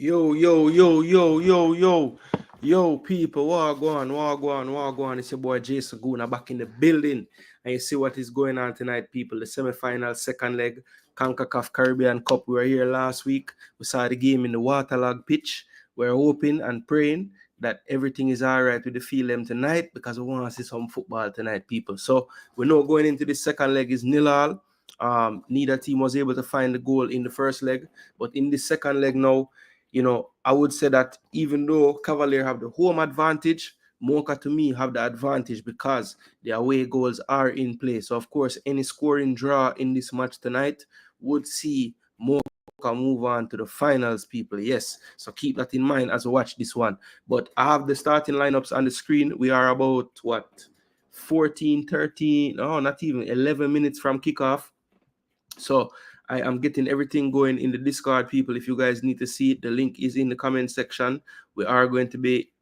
Yo, people, what go on? It's your boy Jason Gooner back in the building. And you see what is going on tonight, people. The semifinal, second leg, Concacaf Caribbean Cup. We were here last week. We saw the game in the Watchalong pitch. We're hoping and praying that everything is all right with the field tonight because we want to see some football tonight, people. So we know going into the second leg is 0-0. Neither team was able to find the goal in the first leg. But in the second leg now, I would say that even though Cavalier have the home advantage, Moca to me have the advantage because the away goals are in play. So of course, any scoring draw in this match tonight would see Moca move on to the finals, people. Yes, so keep that in mind as we watch this one. But I have the starting lineups on the screen. We are about 14, 13, not even 11 minutes from kickoff. So I am getting everything going in the Discord, people. If you guys need to see it, the link is in the comment section. We are going to be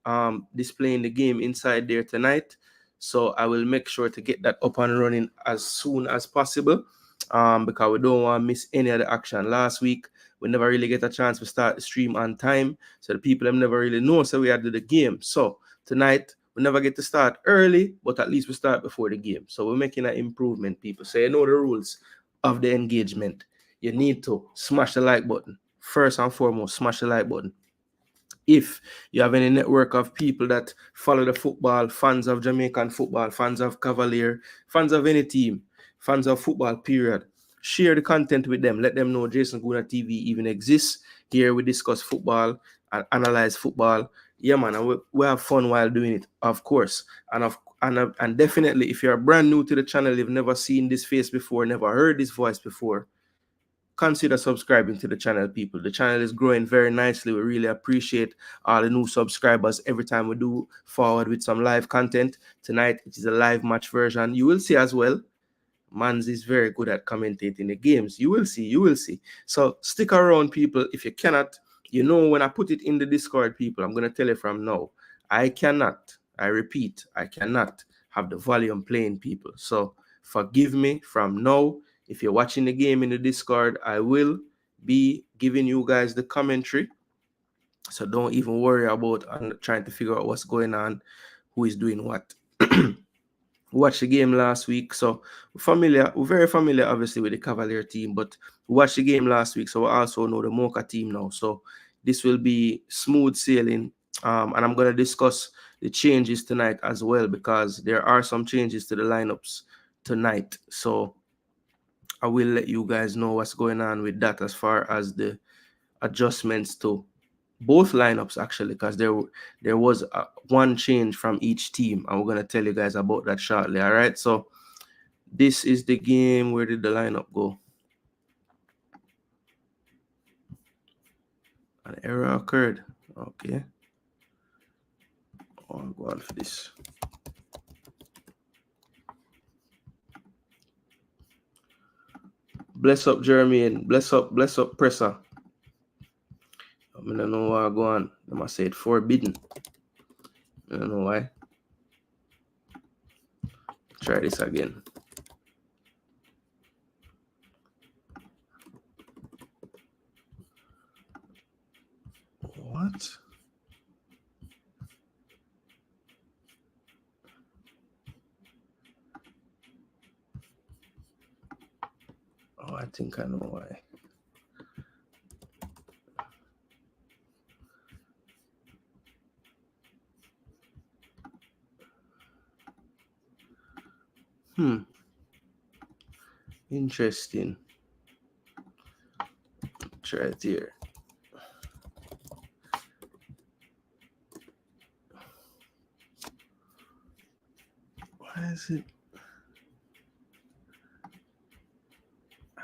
displaying the game inside there tonight. So I will make sure to get that up and running as soon as possible because we don't want to miss any of the action. Last week, we never really get a chance to start the stream on time. So the people have never really know. So we had to do the game. So tonight, we never get to start early, but at least we start before the game. So we're making an improvement, people. So you know the rules of the engagement. You need to smash the like button. First and foremost, smash the like button. If you have any network of people that follow the football, fans of Jamaican football, fans of Cavalier, fans of any team, fans of football, period, share the content with them. Let them know Jason Gooner TV even exists. Here we discuss football and analyze football. Yeah, man, and we have fun while doing it, of course. And definitely, if you're brand new to the channel, you've never seen this face before, never heard this voice before, consider subscribing to the channel, people. The channel is growing very nicely. We really appreciate all the new subscribers every time we do forward with some live content. Tonight, it is a live match version. You will see as well, Mans is very good at commentating the games. You will see. So stick around, people. If you cannot, when I put it in the Discord, people, I'm going to tell you from now, I repeat, I cannot have the volume playing, people. So forgive me from now. If you're watching the game in the Discord, I will be giving you guys the commentary. So don't even worry about trying to figure out what's going on, who is doing what. Watched the game last week, so we're very familiar, obviously, with the Cavalier team, but we watched the game last week, so we also know the Moca team now. So this will be smooth sailing, and I'm going to discuss the changes tonight as well, because there are some changes to the lineups tonight. So I will let you guys know what's going on with that as far as the adjustments to both lineups, actually, because there was one change from each team, and we're going to tell you guys about that shortly. All right, so this is the game. Where did the lineup go? An error occurred. Okay, I'll go on for this. Bless up Jermaine, bless up Presser. I don't know why I go on. I must say it forbidden. I don't know why. Try this again. What? Oh, I think I know why. Interesting. Try it here. Why is it?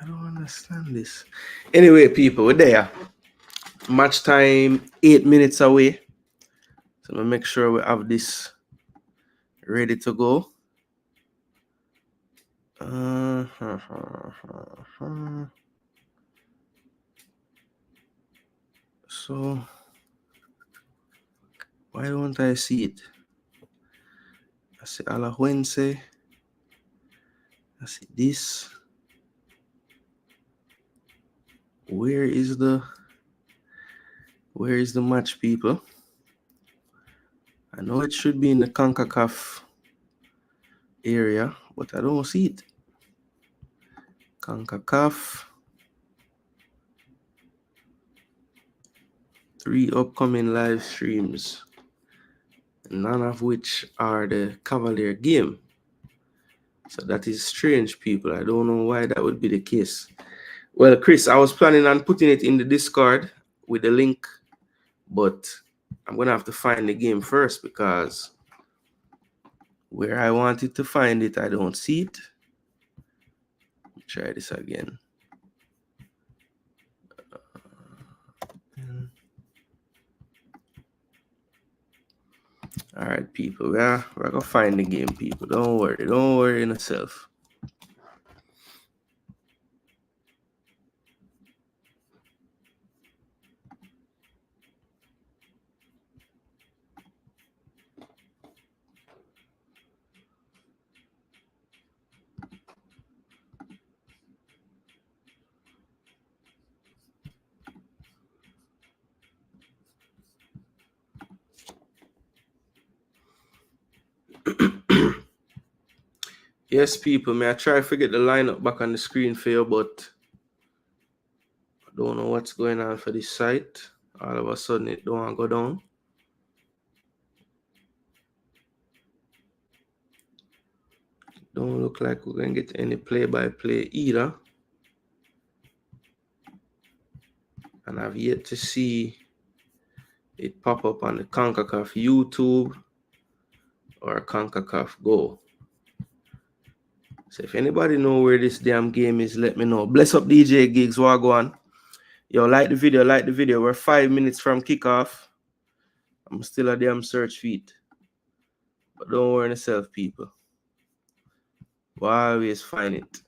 I don't understand this. Anyway, people, we're there. Match time 8 minutes away. So we'll make sure we have this ready to go. So why don't I see it? I see Alajuense. I see this. Where is the Where is the match, people? I know it should be in the Concacaf area, but I don't see it. Concacaf. 3 upcoming live streams, none of which are the Cavalier game. So that is strange, people. I don't know why that would be the case. Well, Chris, I was planning on putting it in the Discord with the link, but I'm going to have to find the game first because where I wanted to find it, I don't see it. Let me try this again. All right, people. We're going to find the game, people. Don't worry. Don't worry in yourself. Yes, people, may I try to get the lineup back on the screen for you, but I don't know what's going on for this site. All of a sudden, it don't want to go down. Don't look like we're going to get any play-by-play either. And I've yet to see it pop up on the Concacaf YouTube or Concacaf Go. So if anybody know where this damn game is, let me know. Bless up DJ Gigs, Wagwan. Yo, like the video. We're 5 minutes from kickoff. I'm still a damn search feed. But don't worry yourself, people. We'll always find it.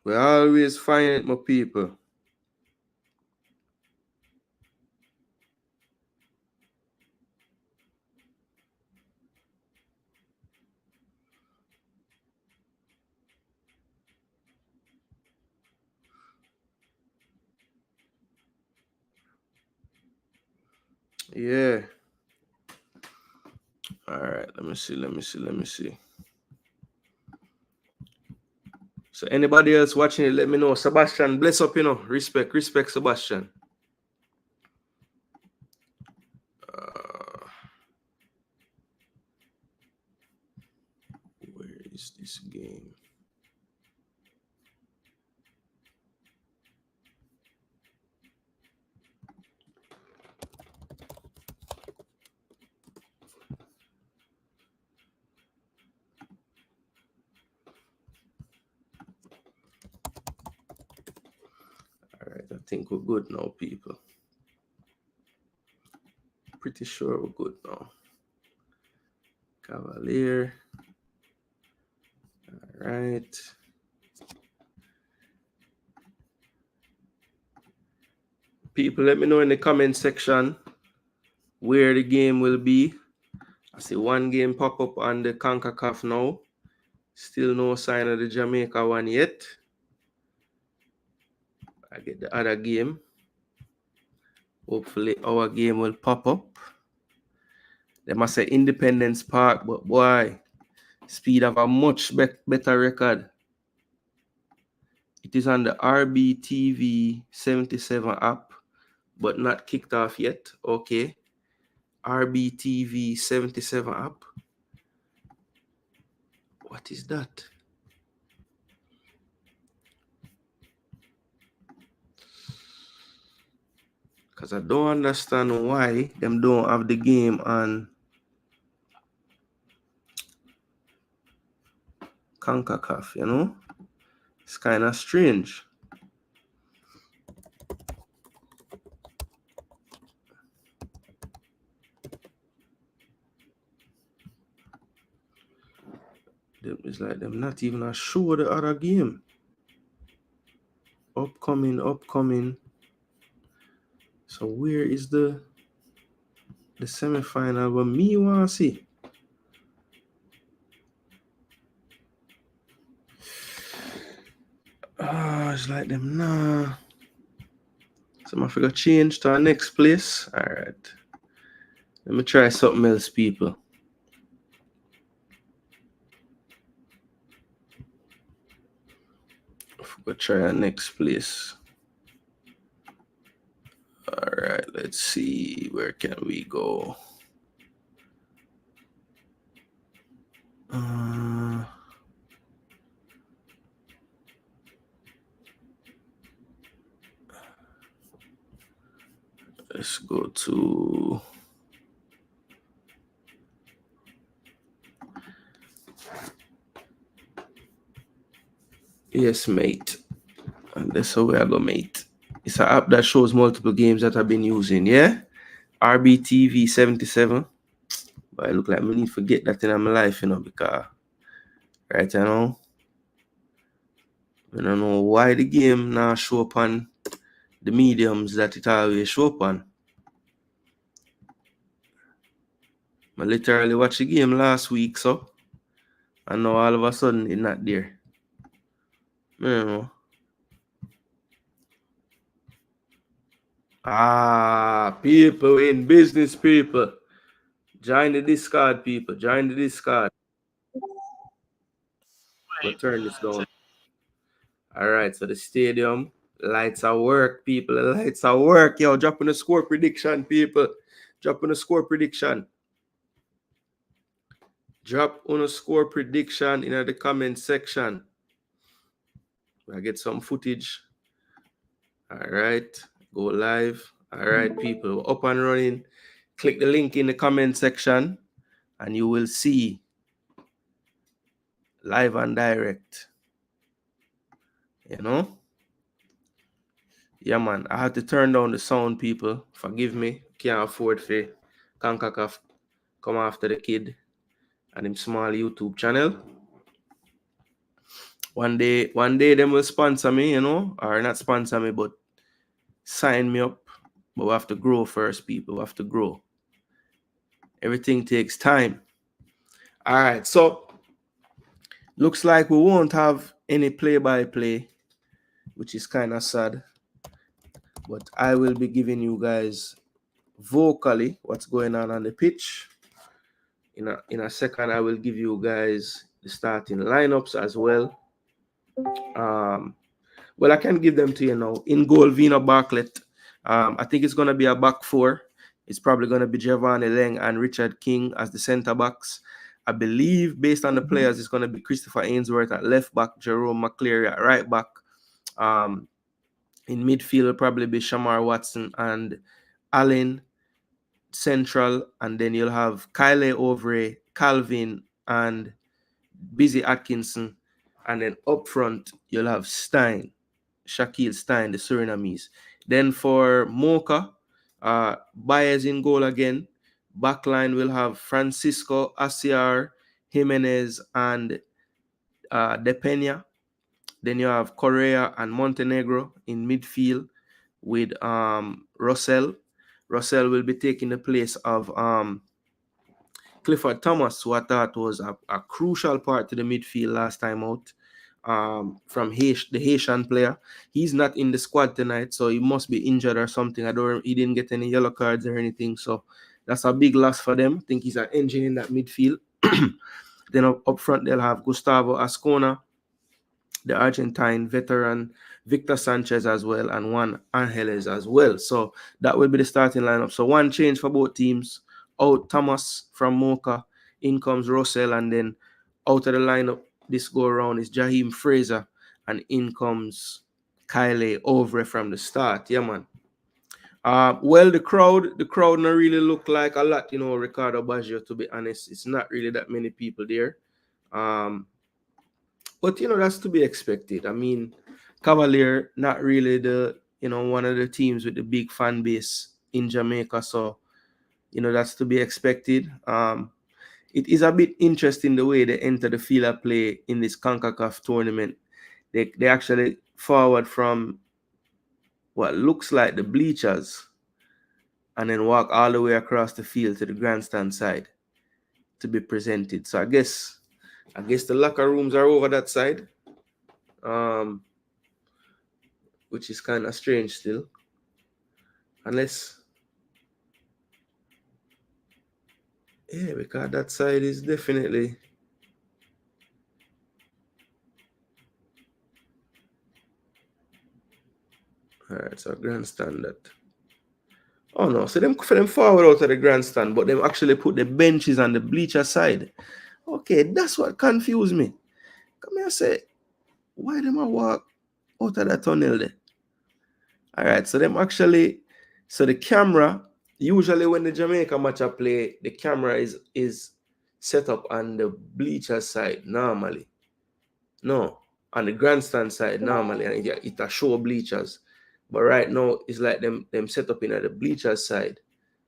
We always find it, my people. Yeah. All right. Let me see. So anybody else watching it, let me know. Sebastian, bless up, Respect, Sebastian. Where is this game? All right, I think we're good now, people. Pretty sure we're good now. Cavalier. All right. People, let me know in the comment section where the game will be. I see one game pop up on the Concacaf now. Still no sign of the Jamaica one yet. I get the other game. Hopefully our game will pop up. They must say Independence Park, but boy, Speed have a much better record. It is on the RBTV 77 app, but not kicked off yet. Okay. RBTV 77 app. What is that? Because I don't understand why them don't have the game on Concacaf, It's kind of strange. It's like them not even sure the other game. Upcoming. So where is the semifinal? What me want to see? seems like them nah. So I forgot change to our next place. Alright. Let me try something else, people. I forgot try our next place. Alright, let's see. Where can we go? Let's go to yes, mate. And that's how we are going, mate. It's an app that shows multiple games that I've been using, yeah? RBTV 77. But I look like me need to forget that in my life, you know, because right now, I don't know why the game now show up on the mediums that it always show up on. I literally watched the game last week, so and now all of a sudden it's not there. I don't know. People in business, people. Join the Discord, people. Join the Discord. We'll turn this down. All right, so the stadium lights are work, people. The lights are work. Yo, dropping the score prediction, people. Dropping the score prediction. Drop on a score prediction in the comment section. I get some footage. All right, go live. All right, people, up and running. Click the link in the comment section and you will see live and direct. You know? Yeah, man. I had to turn down the sound, people. Forgive me. Can't afford for Concacaf come after the kid and him small YouTube channel. One day them will sponsor me, you know, or not sponsor me, but sign me up. But we have to grow first, people. We have to grow. Everything takes time. All right, so looks like we won't have any play-by-play, which is kind of sad. But I will be giving you guys vocally what's going on the pitch. In a second, I will give you guys the starting lineups as well. Well, I can give them to you now. In goal, Vino Bartlett. I think it's going to be a back four. It's probably going to be Giovanni Leng and Richard King as the center backs. I believe, based on the players, it's going to be Christopher Ainsworth at left back, Jerome McCleary at right back. In midfield, it'll probably be Shamar Watson and Allen central. And then you'll have Kyle Ovre, Calvin, and Busy Atkinson. And then up front, you'll have Shaquille Stein, the Surinamese. Then for Moca, Baez in goal again. Backline will have Francisco, Asiar, Jimenez, and De Pena. Then you have Correa and Montenegro in midfield with Russell. Russell will be taking the place of Clifford Thomas, who I thought was a crucial part to the midfield last time out. From the Haitian player. He's not in the squad tonight, so he must be injured or something. He didn't get any yellow cards or anything, so that's a big loss for them. I think he's an engine in that midfield. Then up front, they'll have Gustavo Ascona, the Argentine veteran, Victor Sanchez as well, and Juan Angeles as well. So that will be the starting lineup. So one change for both teams. Out Thomas from Moca, in comes Russell, and then out of the lineup this go around is Jaheim Fraser, and in comes Kyle Ovre from the start. Yeah, man. Well, the crowd not really look like a lot, you know, Ricardo Baggio, to be honest. It's not really that many people there. But, you know, that's to be expected. I mean, Cavalier, not really one of the teams with the big fan base in Jamaica. So, you know, that's to be expected. It is a bit interesting the way they enter the field of play in this Concacaf tournament. They actually forward from what looks like the bleachers and then walk all the way across the field to the grandstand side to be presented. So I guess the locker rooms are over that side. which is kind of strange still. Unless, yeah, because that side is definitely. All right, so grandstand that. Oh no, so them for them forward out of the grandstand, but them actually put the benches on the bleacher side. Okay, that's what confused me. Come here, say, why them a walk out of that tunnel there? All right, so them actually, so the camera, usually when the Jamaica match a play, the camera is set up on the bleacher side normally. No, on the grandstand side normally, and it a show bleachers. But right now, it's like them set up in the bleacher side,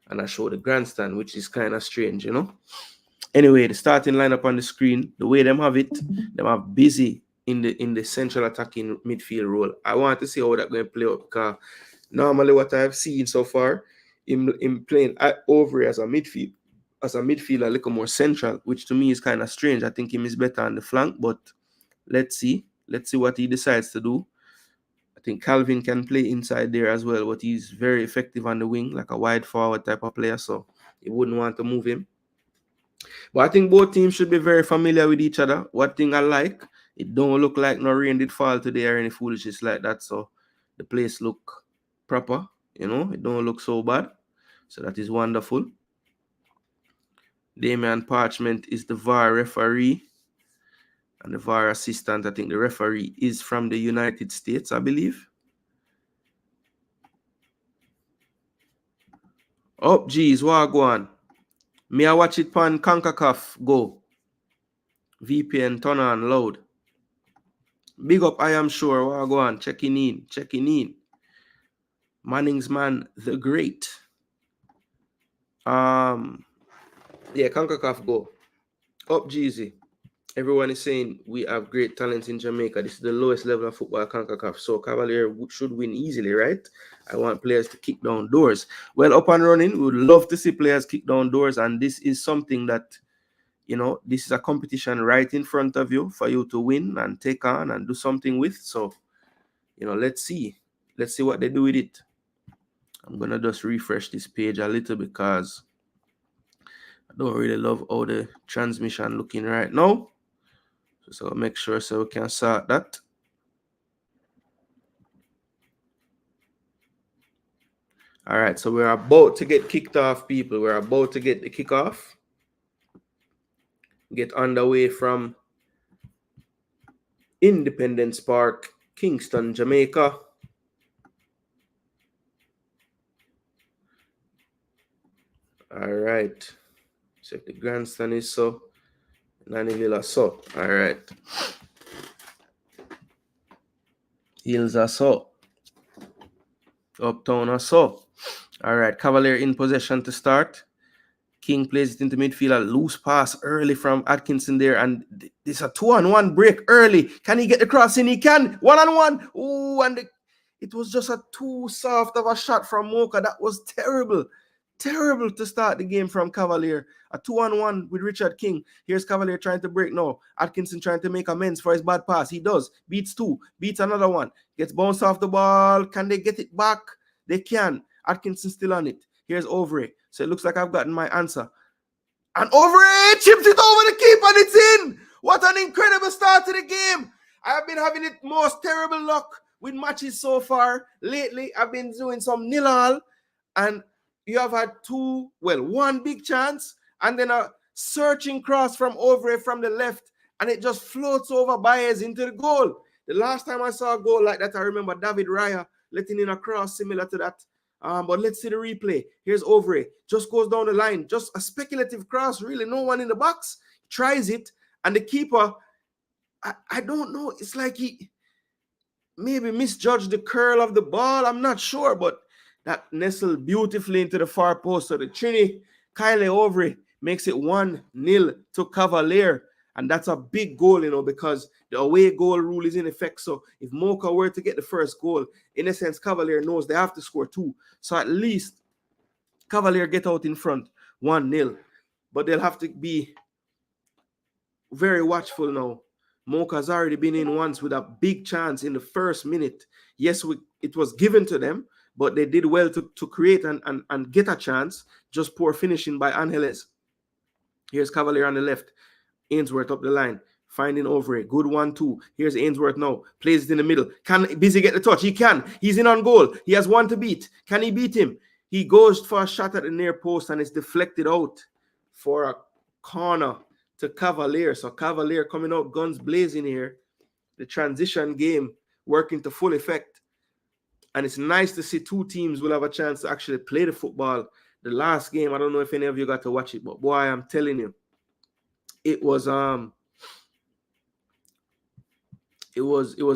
and I show the grandstand, which is kind of strange, you know. Anyway, the starting lineup on the screen, the way them have it, them have Busy in the central attacking midfield role. I want to see how that going to play out, because normally what I've seen so far, in playing over as a midfielder, a little more central, which to me is kind of strange. I think him is better on the flank, but let's see what he decides to do. I think Calvin can play inside there as well, but he's very effective on the wing, like a wide forward type of player, so you wouldn't want to move him. But I think both teams should be very familiar with each other. What thing I like, it don't look like no rain did fall today or any foolishness like that, so the place look proper, you know, it don't look so bad, so that is wonderful. Damian Parchment is the VAR referee, and the VAR assistant, I think the referee is from the United States, I believe. Oh, geez, what go on? Me I watch it on Concacaf Go. VPN turn on loud. Big up, I am sure. What go on? Checking in. Manning's man, the great. Yeah, Concacaf Go. Up, Jeezy. Everyone is saying we have great talent in Jamaica. This is the lowest level of football, Concacaf. So Cavalier should win easily, right? I want players to kick down doors. Well, up and running, we would love to see players kick down doors. And this is something that, you know, this is a competition right in front of you for you to win and take on and do something with. So, you know, let's see. Let's see what they do with it. I'm going to just refresh this page a little because I don't really love how the transmission looking right now. So I'll make sure so we can sort that. All right, so we're about to get kicked off, people. We're about to get the kickoff. Get underway from Independence Park, Kingston, Jamaica. All right. Check the grandstand is so. Nani Villa so. All right. Hills are so. Uptown are so. All right. Cavalier in possession to start. King plays it into midfield. A loose pass early from Atkinson there. And this a 2-on-1 break early. Can he get the cross in? He can. 1-on-1. Ooh, and it was just a too soft of a shot from Moca. That was terrible. Terrible to start the game from Cavalier. A 2-on-1 with Richard King. Here's Cavalier trying to break now. Atkinson trying to make amends for his bad pass. He does. Beats two. Beats another one. Gets bounced off the ball. Can they get it back? They can. Atkinson still on it. Here's Overy. So it looks like I've gotten my answer. And Overy chips it over the keeper and it's in. What an incredible start to the game. I have been having it most terrible luck with matches so far. Lately, I've been doing some nil-all. And you have had one big chance, and then a searching cross from Overy from the left, and it just floats over Baez into the goal. The last time I saw a goal like that, I remember David Raya letting in a cross similar to that. But let's see the replay. Here's Overy. Just goes down the line. Just a speculative cross, really. No one in the box. Tries it, and the keeper, I don't know. It's like he maybe misjudged the curl of the ball. I'm not sure, but that nestled beautifully into the far post. So the Trini, Kyle Overy makes it 1-0 to Cavalier. And that's a big goal, you know, because the away goal rule is in effect. So if Moca were to get the first goal, in a sense, Cavalier knows they have to score two. So at least Cavalier get out in front 1-0. But they'll have to be very watchful now. Moca's already been in once with a big chance in the first minute. Yes, it was given to them, but they did well to create and get a chance. Just poor finishing by Angeles. Here's Cavalier on the left. Ainsworth up the line. Finding over it. Good 1-2. Here's Ainsworth now. Plays it in the middle. Can Busy get the touch? He can. He's in on goal. He has one to beat. Can he beat him? He goes for a shot at the near post and it's deflected out for a corner to Cavalier. So Cavalier coming out guns blazing here. The transition game working to full effect. And it's nice to see two teams will have a chance to actually play the football. The last game, I don't know if any of you got to watch it, but boy, I'm telling you, it was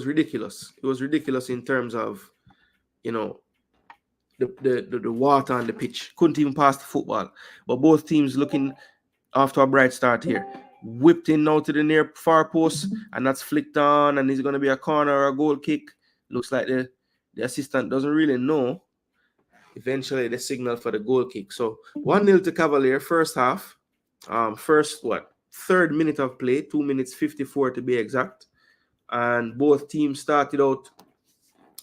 ridiculous. It was ridiculous in terms of, you know, the water on the pitch. Couldn't even pass the football. But both teams looking after a bright start here. Whipped in now to the near far post, and that's flicked on, and it's going to be a corner or a goal kick. Looks like the assistant doesn't really know. Eventually, the signal for the goal kick. So 1-0 to Cavalier, first half. Third minute of play, 2 minutes 54 to be exact. And both teams started out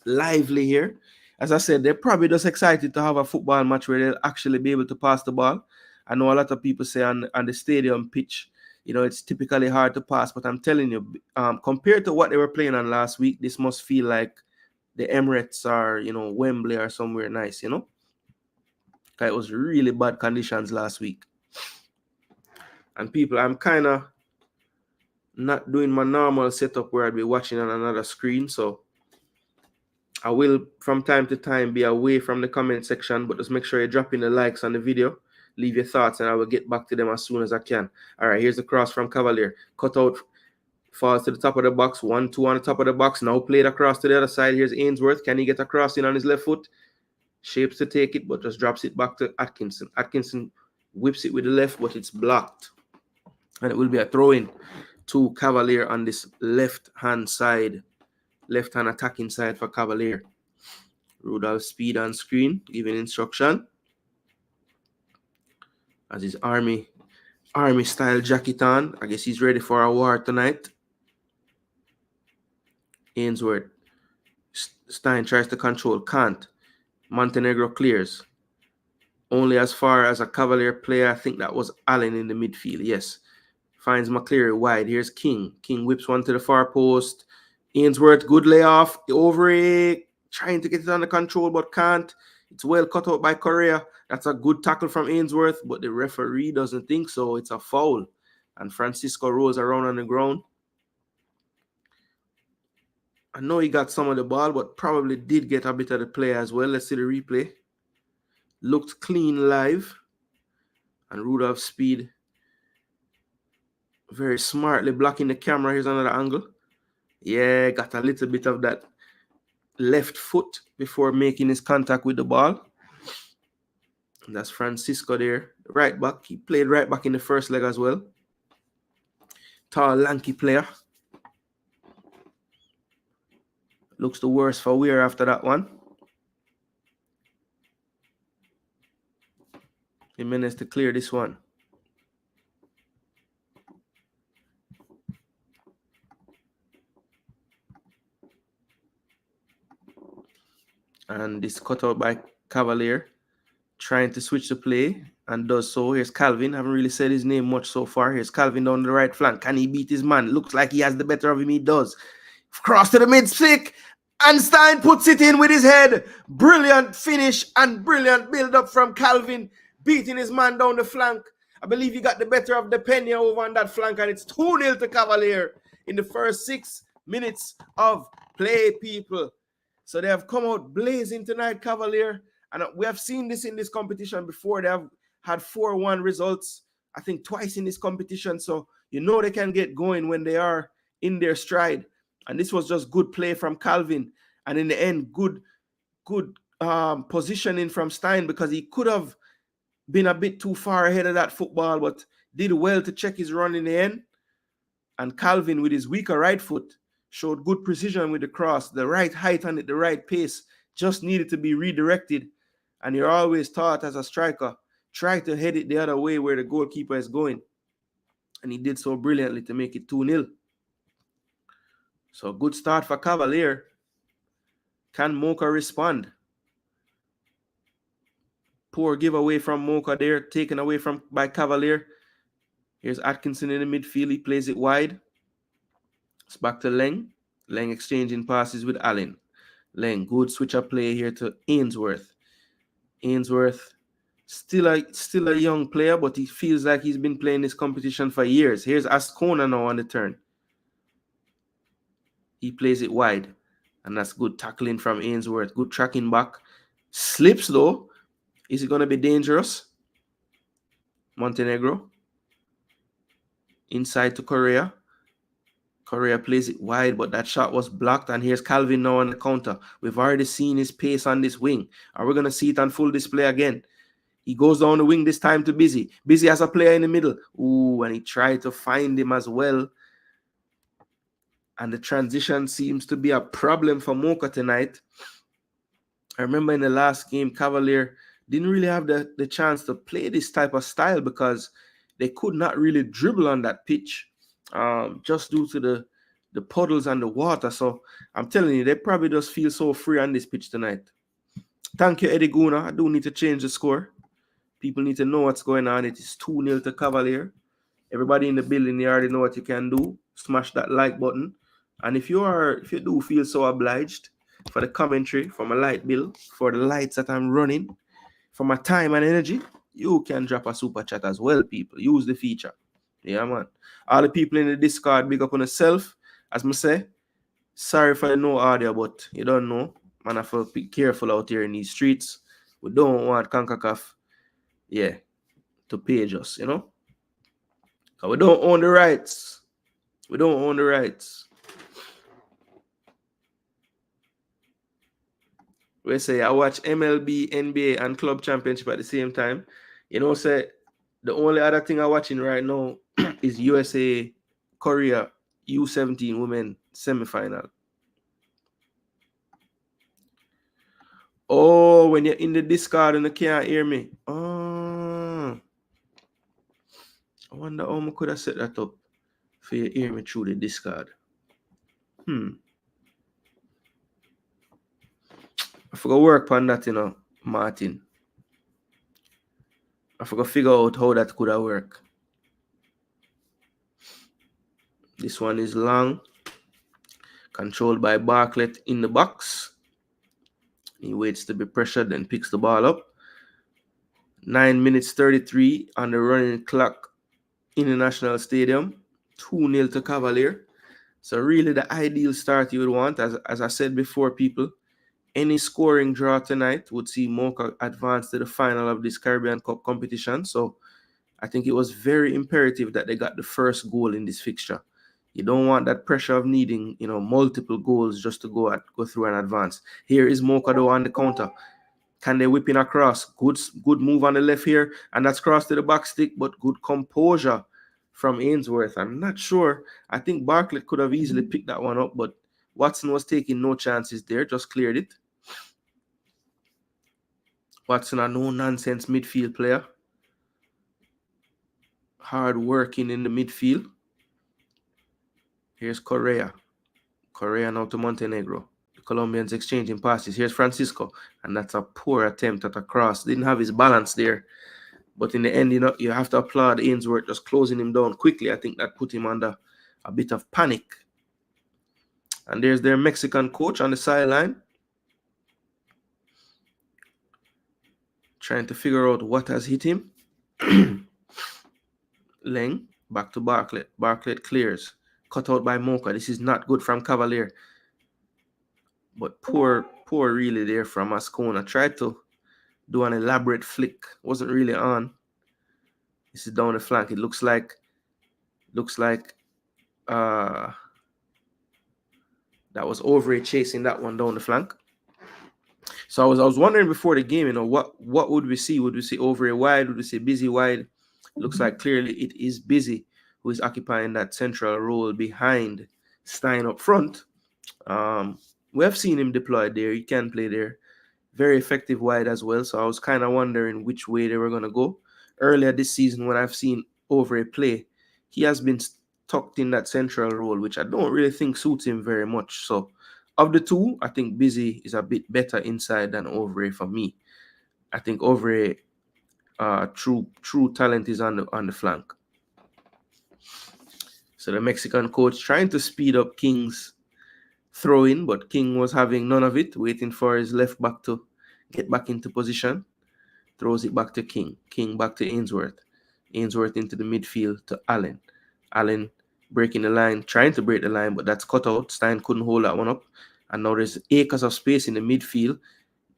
lively here. As I said, they're probably just excited to have a football match where they'll actually be able to pass the ball. I know a lot of people say on the stadium pitch, you know, it's typically hard to pass, but I'm telling you, compared to what they were playing on last week, this must feel like the Emirates or, you know, Wembley or somewhere nice, you know? It was really bad conditions last week. And people, I'm kind of not doing my normal setup where I'd be watching on another screen, so I will from time to time be away from the comment section, but just make sure you drop in the likes on the video, leave your thoughts, and I will get back to them as soon as I can. All right, here's the cross from Cavalier. Cut out, falls to the top of the box. 1-2 on the top of the box. Now played across to the other side. Here's Ainsworth. Can he get across in on his left foot? Shapes to take it, but just drops it back to Atkinson. Atkinson whips it with the left, but it's blocked. And it will be a throw-in to Cavalier on this left-hand side. Left-hand attacking side for Cavalier. Rudolph Speed on screen, giving instruction. As his army style jacket on. I guess he's ready for a war tonight. Ainsworth. Stein tries to control. Can't. Montenegro clears. Only as far as a Cavalier player. I think that was Allen in the midfield. Yes. Finds McCleary wide. Here's King. King whips one to the far post. Ainsworth, good layoff. Over it. Trying to get it under control, but can't. It's well cut out by Correa. That's a good tackle from Ainsworth, but the referee doesn't think so. It's a foul. And Francisco rolls around on the ground. I know he got some of the ball, but probably did get a bit of the play as well. Let's see the replay. Looked clean live. And Rudolph Speed very smartly blocking the camera. Here's another angle. Yeah, got a little bit of that left foot before making his contact with the ball. And that's Francisco there. Right back. He played right back in the first leg as well. Tall, lanky player. Looks the worse for wear after that one. Jimenez to clear this one. And this cut out by Cavalier. Trying to switch the play and does so. Here's Calvin. I haven't really said his name much so far. Here's Calvin down the right flank. Can he beat his man? Looks like he has the better of him. He does. Cross to the mid-stick. And Stein puts it in with his head. Brilliant finish and brilliant build-up from Calvin. Beating his man down the flank. I believe he got the better of the Pena over on that flank. And it's 2-0 to Cavalier in the first 6 minutes of play, people. So they have come out blazing tonight, Cavalier. And we have seen this in this competition before. They have had 4-1 results, I think, twice in this competition. So you know they can get going when they are in their stride. And this was just good play from Calvin. And in the end, good positioning from Stein, because he could have been a bit too far ahead of that football, but did well to check his run in the end. And Calvin, with his weaker right foot, showed good precision with the cross, the right height and at the right pace, just needed to be redirected. And you're always taught as a striker, try to head it the other way where the goalkeeper is going. And he did so brilliantly to make it 2-0. So good start for Cavalier. Can Moca respond? Poor giveaway from Moca there, taken away from by Cavalier. Here's Atkinson in the midfield. He plays it wide. It's back to Leng. Leng exchanging passes with Allen. Leng, good switch of play here to Ainsworth. Ainsworth, still a young player, but he feels like he's been playing this competition for years. Here's Ascona now on the turn. He plays it wide. And that's good tackling from Ainsworth. Good tracking back. Slips though. Is it going to be dangerous? Montenegro. Inside to Correa. Correa plays it wide, but that shot was blocked. And here's Calvin now on the counter. We've already seen his pace on this wing. Are we going to see it on full display again? He goes down the wing this time to Busy. Busy has a player in the middle. Ooh, and he tried to find him as well. And the transition seems to be a problem for Moca tonight. I remember in the last game, Cavalier didn't really have the chance to play this type of style because they could not really dribble on that pitch just due to the puddles and the water. So I'm telling you, they probably just feel so free on this pitch tonight. Thank you, Eddie Gooner. I do need to change the score. People need to know what's going on. It is 2-0 to Cavalier. Everybody in the building, you already know what you can do. Smash that like button. And if you do feel so obliged for the commentary, for my light bill, for the lights that I'm running, for my time and energy, you can drop a super chat as well, people. Use the feature. Yeah, man. All the people in the Discord, big up on yourself. As I say, sorry for the no audio, but you don't know. Man, I have to be careful out here in these streets. We don't want Concacaf, to page us, you know? Because we don't own the rights. We don't own the rights. We say I watch MLB, NBA, and Club Championship at the same time. You know, say the only other thing I'm watching right now is USA Korea U17 women semifinal. Oh, when you're in the Discord and you can't hear me. Oh, I wonder how I could have set that up for you to hear me through the Discord. I forgot work on that, you know, Martin. I forgot figure out how that could have worked. This one is long. Controlled by Bartlett in the box. He waits to be pressured, then picks the ball up. 9 minutes 33 on the running clock in the National Stadium. 2-0 to Cavalier. So really the ideal start you would want, as I said before, people, any scoring draw tonight would see Moca advance to the final of this Caribbean Cup competition. So I think it was very imperative that they got the first goal in this fixture. You don't want that pressure of needing, you know, multiple goals just to go through and advance. Here is Moca though on the counter. Can they whip in across? Good move on the left here, and that's cross to the back stick, but good composure from Ainsworth. I'm not sure. I think Bartlett could have easily picked that one up, but Watson was taking no chances there, just cleared it. Watson, a no-nonsense midfield player. Hard working in the midfield. Here's Correa. Correa now to Montenegro. The Colombians exchanging passes. Here's Francisco. And that's a poor attempt at a cross. Didn't have his balance there. But in the end, you know, you have to applaud Ainsworth just closing him down quickly. I think that put him under a bit of panic. And there's their Mexican coach on the sideline. Trying to figure out what has hit him. Leng, back to Bartlett. Bartlett clears. Cut out by Moca. This is not good from Cavalier. But poor really there from Ascona. Tried to do an elaborate flick. Wasn't really on. This is down the flank. It looks like that was Overy chasing that one down the flank. So I was wondering before the game, you know, what would we see? Would we see Overy wide? Would we see Busy wide? Looks like clearly it is Busy who is occupying that central role behind Stein up front. We have seen him deployed there. He can play there. Very effective wide as well. So I was kind of wondering which way they were going to go. Earlier this season, when I've seen Overy play, he has been tucked in that central role, which I don't really think suits him very much. So of the two, I think Busy is a bit better inside than Overe for me. I think Overe, true talent is on the flank. So the Mexican coach trying to speed up King's throw-in, but King was having none of it, waiting for his left back to get back into position. Throws it back to King. King back to Ainsworth. Ainsworth into the midfield to Allen. Allen breaking the line, trying to break the line, but that's cut out. Stein couldn't hold that one up. And now there's acres of space in the midfield.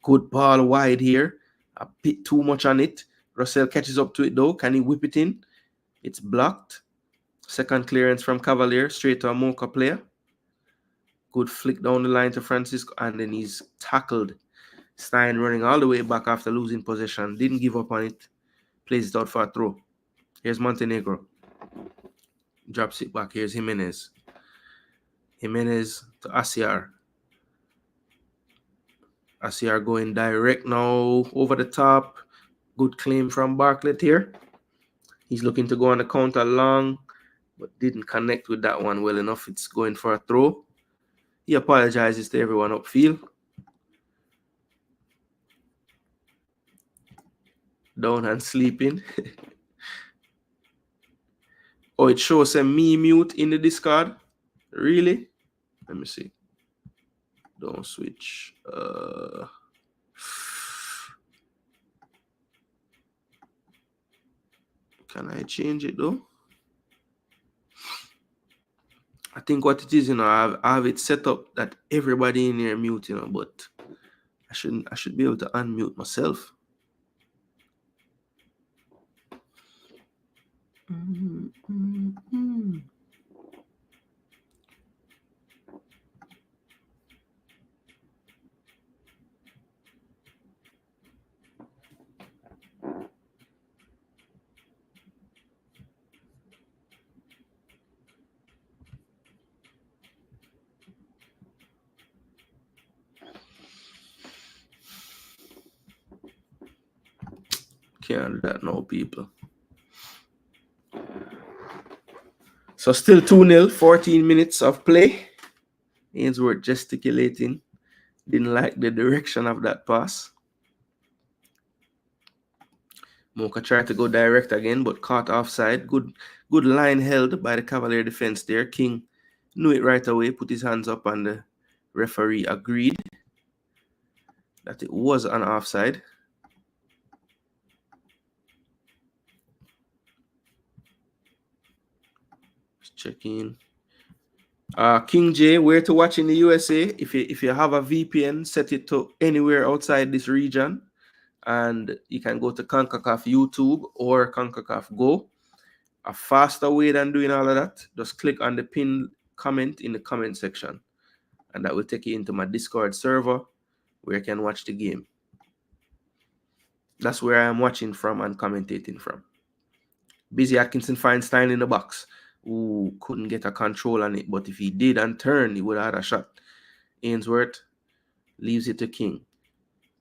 Good ball wide here. A bit too much on it. Russell catches up to it though. Can he whip it in? It's blocked. Second clearance from Cavalier, straight to a Moca player. Good flick down the line to Francisco, and then he's tackled. Stein running all the way back after losing possession. Didn't give up on it. Plays it out for a throw. Here's Montenegro. Drops it back. Here's Jimenez. Jimenez to Asiar. Asiar going direct now over the top. Good claim from Bartlett here. He's looking to go on the counter long, but didn't connect with that one well enough. It's going for a throw. He apologizes to everyone upfield. Down and sleeping. Oh, it shows a me mute in the Discord. Really? Let me see. Don't switch. Can I change it though? I think what it is, you know, I have it set up that everybody in here mute, you know, but I should be able to unmute myself. Can't do that now, people. So still 2-0, 14 minutes of play. Ainsworth gesticulating. Didn't like the direction of that pass. Moca tried to go direct again, but caught offside. Good line held by the Cavalier defense there. King knew it right away, put his hands up, and the referee agreed that it was an offside. Just checking. King J, where to watch in the USA? If you have a VPN, set it to anywhere outside this region, and you can go to Concacaf YouTube or Concacaf Go. A faster way than doing all of that, just click on the pinned comment in the comment section, and that will take you into my Discord server where you can watch the game. That's where I am watching from and commentating from. Busy Atkinson finds Stein in the box. Ooh, couldn't get a control on it, but if he did and turn, he would have had a shot. Ainsworth leaves it to King.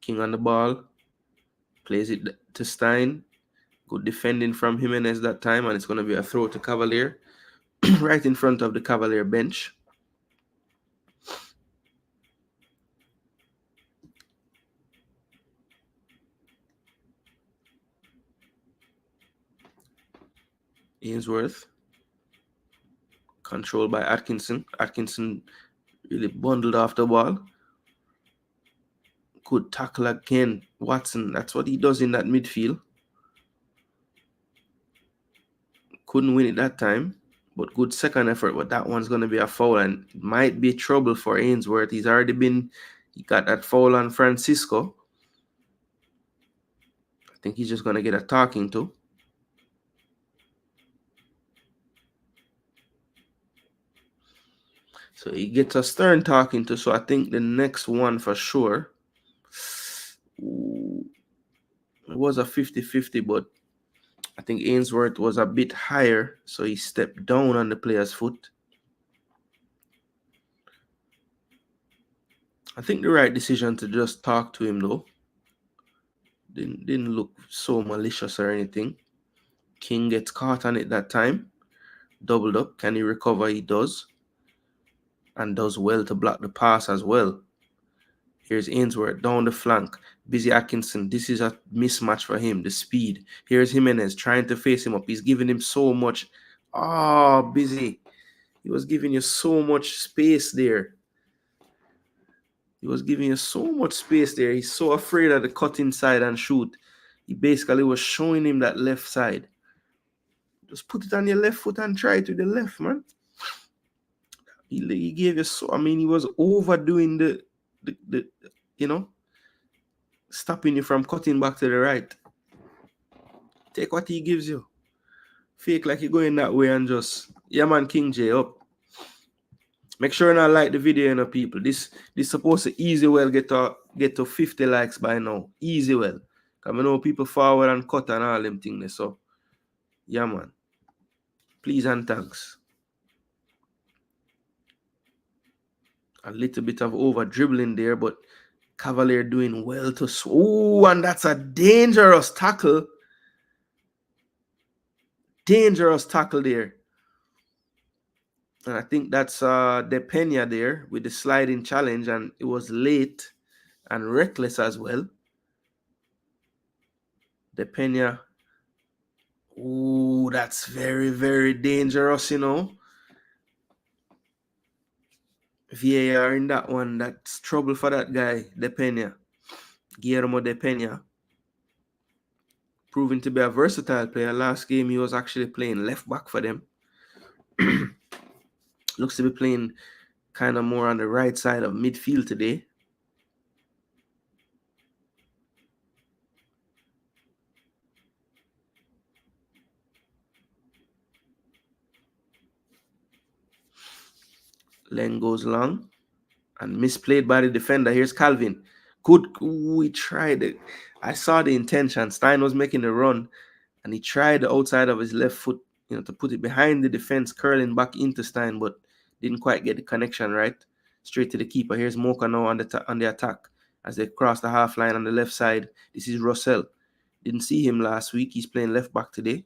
King on the ball, plays it to Stein. Good defending from Jimenez that time, and it's going to be a throw to Cavalier right in front of the Cavalier bench. Ainsworth, controlled by Atkinson. Atkinson really bundled off the ball. Good tackle again. Watson, that's what he does in that midfield. Couldn't win it that time, but good second effort. But that one's going to be a foul, and it might be trouble for Ainsworth. He got that foul on Francisco. I think he's just going to get a talking to. So he gets a stern talking to. So I think the next one for sure. Ooh, it was a 50-50, but I think Ainsworth was a bit higher, so he stepped down on the player's foot. I think the right decision to just talk to him though. Didn't look so malicious or anything. King gets caught on it that time. Doubled up. Can he recover? He does. and does well to block the pass as well. Here's Ainsworth down the flank. Busy Atkinson. This is a mismatch for him. The speed. Here's Jimenez trying to face him up. He's giving him so much. Oh, Busy. He was giving you so much space there. He's so afraid of the cut inside and shoot. He basically was showing him that left side. Just put it on your left foot and try it with the left, man. He gave you so. I mean, he was overdoing the stopping you from cutting back to the right. Take what he gives you. Fake like you're going that way and just man, King J up. Make sure you like the video, people. This supposed to easy well get to 50 likes by now. Easy well. Because I know people forward and cut and all them things. So, man. Please and thanks. A little bit of over dribbling there, but Cavalier doing well to... Oh, and that's a dangerous tackle. Dangerous tackle there. And I think that's De Pena there with the sliding challenge, and it was late and reckless as well. De Pena. Ooh, that's very, very dangerous, VAR in that one. That's trouble for that guy, De Pena. Guillermo De Pena. Proving to be a versatile player. Last game, he was actually playing left back for them. Looks to be playing kind of more on the right side of midfield today. Len goes long and misplayed by the defender. Here's Calvin. Good. We tried it. I saw the intention. Stein was making the run, and he tried the outside of his left foot, to put it behind the defense, curling back into Stein, but didn't quite get the connection right. Straight to the keeper. Here's Moca now on the attack as they cross the half line on the left side. This is Russell. Didn't see him last week. He's playing left back today.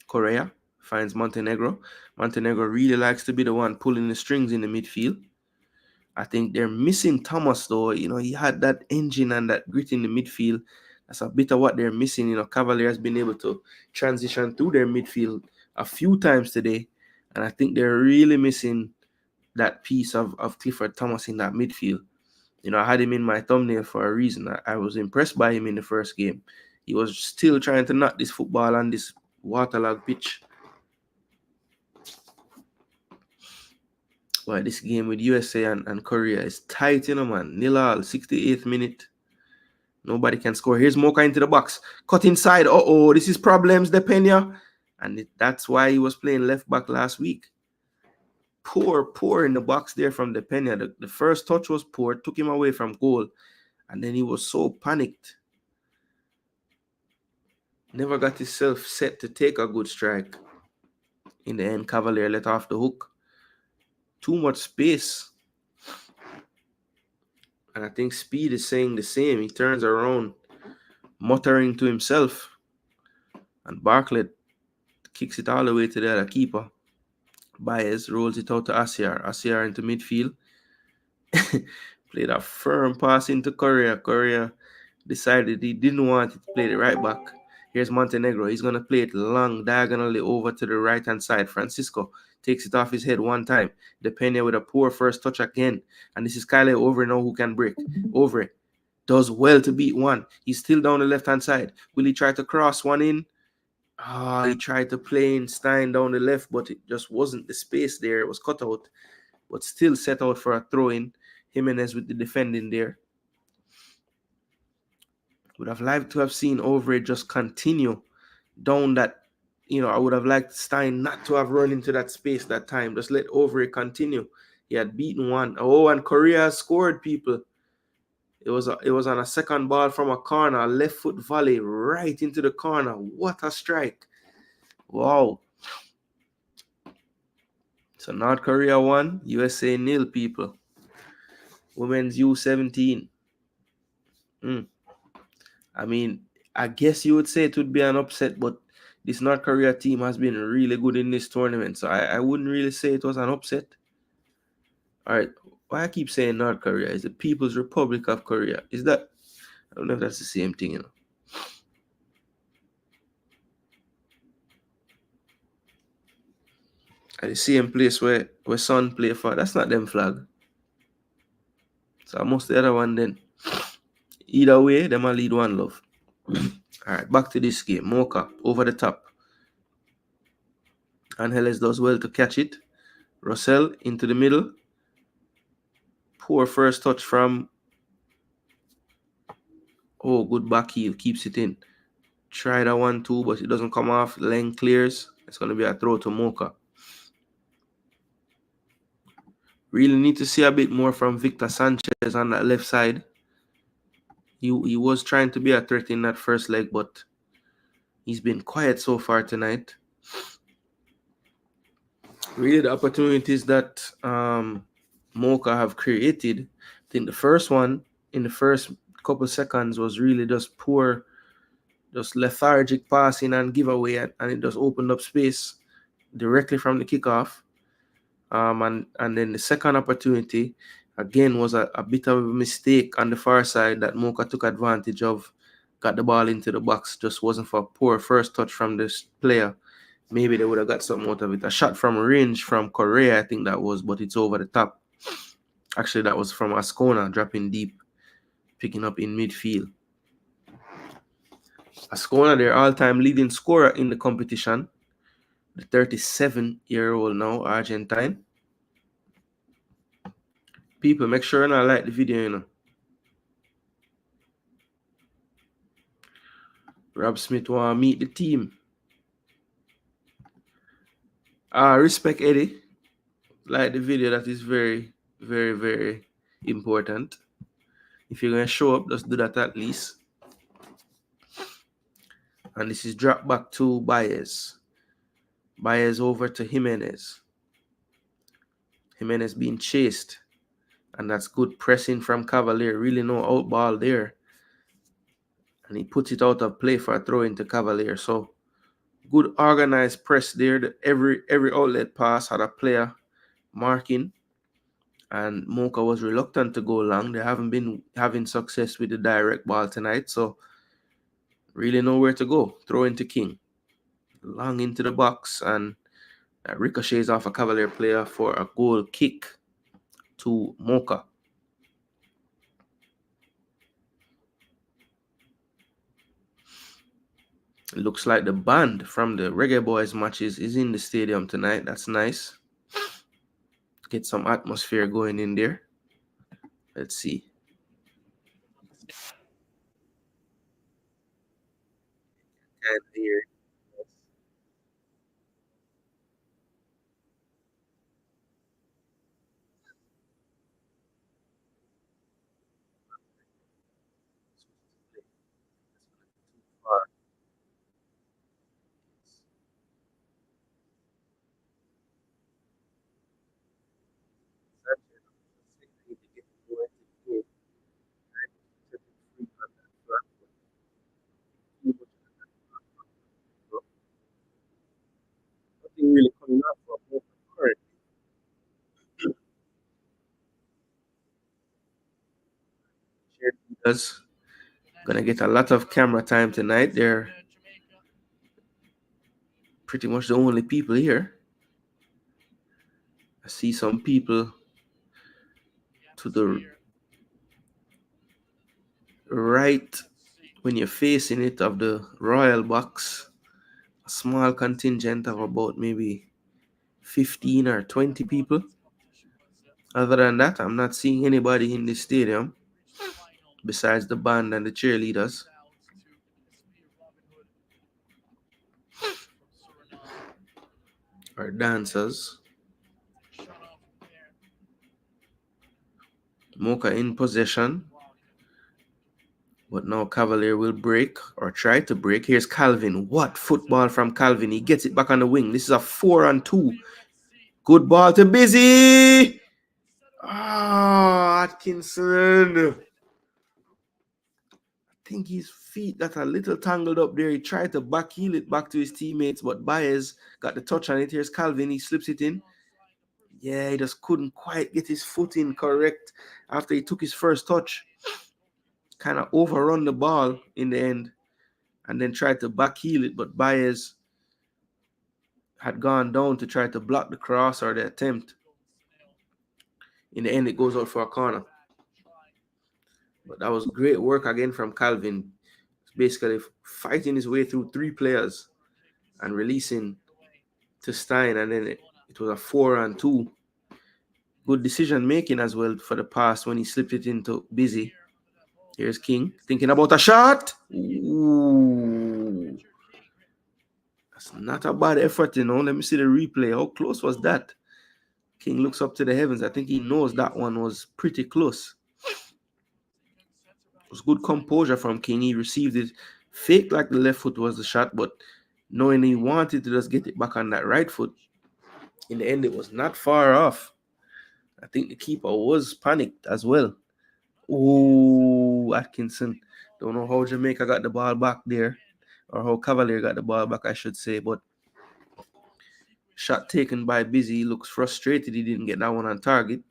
Correa finds Montenegro. Montenegro really likes to be the one pulling the strings in the midfield. I think they're missing Thomas, though. He had that engine and that grit in the midfield. That's a bit of what they're missing. Cavalier has been able to transition through their midfield a few times today. And I think they're really missing that piece of Clifford Thomas in that midfield. I had him in my thumbnail for a reason. I was impressed by him in the first game. He was still trying to knock this football on this waterlogged pitch. Well, this game with USA and Korea is tight, man. 0-0, 68th minute. Nobody can score. Here's Moca into the box. Cut inside. Uh-oh, this is problems, De Pena. And that's why he was playing left back last week. Poor in the box there from De Pena. The first touch was poor, took him away from goal. And then he was so panicked. Never got himself set to take a good strike. In the end, Cavalier let off the hook. Too much space. And I think Speed is saying the same. He turns around, muttering to himself. And Bartlett kicks it all the way to the other keeper. Baez rolls it out to Asiar. Asiar into midfield. Played a firm pass into Correa. Correa decided he didn't want it to play the right back. Here's Montenegro. He's going to play it long, diagonally over to the right-hand side. Francisco takes it off his head one time. De Pena with a poor first touch again. And this is Kyle Over now who can break. Over. Does well to beat one. He's still down the left-hand side. Will he try to cross one in? He tried to play in Stein down the left, but it just wasn't the space there. It was cut out. But still set out for a throw-in. Jimenez with the defending there. Would have liked to have seen Overy just continue down that. I would have liked Stein not to have run into that space that time. Just let Overy continue. He had beaten one. Oh, and Correa scored, people. It was on a second ball from a corner, a left foot volley right into the corner. What a strike. Wow. So North Korea 1, USA 0, people. Women's U17. I mean, I guess you would say it would be an upset, but this North Korea team has been really good in this tournament. So I wouldn't really say it was an upset. All right. Why I keep saying North Korea is the People's Republic of Korea. Is that? I don't know if that's the same thing, you know. At the same place where Son play for. That's not them flag. So I must the other one then. Either way, them will lead 1-0. All right, back to this game. Moca over the top. Angeles does well to catch it. Russell into the middle. Poor first touch from. Oh, good back heel. Keeps it in. Try that 1-2, but it doesn't come off. Length clears. It's going to be a throw to Moca. Really need to see a bit more from Victor Sanchez on that left side. He was trying to be a threat in that first leg, but he's been quiet so far tonight. Really, the opportunities that Moca have created, I think the first one in the first couple seconds was really just poor, just lethargic passing and giveaway, and it just opened up space directly from the kickoff. And then the second opportunity, again, was a bit of a mistake on the far side that Moca took advantage of, got the ball into the box, just wasn't for a poor first touch from this player. Maybe they would have got something out of it. A shot from range from Correa, I think that was, but it's over the top. Actually, that was from Ascona, dropping deep, picking up in midfield. Ascona, their all-time leading scorer in the competition, the 37-year-old now, Argentine. People, make sure you like the video, you know. Rob Smith want to meet the team. Respect Eddie. Like the video, that is very, very, very important. If you're going to show up, just do that at least. And this is drop back to Baez. Baez over to Jimenez. Jimenez being chased. And that's good pressing from Cavalier. Really no out ball there. And he puts it out of play for a throw into Cavalier. So good organized press there. Every outlet pass had a player marking. And Moca was reluctant to go long. They haven't been having success with the direct ball tonight. So really nowhere to go. Throw into King. Long into the box. And ricochets off a Cavalier player for a goal kick to Moca. It looks like the band from the Reggae Boys matches is in the stadium tonight. That's nice. Get some atmosphere going in there. Let's see. Can't hear. Nothing really coming up from Moca currently. Cheerleaders gonna get a lot of camera time tonight. They're pretty much the only people here. I see some people to the right when you're facing it of the royal box. A small contingent of about maybe 15 or 20 people. Other than that, I'm not seeing anybody in the stadium besides the band and the cheerleaders. Or dancers. Moca in possession. But now Cavalier will break or try to break. Here's Calvin. What football from Calvin. He gets it back on the wing. This is a 4-on-2. Good ball to Busy. Atkinson. I think his feet got a little tangled up there. He tried to back heel it back to his teammates, but Baez got the touch on it. Here's Calvin. He slips it in. Yeah, he just couldn't quite get his footing correct after he took his first touch. Kind of overrun the ball in the end and then tried to backheel it, but Baez had gone down to try to block the cross or the attempt. In the end, it goes out for a corner. But that was great work again from Calvin. Basically fighting his way through 3 players and releasing to Stein, and then it was a 4-on-2. Good decision making as well for the pass when he slipped it into Busy. Here's King thinking about a shot. Ooh. That's not a bad effort, you know. Let me see the replay. How close was that? King looks up to the heavens. I think he knows that one was pretty close. It was good composure from King. He received it, faked like the left foot was the shot, but knowing he wanted to just get it back on that right foot. In the end, it was not far off. I think the keeper was panicked as well. Oh, Atkinson. Don't know how Jamaica got the ball back there, or how Cavalier got the ball back, I should say, but shot taken by Busy. He looks frustrated he didn't get that one on target.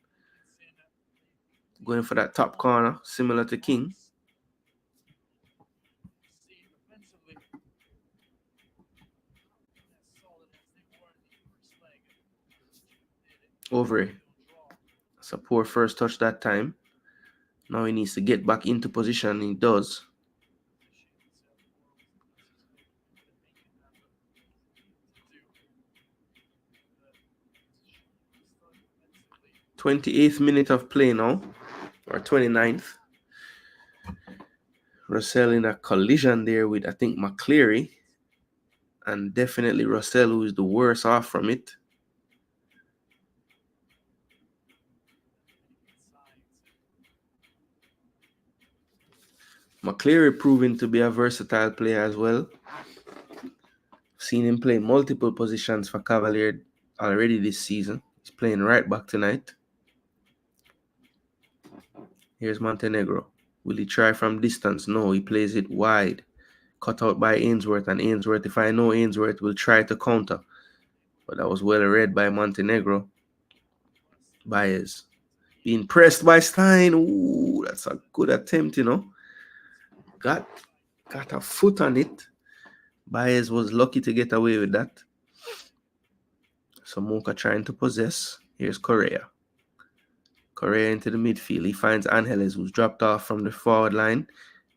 Going for that top corner, similar to King. Over. It's a poor first touch that time. Now he needs to get back into position. He does. "28th minute of play now, or 29th. Russell in a collision there with, I think, McCleary. And definitely Russell, who is the worst off from it. McCleary proving to be a versatile player as well. Seen him play multiple positions for Cavalier already this season. He's playing right back tonight. Here's Montenegro. Will he try from distance? No, he plays it wide. Cut out by Ainsworth, and Ainsworth, if I know Ainsworth, will try to counter. But that was well read by Montenegro. Baez. Being pressed by Stein. Ooh, that's a good attempt, you know. Got a foot on it. Baez was lucky to get away with that. So Moca trying to possess. Here's Correa. Correa into the midfield. He finds Angeles, who's dropped off from the forward line.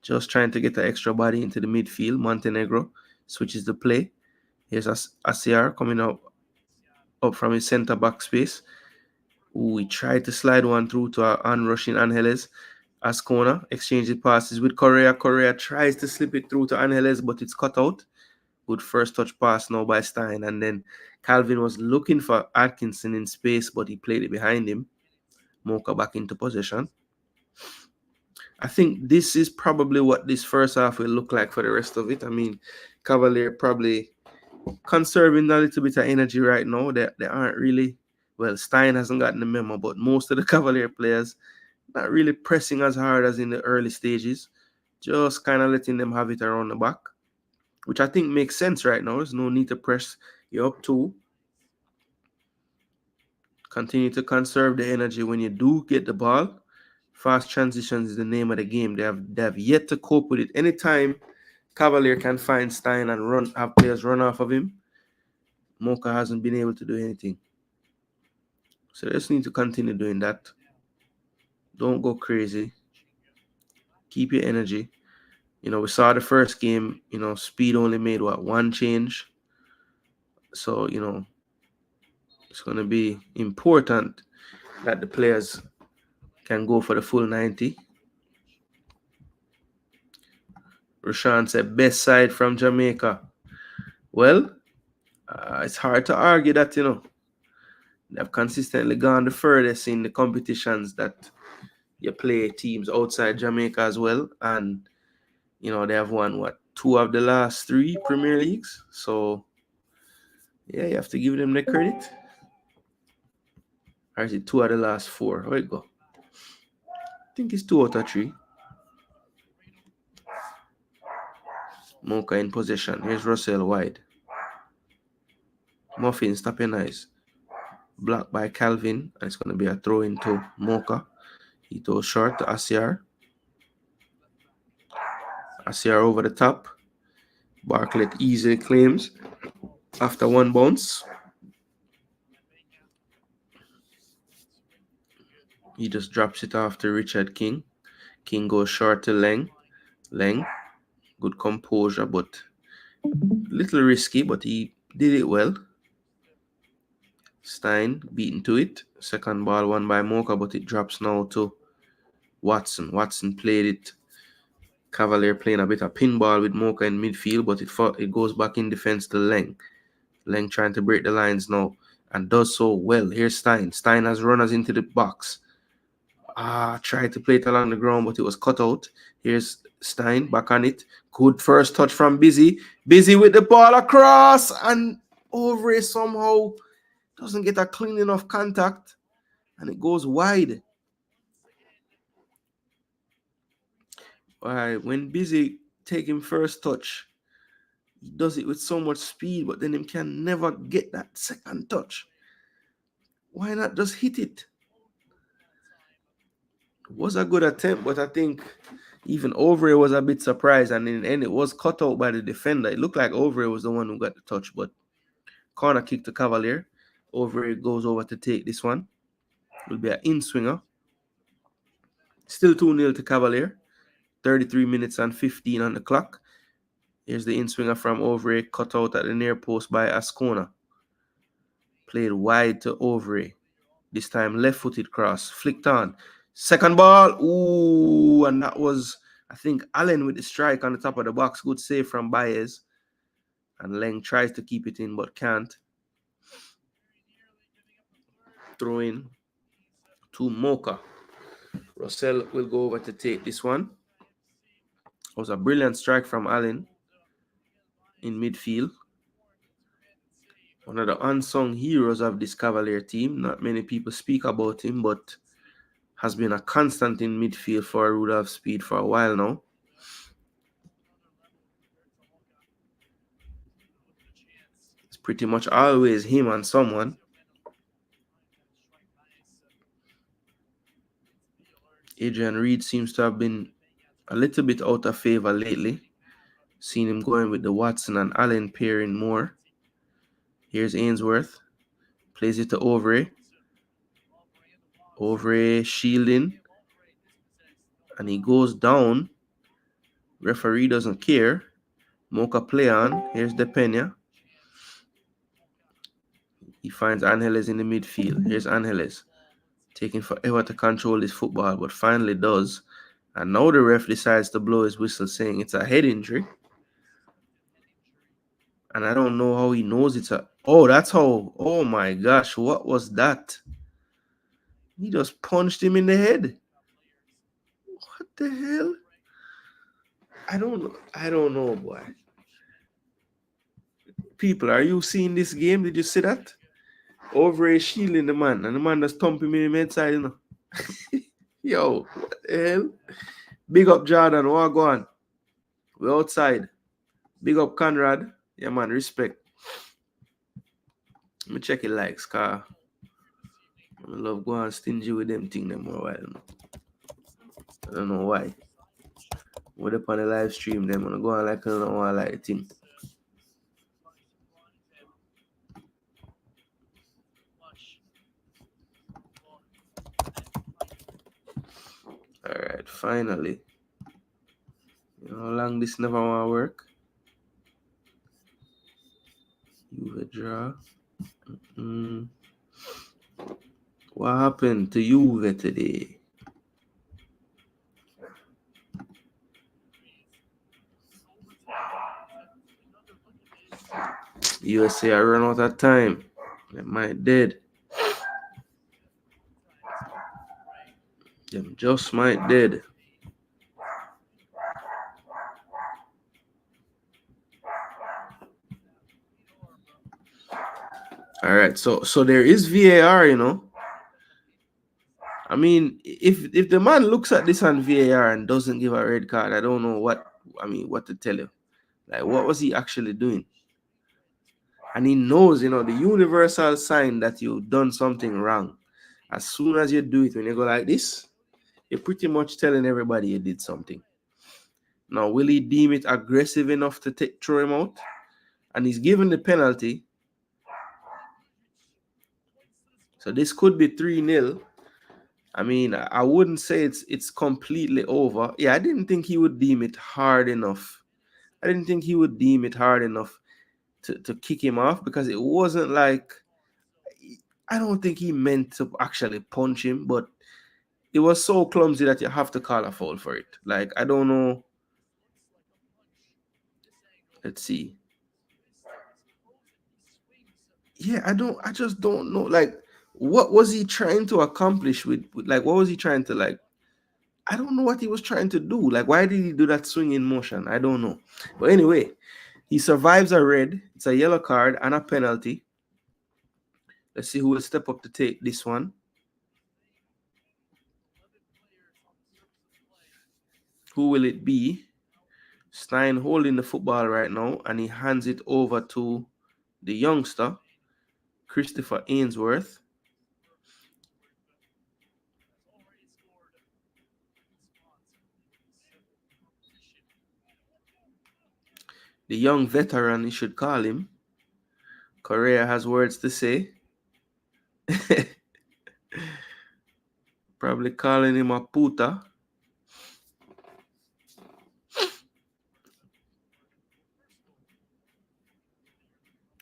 Just trying to get an extra body into the midfield. Montenegro switches the play. Here's Asiar coming up from his center back space. Ooh, he tried to slide one through to onrushing Angeles. Ascona exchanges passes with Correa. Correa tries to slip it through to Angeles, but it's cut out. Good first touch pass now by Stein. And then Calvin was looking for Atkinson in space, but he played it behind him. Moca back into possession. I think this is probably what this first half will look like for the rest of it. I mean, Cavalier probably conserving a little bit of energy right now. They aren't really, well, Stein hasn't gotten the memo, but most of the Cavalier players not really pressing as hard as in the early stages. Just kind of letting them have it around the back, which I think makes sense right now. There's no need to press. You're up 2. Continue to conserve the energy when you do get the ball. Fast transitions is the name of the game. They have yet to cope with it. Anytime Cavalier can find Stein and have players run off of him, Moca hasn't been able to do anything. So they just need to continue doing that. Don't go crazy. Keep your energy. You know, we saw the first game, you know, speed only made one change. So, you know, it's going to be important that the players can go for the full 90. Rashawn said, best side from Jamaica. Well, it's hard to argue that, you know. They've consistently gone the furthest in the competitions that you play teams outside Jamaica as well. And, you know, they have won, 2 of the last 3 Premier Leagues. So, yeah, you have to give them the credit. Or is it 2 of the last 4? Where it go? I think it's 2 out of 3. Moca in possession. Here's Russell wide. Muffin, stop your eyes. blocked by Calvin, and it's going to be a throw into Moca. He throws short to Asiar. Asiar over the top. Bartlett easily claims after one bounce. He just drops it off to Richard King. King goes short to Leng. Leng, good composure, but a little risky, but he did it well. Stein beaten to it. Second ball won by Moca, but it drops now to Watson. Watson played it. Cavalier playing a bit of pinball with Moca in midfield, but it goes back in defense to Leng. Leng trying to break the lines now and does so well. Here's Stein. Stein has runners into the box. Tried to play it along the ground, but it was cut out. Here's Stein back on it. Good first touch from Busy. Busy with the ball across, and Overy somehow doesn't get a clean enough contact, and it goes wide. All right, when Busy taking first touch, he does it with so much speed, but then him can never get that second touch. Why not just hit it? It was a good attempt, but I think even Overy was a bit surprised, and in the end it was cut out by the defender. It looked like Overy was the one who got the touch, but corner kick to Cavalier. Overy goes over to take this one. It will be an in-swinger. Still 2-0 to Cavalier. 33 minutes and 15 on the clock. Here's the in-swinger from Overy, cut out at the near post by Ascona. Played wide to Overy. This time left-footed cross. Flicked on. Second ball. Ooh, and that was, I think, Allen with the strike on the top of the box. Good save from Baez. And Leng tries to keep it in, but can't. Throw in to Moca. Russell will go over to take this one. It was a brilliant strike from Allen in midfield. One of the unsung heroes of this Cavalier team. Not many people speak about him, but has been a constant in midfield for Rudolph Speed for a while now. It's pretty much always him and someone. Adrian Reed seems to have been a little bit out of favor lately. Seen him going with the Watson and Allen pairing more. Here's Ainsworth. Plays it to Overy. Overy shielding. And he goes down. Referee doesn't care. Moca play on. Here's DePena. He finds Angeles in the midfield. Here's Angeles. Taking forever to control this football, but finally does. And now the ref decides to blow his whistle, saying it's a head injury. And I don't know how he knows it's a... Oh, that's how... Oh my gosh, what was that? He just punched him in the head. What the hell? I don't know, boy. People, are you seeing this game? Did you see that? Overy shielding the man, and the man just thumping him in the head, you know. Yo, what the hell? Big up Jordan, what go on? We're outside. Big up Conrad. Yeah, man, respect. Let me check it likes, car. I love going stingy with them thing them more while. I don't know why. We're up on the live stream, them gonna go on like I don't want like a thing. Alright, finally. You know how long this never want to work? You draw. What happened to Juve today? USA I run out of time. They might dead. Them just might dead. All right, so there is VAR, you know. I mean, if the man looks at this on VAR and doesn't give a red card, I don't know what to tell you. Like, what was he actually doing? And he knows, the universal sign that you've done something wrong. As soon as you do it, when you go like this, you're pretty much telling everybody you did something. Now, will he deem it aggressive enough to throw him out? And he's given the penalty. So this could be 3-0. I mean, I wouldn't say it's completely over. Yeah, I didn't think he would deem it hard enough. I didn't think he would deem it hard enough to kick him off, because it wasn't like, I don't think he meant to actually punch him, but it was so clumsy that you have to call a foul for it. Like, I don't know. Let's see. Yeah, I just don't know. Like, what was he trying to accomplish like, what was he trying to, like, I don't know what he was trying to do. Like, why did he do that swinging motion? I don't know. But anyway, he survives a red. It's a yellow card and a penalty. Let's see who will step up to take this one. Who will it be? Stein holding the football right now, and he hands it over to the youngster, Christopher Ainsworth. The young veteran, you should call him. Correa has words to say. Probably calling him a puta.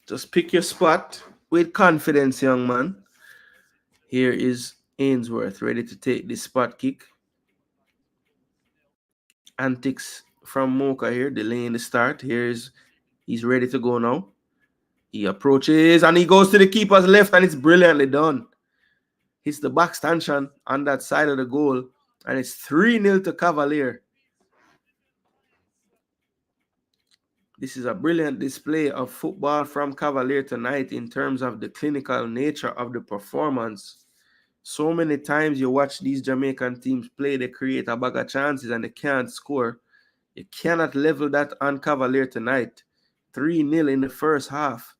Just pick your spot with confidence, young man. Here is Ainsworth ready to take this spot kick. Antics from Moca here, delaying the start. He's ready to go now. He approaches and he goes to the keeper's left, and it's brilliantly done. Hits the back stanchion on that side of the goal, and it's 3-0 to Cavalier. This is a brilliant display of football from Cavalier tonight in terms of the clinical nature of the performance. So many times you watch these Jamaican teams play, they create a bag of chances and they can't score. You cannot level that on Cavalier tonight. 3-0 in the first half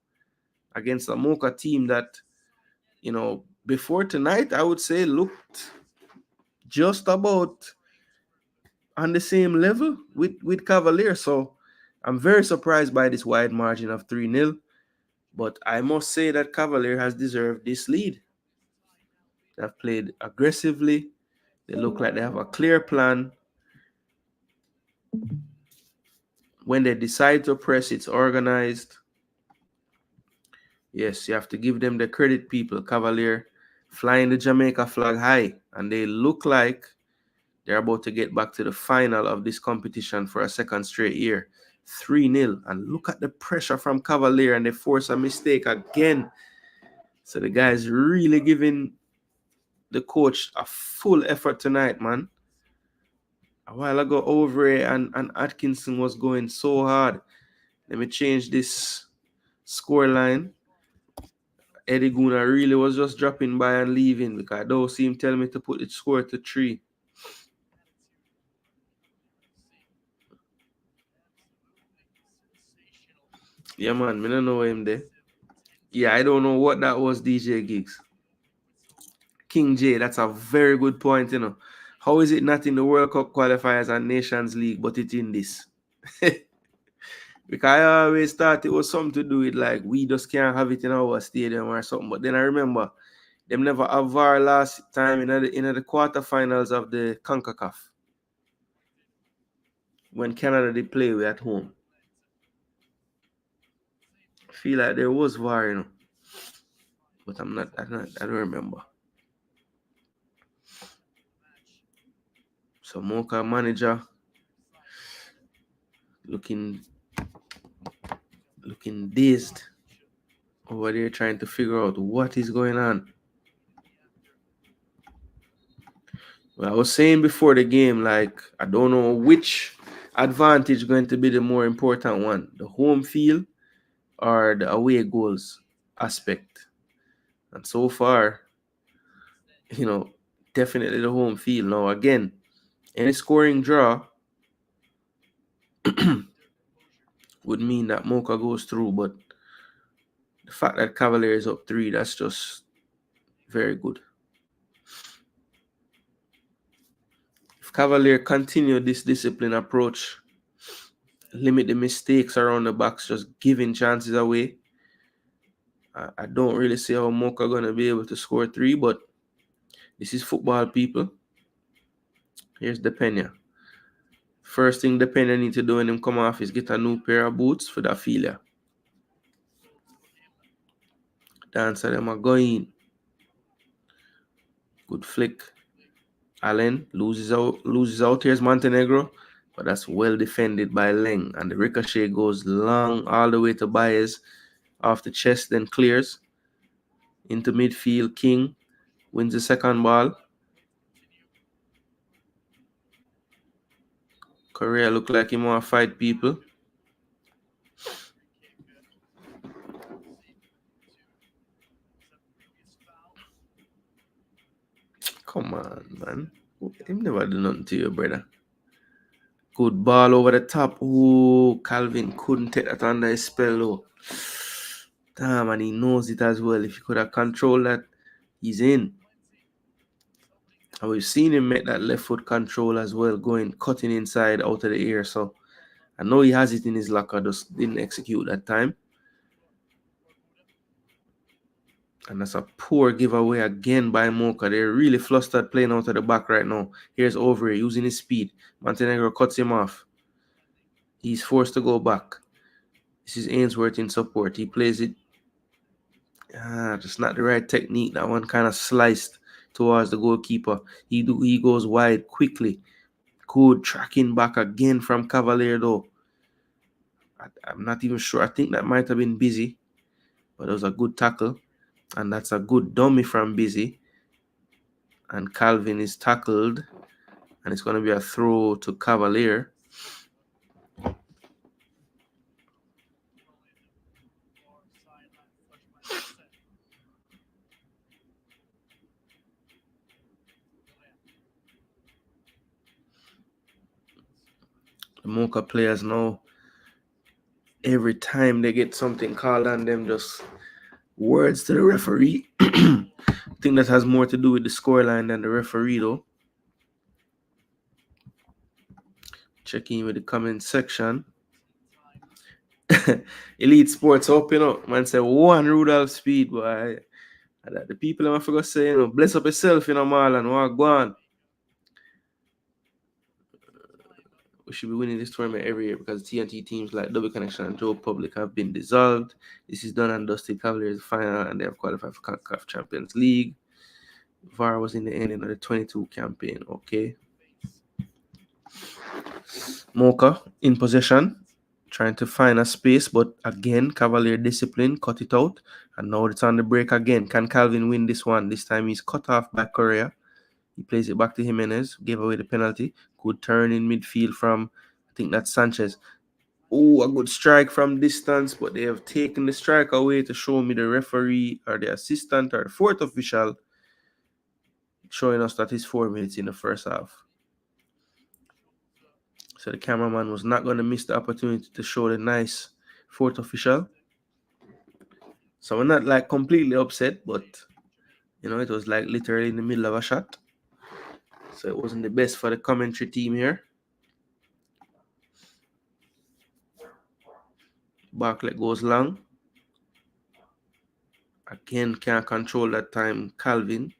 against a Moca team that, before tonight, I would say looked just about on the same level with Cavalier. So I'm very surprised by this wide margin of 3-0. But I must say that Cavalier has deserved this lead. They've played aggressively. They look like they have a clear plan. When they decide to press, it's organized. Yes, you have to give them the credit, people. Cavalier flying the Jamaica flag high, and they look like they're about to get back to the final of this competition for a second straight year. 3-0. And look at the pressure from Cavalier, and they force a mistake again. So the guys really giving the coach a full effort tonight, man. A while ago, Overy and Atkinson was going so hard. Let me change this score line. Eddie Gooner really was just dropping by and leaving, because I don't see him telling me to put the score to 3. Yeah, man, I don't know him there. Yeah, I don't know what that was, DJ Gigs. King J, that's a very good point, How is it not in the World Cup qualifiers and Nations League, but it's in this? Because I always thought it was something to do with, like, we just can't have it in our stadium or something. But then I remember them never have VAR last time in the quarterfinals of the Concacaf. When Canada did play we at home. I feel like there was VAR, But I don't remember. So Moca manager looking dazed over there, trying to figure out what is going on. Well, I was saying before the game, like, I don't know which advantage is going to be the more important one, the home field or the away goals aspect. And so far, definitely the home field. Now, again, any scoring draw would mean that Moca goes through, but The fact that Cavalier is up 3, that's just very good. If Cavalier continue this disciplined approach, limit the mistakes around the box, just giving chances away, I don't really see how Moca going to be able to score 3, but this is football, people. Here's Depena. First thing Depena need to do when him come off is get a new pair of boots for the Philia. Dancer them are going. Good flick. Allen loses out. Here's Montenegro, but that's well defended by Leng, and the ricochet goes long all the way to Baez, off the chest, then clears into midfield. King wins the second ball. Correa look like he want to fight people. Come on, man. Him never do nothing to you, brother. Good ball over the top. Ooh, Calvin couldn't take that under his spell, though. Damn, and he knows it as well. If he could have controlled that, he's in. And we've seen him make that left foot control as well, cutting inside out of the air. So I know he has it in his locker, just didn't execute that time. And that's a poor giveaway again by Moca. They're really flustered playing out of the back right now. Here's Overy using his speed. Montenegro cuts him off. He's forced to go back. This is Ainsworth in support. He plays it. Just not the right technique. That one kind of sliced towards the goalkeeper. He goes wide quickly. Good tracking back again from Cavalier, though. I'm not even sure. I think that might have been Busy. But it was a good tackle. And that's a good dummy from Busy. And Calvin is tackled. And it's going to be a throw to Cavalier. The Moca players now, every time they get something called on them, just words to the referee. I think that has more to do with the scoreline than the referee, though. Checking with the comment section. Elite Sports up, man say one Rudolph speed, boy. The people I forgot say, bless up yourself, Marlon, walk go on. We should be winning this tournament every year because TNT teams like Double Connection and Joe Public have been dissolved. This is done and dusted. Cavaliers final, and they have qualified for Concacaf Champions League. VAR was in the ending of the 22 campaign. Okay. Moca in possession, trying to find a space, but again, Cavalier discipline, cut it out, and now it's on the break again. Can Calvin win this one? This time he's cut off by Correa. He plays it back to Jimenez, gave away the penalty. Good turn in midfield from, I think that's Sanchez. Oh, a good strike from distance, but they have taken the strike away to show me the referee or the assistant or the fourth official showing us that it's 4 minutes in the first half. So the cameraman was not going to miss the opportunity to show the nice fourth official. So we're not like completely upset, but it was like literally in the middle of a shot. So it wasn't the best for the commentary team here. Bartlett goes long. Again, can't control that time. Calvin,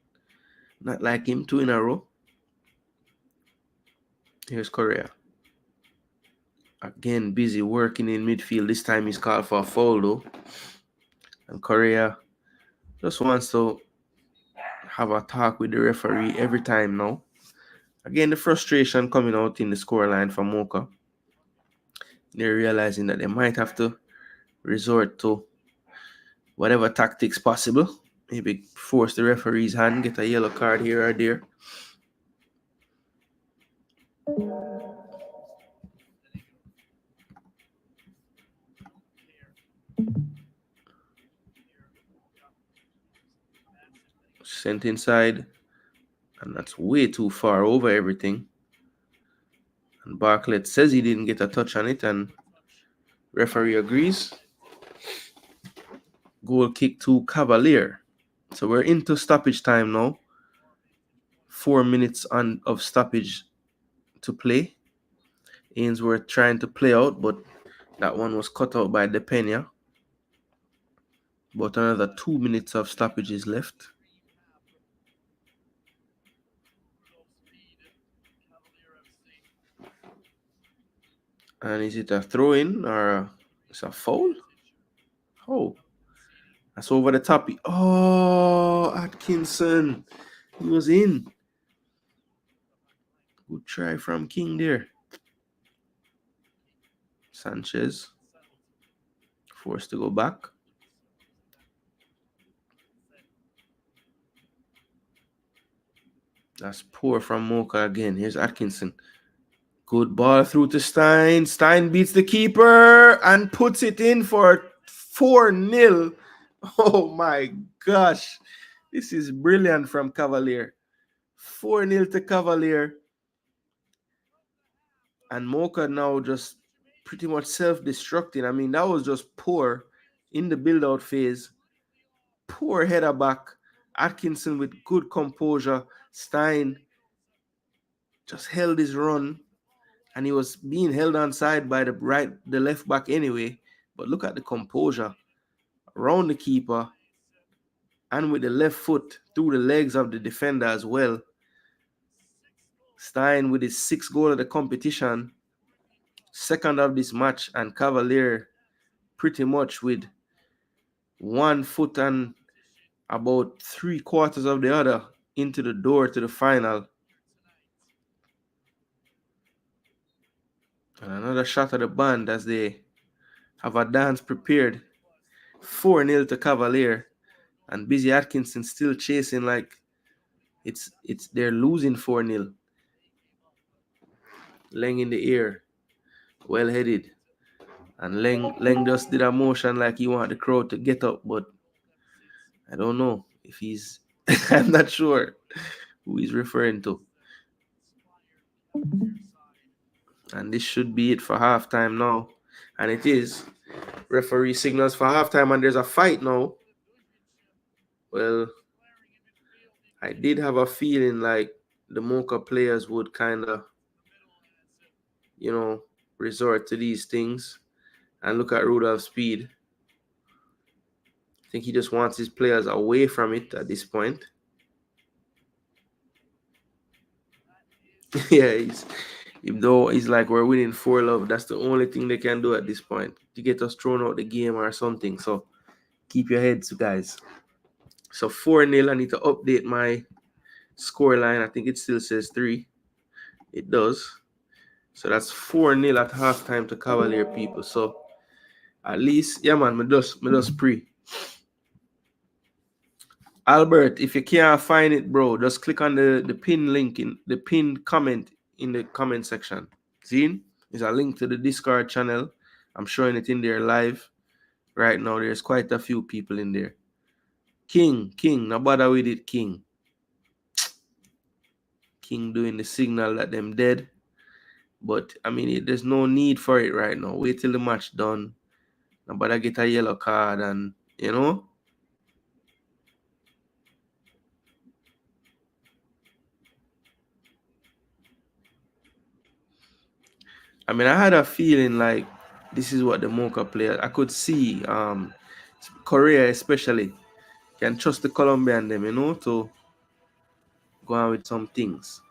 not like him, 2 in a row. Here's Correa. Again, Busy working in midfield. This time he's called for a foul, though. And Correa just wants to have a talk with the referee every time now. Again, the frustration coming out in the scoreline for Moca. They're realizing that they might have to resort to whatever tactics possible. Maybe force the referee's hand, get a yellow card here or there. Sent inside, and that's way too far over everything. And Bartlett says he didn't get a touch on it, and referee agrees. Goal kick to Cavalier. So we're into stoppage time now. 4 minutes of stoppage to play. Ainsworth trying to play out, but that one was cut out by Depena. But another 2 minutes of stoppage is left. And is it a throw-in or it's a foul? Oh, that's over the top. Oh, Atkinson. He was in. Good try from King there. Sanchez forced to go back. That's poor from Moca again. Here's Atkinson. Good ball through to Stein. Stein beats the keeper and puts it in for 4-0. Oh my gosh. This is brilliant from Cavalier. 4-0 to Cavalier. And Moca now just pretty much self-destructing. I mean, that was just poor in the build-out phase. Poor header back. Atkinson with good composure. Stein just held his run. And he was being held on side by the left back anyway. But look at the composure around the keeper and with the left foot through the legs of the defender as well. Stein with his 6th goal of the competition, 2nd of this match, and Cavalier pretty much with 1 foot and about 3/4 of the other into the door to the final. And another shot at the band as they have a dance prepared. 4-0 to Cavalier. And Busy Atkinson still chasing like it's they're losing 4-0. Leng in the air. Well headed. And Leng just did a motion like he wanted the crowd to get up, but I don't know if he's I'm not sure who he's referring to. And this should be it for halftime now. And it is. Referee signals for halftime and there's a fight now. Well, I did have a feeling like the Mocha players would kind of, resort to these things. And look at Rudolph's speed. I think he just wants his players away from it at this point. Yeah, even though he's like, we're winning 4-0, that's the only thing they can do at this point to get us thrown out the game or something. So keep your heads, guys. So 4-0, I need to update my score line. I think it still says 3. It does. So that's 4-0 at halftime to Cavalier, people. So at least, yeah, man, me just pre. Albert, if you can't find it, bro, just click on the pin link in the pinned comment in the comment section. See? There's a link to the Discord channel. I'm showing it in there live. Right now, there's quite a few people in there. King, no bother with it, King. King doing the signal that them dead. But, I mean, there's no need for it right now. Wait till the match done. Nobody get a yellow card and, I mean, I had a feeling like this is what the Mocha players, I could see Korea especially can trust the Colombian them, to go on with some things.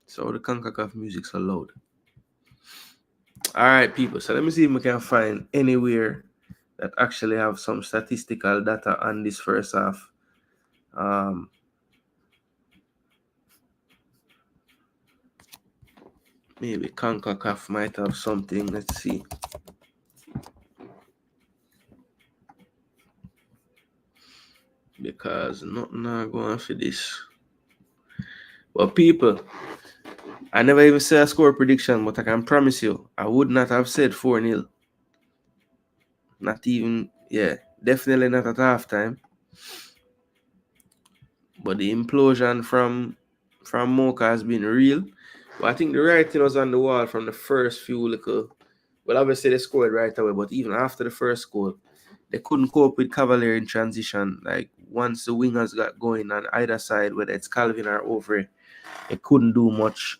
So the Concacaf music's allowed. All right, people. So let me see if we can find anywhere that actually have some statistical data on this first half. Maybe Concacaf might have something. Let's see. Because nothing going for this. But people, I never even say a score prediction, but I can promise you, I would not have said 4-0. Not even, definitely not at halftime. But the implosion from Mocha has been real. But I think the writing was on the wall from the first few little Well, obviously they scored right away, but even after the first goal, they couldn't cope with Cavalier in transition. Like once the wingers got going on either side, whether it's Calvin or Overy, they couldn't do much.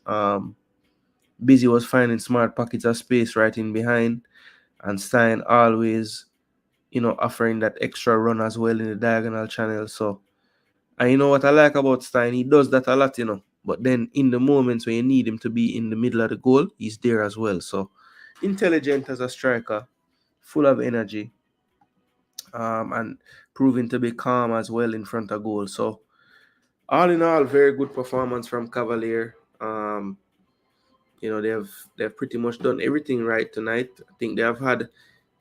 Busy was finding smart pockets of space right in behind, and Stein always, offering that extra run as well in the diagonal channel. So, and you know what I like about Stein? He does that a lot, But then in the moments when you need him to be in the middle of the goal, he's there as well. So, intelligent as a striker, full of energy, and proving to be calm as well in front of goal. So, all in all, very good performance from Cavalier. They've pretty much done everything right tonight. I think they have had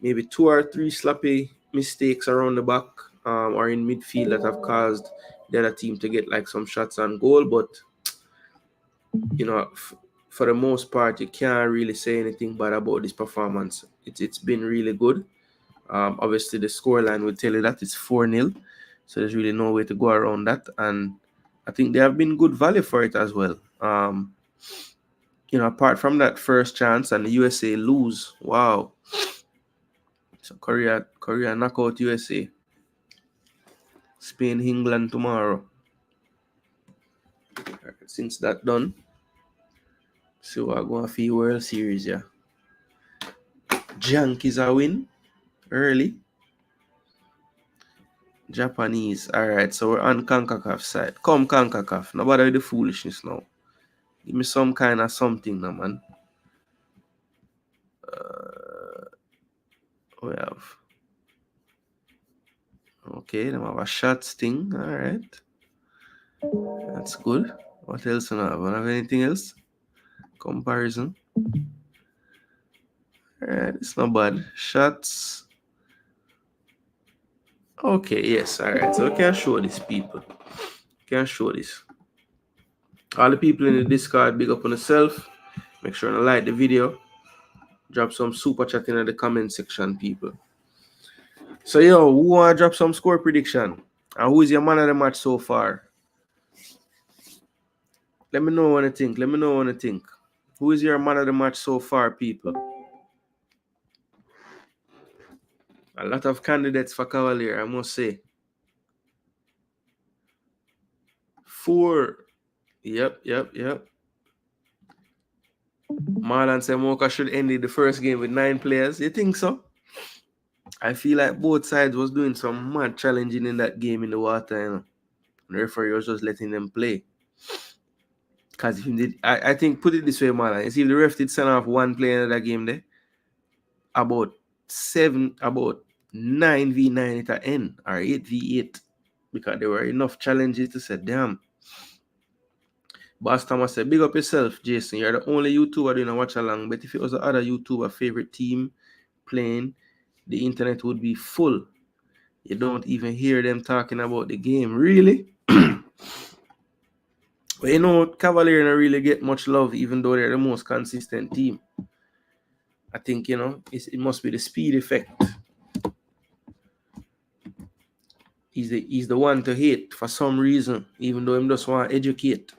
maybe 2 or 3 sloppy mistakes around the back or in midfield that have caused the other team to get like some shots on goal. But for the most part, you can't really say anything bad about this performance. It's been really good. Obviously, the scoreline would tell you that it's 4-0, so there's really no way to go around that. And I think they have been good value for it as well. Apart from that first chance and the USA lose, wow. So Korea knock out USA. Spain, England tomorrow. Since that done, so we're going for the World Series, yeah. Yankees a win early. Japanese. Alright, so we're on Concacaf side. Come Concacaf. No bother with the foolishness now. Give me some kind of something now, man. We have. Okay, them have a shots thing. Alright. That's good. What else do I have? Don't have anything else? Comparison. Alright, it's not bad. Shots. Okay, yes, alright. So we can show this, people. Can show this. All the people in the Discord, big up on yourself. Make sure to like the video. Drop some super chat in the comment section, people. So, who want to drop some score prediction? And who is your man of the match so far? Let me know what you think. Who is your man of the match so far, people? A lot of candidates for Cavalier, I must say. 4. Yep. Marlon said Moca should end the first game with 9 players. You think so? I feel like both sides was doing some mad challenging in that game in the water, And the referee was just letting them play. Because if he did, I think, put it this way, Marlon. You see, if the ref did send off one player in that game there, about 9v9 at end, or 8v8, because there were enough challenges to say, damn. Boss Thomas said, big up yourself, Jason. You're the only YouTuber doing a watch along. But if it was the other YouTuber favorite team playing, the internet would be full. You don't even hear them talking about the game. Really? Well, Cavalier don't really get much love, even though they're the most consistent team. I think, it must be the speed effect. He's the one to hate for some reason, even though him just want to educate.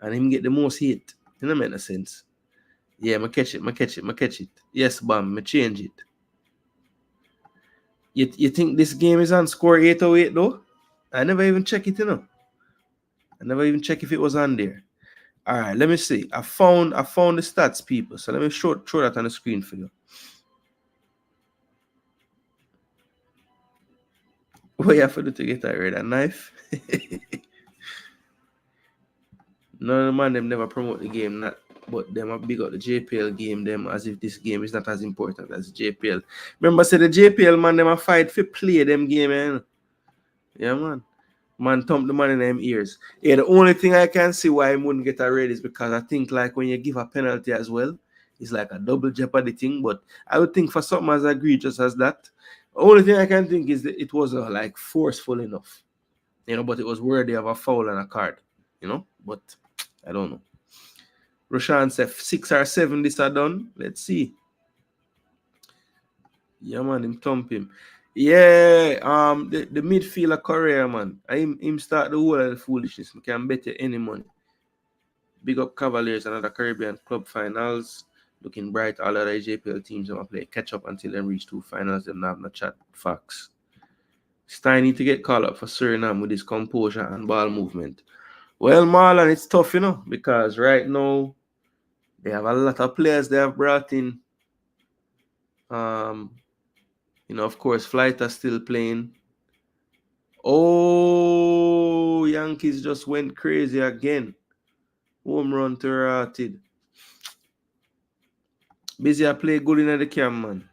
And him get the most hate. It don't make no sense. Yeah, I catch it. Yes, bam, I change it. You think this game is on score 808 though? I never even check it, I never even check if it was on there. Alright, let me see. I found the stats, people. So let me show that on the screen for you. What you have to do to get that red? A knife? None of the man them never promote the game, but them have big up the JPL game, them as if this game is not as important as JPL. Remember, say the JPL man them a fight for play them game, Yeah, man. Man thump the man in them ears. Yeah, the only thing I can see why he wouldn't get a red is because I think like when you give a penalty as well, it's like a double jeopardy thing. But I would think for something as egregious as that, the only thing I can think is that it was like forceful enough, but it was worthy of a foul and a card, But I don't know. Roshan said 6 or 7 this are done. Let's see. Yeah, man, him thump him. Yeah, the midfielder Korea, man. Him start the whole of the foolishness. I can bet you any money. Big up Cavaliers, another Caribbean Cup Finals. Looking bright. All of the JPL teams going to play catch up until they reach 2 finals. Them have no chat. Facts. Stein need to get called up for Suriname with his composure and ball movement. Well, Marlon, it's tough, because right now they have a lot of players they have brought in. Of course, Flight are still playing. Oh, Yankees just went crazy again. Home run to Ratted. Busy I play good in the camp, man.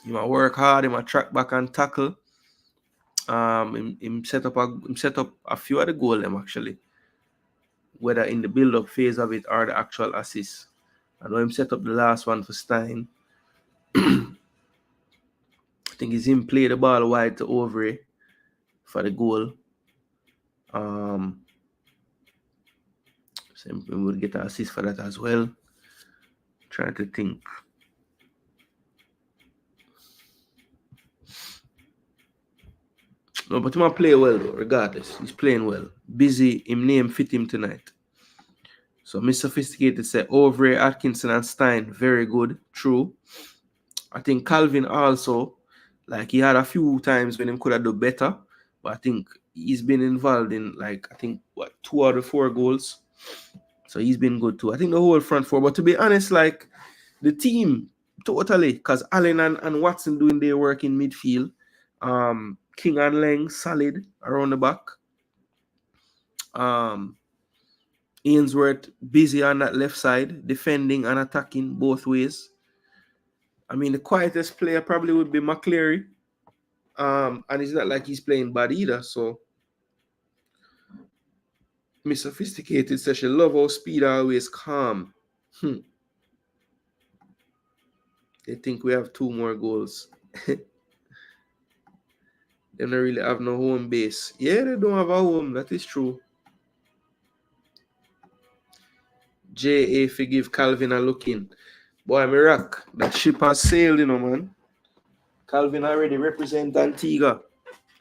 He might work hard, he might track back and tackle. Him set up a few of the goals them actually. Whether in the build-up phase of it or the actual assist. I know him set up the last one for Stein. I think he's him play the ball wide to Overy for the goal. So we will get an assist for that as well. Trying to think. No, but he might play well though, regardless. He's playing well. Busy, him name fit him tonight. So Miss Sophisticated said Overy, Atkinson, and Stein, very good. True. I think Calvin also, like he had a few times when he could have done better, but I think he's been involved in 2 out of 4 goals. So he's been good too. I think the whole front four, but to be honest, like the team totally, because Allen and Watson doing their work in midfield. King and Leng solid around the back. Ainsworth busy on that left side, defending and attacking both ways. I mean, the quietest player probably would be McCleary. And it's not like he's playing bad either. So, Miss Sophisticated says she love how Speed always calm. They think we have 2 more goals. They don't really have no home base. Yeah, they don't have a home. That is true. J.A. forgive Calvin a looking. Boy, me rock. That ship has sailed, man. Calvin already represent Antigua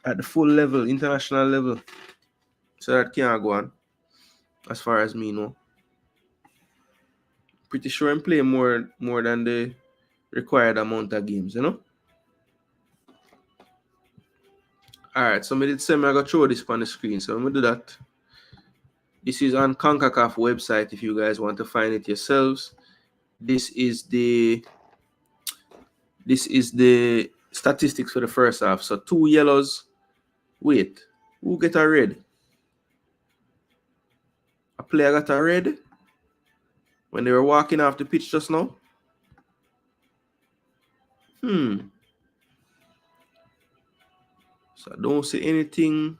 at the full level, international level. So that can't go on, as far as me know. Pretty sure I'm playing more than the required amount of games, Alright, so I did say I got to show this on the screen. So I'm going to do that. This is on Concacaf website if you guys want to find it yourselves. This is the statistics for the first half. So 2 yellows. Wait, who get a red? A player got a red when they were walking off the pitch just now. So I don't see anything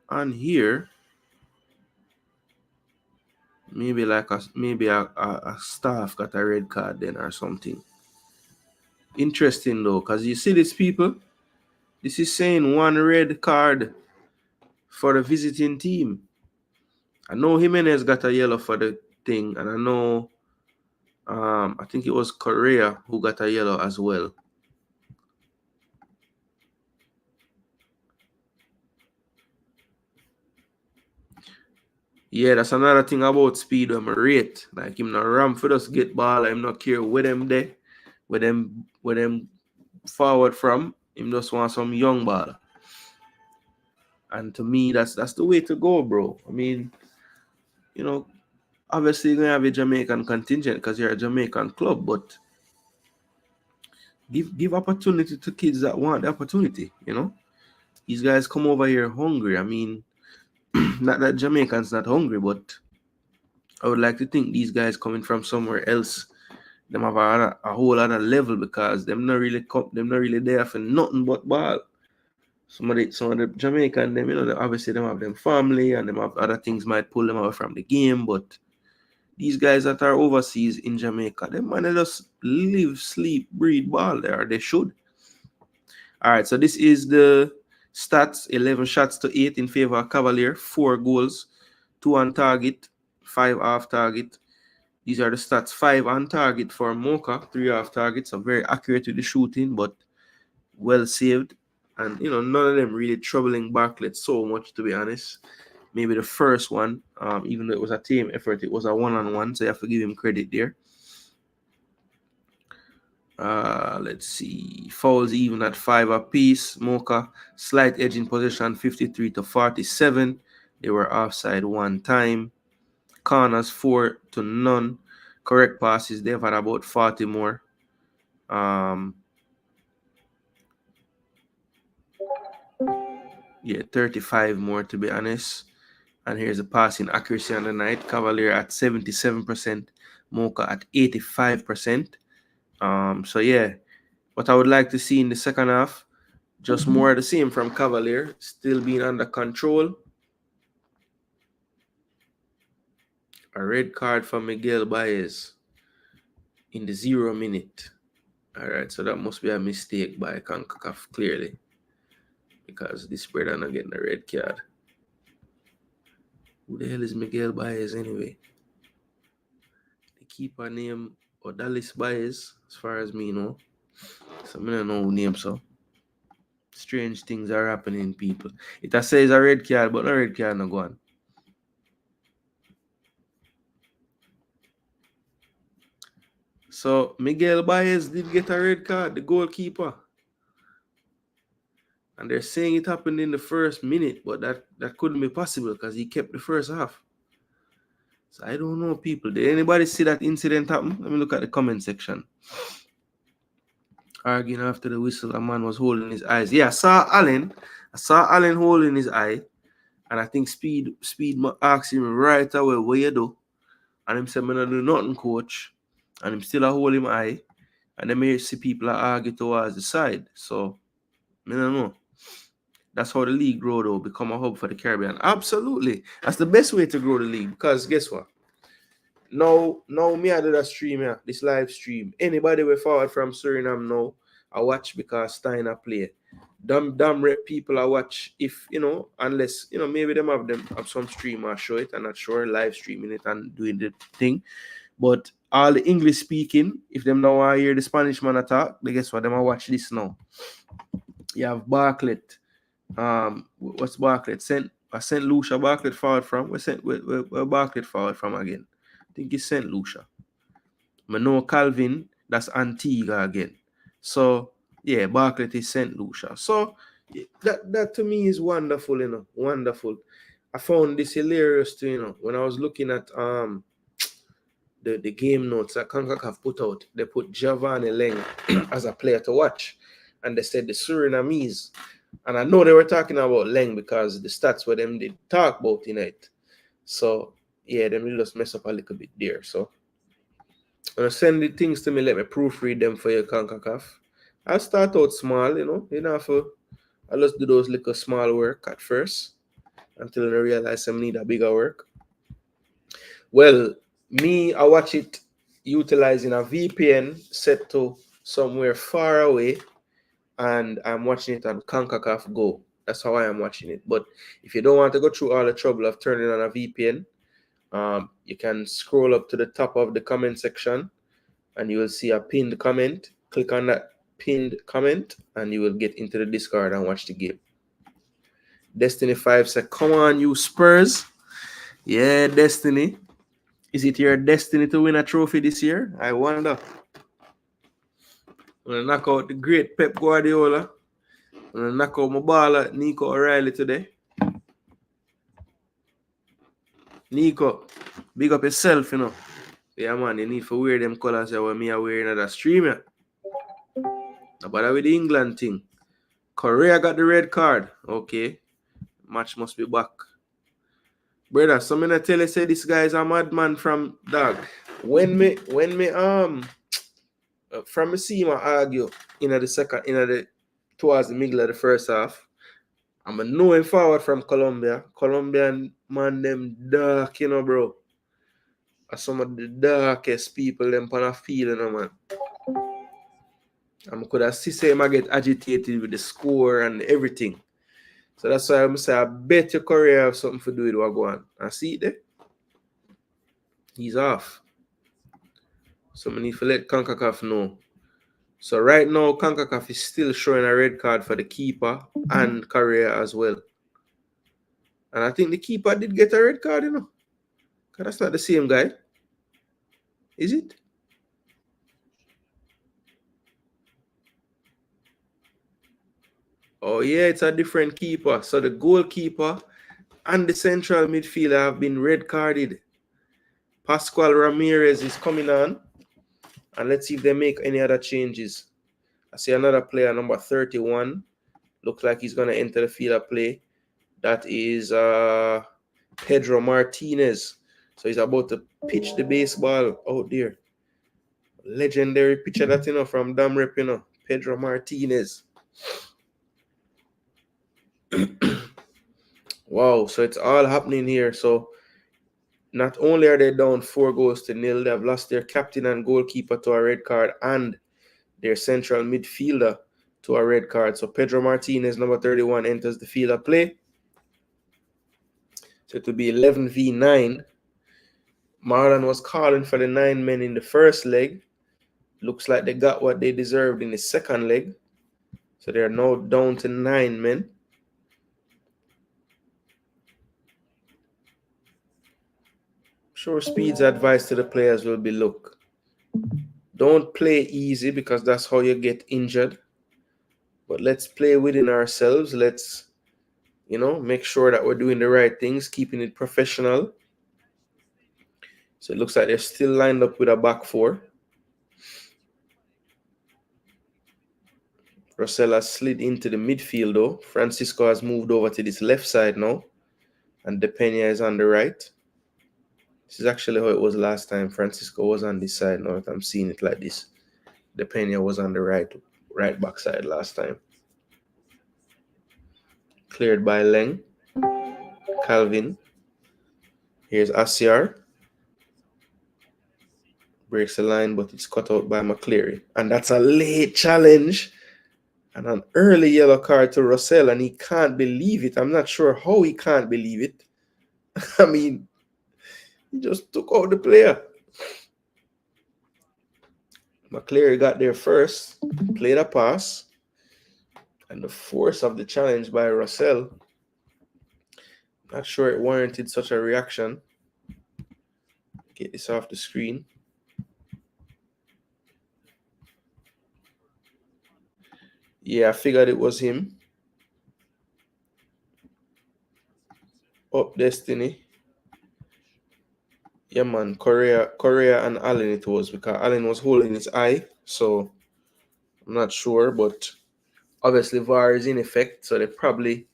on here. Maybe a staff got a red card then or something. Interesting though, because you see these people, this is saying 1 red card for the visiting team. I know Jimenez got a yellow for the thing, and I know I think it was Correa who got a yellow as well. Yeah, that's another thing about Speed when I rate. Like him not ram for us get ball, I'm not care where them there, where them forward from. Him just want some young ball. And to me, that's the way to go, bro. I mean, obviously you're gonna have a Jamaican contingent because you're a Jamaican club, but give opportunity to kids that want the opportunity, These guys come over here hungry. I mean, not that Jamaicans not hungry, but I would like to think these guys coming from somewhere else, them have a whole other level because them not really there for nothing but ball. Some of the Jamaican, them, obviously them have them family and them have other things might pull them away from the game, but these guys that are overseas in Jamaica, them man, they just live, sleep, breathe ball there. They should. All right, so this is the stats: 11 shots to 8 in favor of Cavalier, 4 goals, 2 on target, 5 off target. These are the stats: 5 on target for Moca, 3 off target. So very accurate with the shooting, but well saved. And none of them really troubling Bartlett so much, to be honest. Maybe the first one, even though it was a team effort, it was a 1-on-1, so you have to give him credit there. Let's see. Fouls even at 5 apiece. Moca, slight edge in possession, 53 to 47. They were offside one time. Corners 4 to none. Correct passes, they've had about 40 more. Yeah, 35 more to be honest. And here's the passing accuracy on the night. Cavalier at 77%, Moca at 85%. So yeah, what I would like to see in the second half, just more of the same from Cavalier, still being under control. A red card for Miguel Baez in the 0 minute. All right, so that must be a mistake by Concacaf, clearly, because this brother not getting a red card. Who the hell is Miguel Baez anyway? The keeper name Odalis Baez, as far as me know. So I don't know who name so. Strange things are happening, people. It says a red card, but no red card no go on. So Miguel Baez did get a red card, the goalkeeper. And they're saying it happened in the first minute, but that couldn't be possible because he kept the first half. So I don't know, people. Did anybody see that incident happen? Let me look at the comment section. Arguing after the whistle, a man was holding his eyes. Yeah, I saw Allen holding his eye. And I think Speed asked him right away, what you do? And him said, I don't do nothing, coach. And him still a hold him eye. And then may see people argue towards the side. So, I don't know. That's how the league grow, though, become a hub for the Caribbean. Absolutely. That's the best way to grow the league. Because guess what? Now me I do that stream here, this live stream. Anybody way forward from Suriname now, I watch because Steiner play. Damn rep people I watch if, unless, maybe them have some stream or show it. I'm not sure, live streaming it and doing the thing. But all the English speaking, if them now want to hear the Spanish man attack, they guess what, them I watch this now. You have Bartlett. What's Bartlett? I sent Lucia Bartlett forward from. Where Bartlett forward from again? I think it's St. Lucia. I know Calvin, that's Antigua again. So, yeah, Bartlett is St. Lucia. So, that to me is wonderful, wonderful. I found this hilarious too, when I was looking at the game notes that Concacaf put out. They put Giovanni Leng as a player to watch. And they said the Surinamese. And I know they were talking about Leng because the stats where them did talk about tonight. So, yeah, them will just mess up a little bit there. So, when I send the things to me, let me proofread them for your Concacaf. I'll start out small, I'll just do those little small work at first until I realize I need a bigger work. Well, I watch it utilizing a VPN set to somewhere far away, and I'm watching it on Concacaf Go. That's how I am watching it. But if you don't want to go through all the trouble of turning on a VPN, you can scroll up to the top of the comment section and you will see a pinned comment. Click on that pinned comment and you will get into the Discord and watch the game. Destiny 5 said, come on, you Spurs. Yeah, Destiny. Is it your destiny to win a trophy this year? I wonder. I'm going to knock out the great Pep Guardiola. I'm going to knock out my baller, Nico O'Reilly, today. Nico, big up yourself, Yeah, man, you need to wear them colors that me are wearing at the stream. Yeah. No bother with the England thing. Korea got the red card. Okay. Match must be back. Brother, so I tell you, say this guy is a madman from dog. When me from me see him argue towards the middle of the first half, I'm a know him forward from Colombia. Colombian man them dark, bro. Are some of the darkest people them on a field, man. I could have see him get agitated with the score and everything. So that's why I'm saying I bet your Korea have something to do with what go on. I see it there. He's off. So I need to let Concacaf know. So right now, Concacaf is still showing a red card for the keeper and Korea as well. And I think the keeper did get a red card, Because that's not the same guy. Is it? Oh, yeah, it's a different keeper. So the goalkeeper and the central midfielder have been red carded. Pascual Ramirez is coming on. And let's see if they make any other changes. I see another player, number 31. Looks like he's going to enter the field of play. That is Pedro Martinez. So he's about to pitch the baseball out there. Legendary pitcher that, from Dam Rep, Pedro Martinez. Wow, so it's all happening here. So not only are they down 4-0, they have lost their captain and goalkeeper to a red card and their central midfielder to a red card. So Pedro Martinez, number 31, enters the field of play. So it will be 11v9. Marlon was calling for the 9 men in the first leg. Looks like they got what they deserved in the second leg. So they are now down to 9 men. Sure, Speed's advice to the players will be, look, don't play easy because that's how you get injured. But let's play within ourselves. Let's, make sure that we're doing the right things, keeping it professional. So it looks like they're still lined up with a back four. Russell has slid into the midfield though. Francisco has moved over to this left side now. And Depena is on the right. This is actually how it was last time. Francisco was on this side now. I'm seeing it like this. Depena was on the right back side last time. Cleared by Leng. Calvin. Here's Asiar. Breaks the line, but it's cut out by McCleary. And that's a late challenge. And an early yellow card to Russell, and he can't believe it. I'm not sure how he can't believe it. I mean, he just took out the player. McCleary got there first, played a pass, and the force of the challenge by Russell, not sure it warranted such a reaction. Get this off the screen. Yeah, I figured it was him. Up Destiny. Yeah, man. Correa and Allen it was, because Allen was holding his eye. So I'm not sure, but obviously VAR is in effect. So they probably,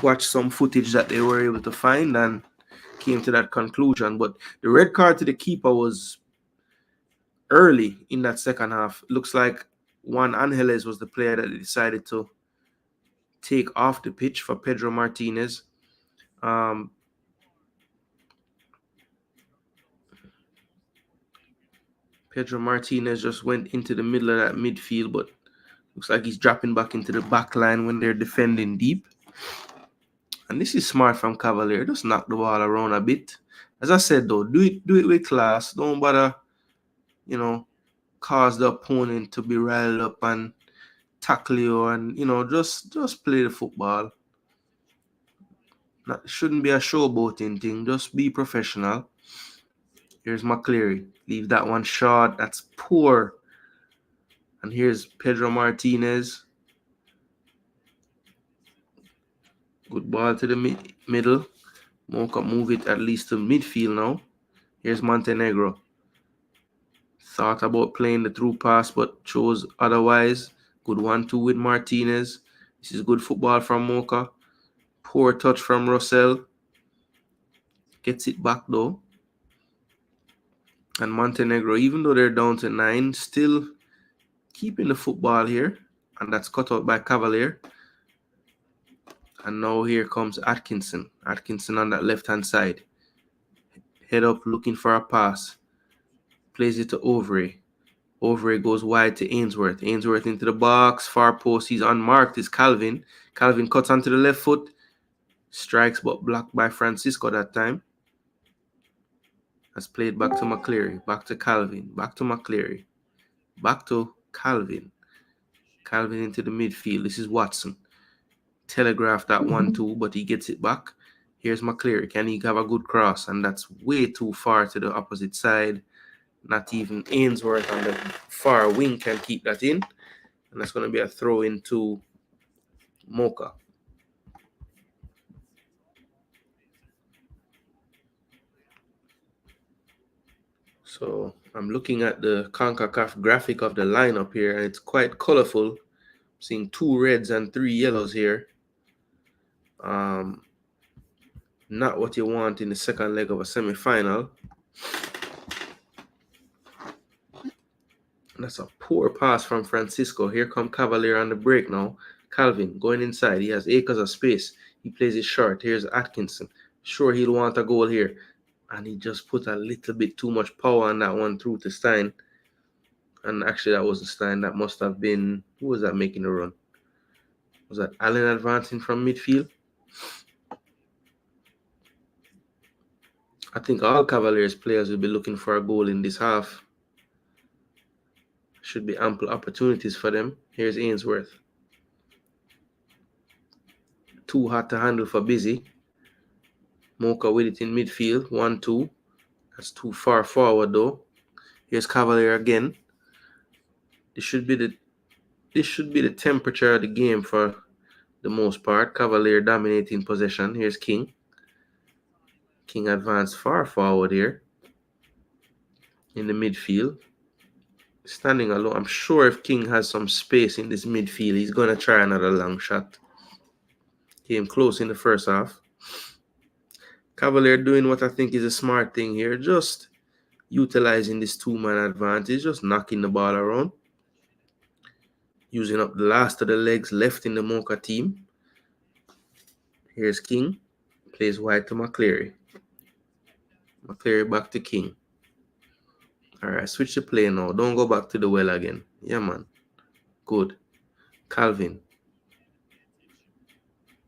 watched some footage that they were able to find and came to that conclusion. But the red card to the keeper was early in that second half. Looks like Juan Angeles was the player that they decided to take off the pitch for Pedro Martinez. Pedro Martinez just went into the middle of that midfield, but looks like he's dropping back into the back line when they're defending deep. And this is smart from Cavalier. Just knock the ball around a bit. As I said, though, do it with class. Don't bother, cause the opponent to be riled up and tackle you, and just play the football. Shouldn't be a showboating thing. Just be professional. Here's McCleary. Leave that one short. That's poor. And here's Pedro Martinez. Good ball to the middle. Moca move it at least to midfield now. Here's Montenegro. Thought about playing the through pass, but chose otherwise. Good 1-2 with Martinez. This is good football from Moca. Poor touch from Russell. Gets it back though. And Montenegro, even though they're down to 9, still keeping the football here. And that's cut out by Cavalier. And now here comes Atkinson. Atkinson on that left-hand side. Head up looking for a pass. Plays it to Overy. Overy goes wide to Ainsworth. Ainsworth into the box. Far post. He's unmarked. It's Calvin. Calvin cuts onto the left foot. Strikes but blocked by Francisco that time. That's played back to McCleary. Back to Calvin. Back to McCleary. Back to Calvin. Calvin into the midfield. This is Watson. Telegraphed that 1-2, but he gets it back. Here's McCleary. Can he have a good cross? And that's way too far to the opposite side. Not even Ainsworth on the far wing can keep that in. And that's going to be a throw into Moca. So I'm looking at the Concacaf graphic of the lineup here, and it's quite colorful. I'm seeing 2 reds and 3 yellows here. Not what you want in the second leg of a semi-final. And that's a poor pass from Francisco. Here come Cavalier on the break now. Calvin going inside. He has acres of space. He plays it short. Here's Atkinson. Sure, he'll want a goal here. And he just put a little bit too much power on that one through to Stein. And actually, that wasn't Stein. That must have been... Who was that making the run? Was that Allen advancing from midfield? I think all Cavaliers players will be looking for a goal in this half. Should be ample opportunities for them. Here's Ainsworth. Too hot to handle for Busy. Moca with it in midfield. 1-2. That's too far forward though. Here's Cavalier again. This should be the temperature of the game for the most part. Cavalier dominating possession. Here's King. King advanced far forward here in the midfield. Standing alone. I'm sure if King has some space in this midfield, he's going to try another long shot. Came close in the first half. Cavalier doing what I think is a smart thing here. Just utilizing this 2-man advantage. Just knocking the ball around. Using up the last of the legs left in the Moca team. Here's King. Plays wide to McCleary. McCleary back to King. Alright, switch the play now. Don't go back to the well again. Yeah, man. Good. Calvin.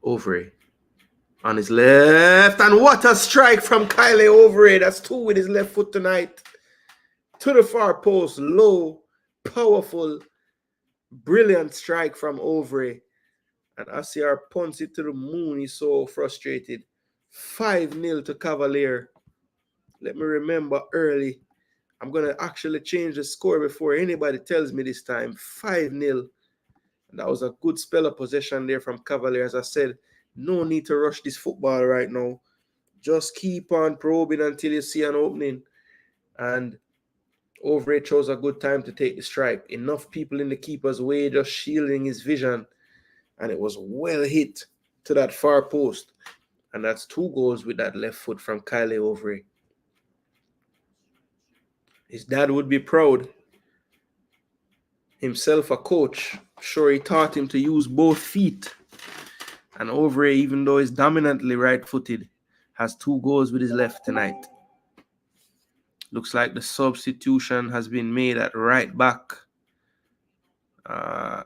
Overy. On his left. And what a strike from Kyle Overy. That's 2 with his left foot tonight. To the far post. Low. Powerful. Brilliant strike from Overy. And RCR punts it to the moon. He's so frustrated. 5-0 to Cavalier. Let me remember early. I'm going to actually change the score before anybody tells me this time. 5-0. And that was a good spell of possession there from Cavalier. As I said, no need to rush this football right now. Just keep on probing until you see an opening. And Overy chose a good time to take the strike. Enough people in the keeper's way just shielding his vision. And it was well hit to that far post. And that's 2 goals with that left foot from Kyle Overy. His dad would be proud. Himself a coach. Sure, he taught him to use both feet. And Overy, even though he's dominantly right-footed, has 2 goals with his left tonight. Looks like the substitution has been made at right back. I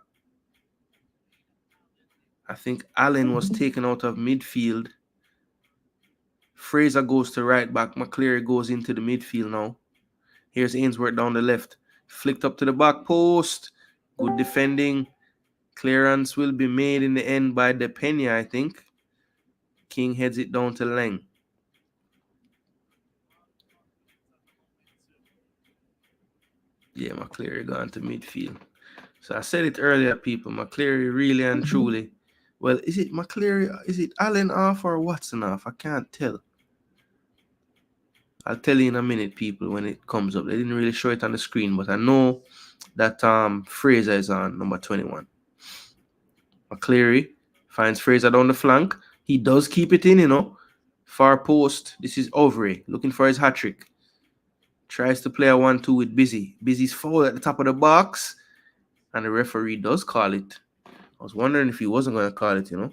think Allen was taken out of midfield. Fraser goes to right back. McCleary goes into the midfield now. Here's Ainsworth down the left. Flicked up to the back post. Good defending. Clearance will be made in the end by DePena, I think. King heads it down to Lang. Yeah, McCleary gone to midfield. So I said it earlier, people. McCleary really and truly. Well, is it McCleary? Is it Allen off or Watson off? I can't tell. I'll tell you in a minute, people, when it comes up. They didn't really show it on the screen, but I know that Fraser is on number 21. McCleary finds Fraser down the flank. He does keep it in, you know. Far post. This is Overy looking for his hat-trick. Tries to play a 1-2 with Busy. Busy's foul at the top of the box. And the referee does call it. I was wondering if he wasn't going to call it, you know.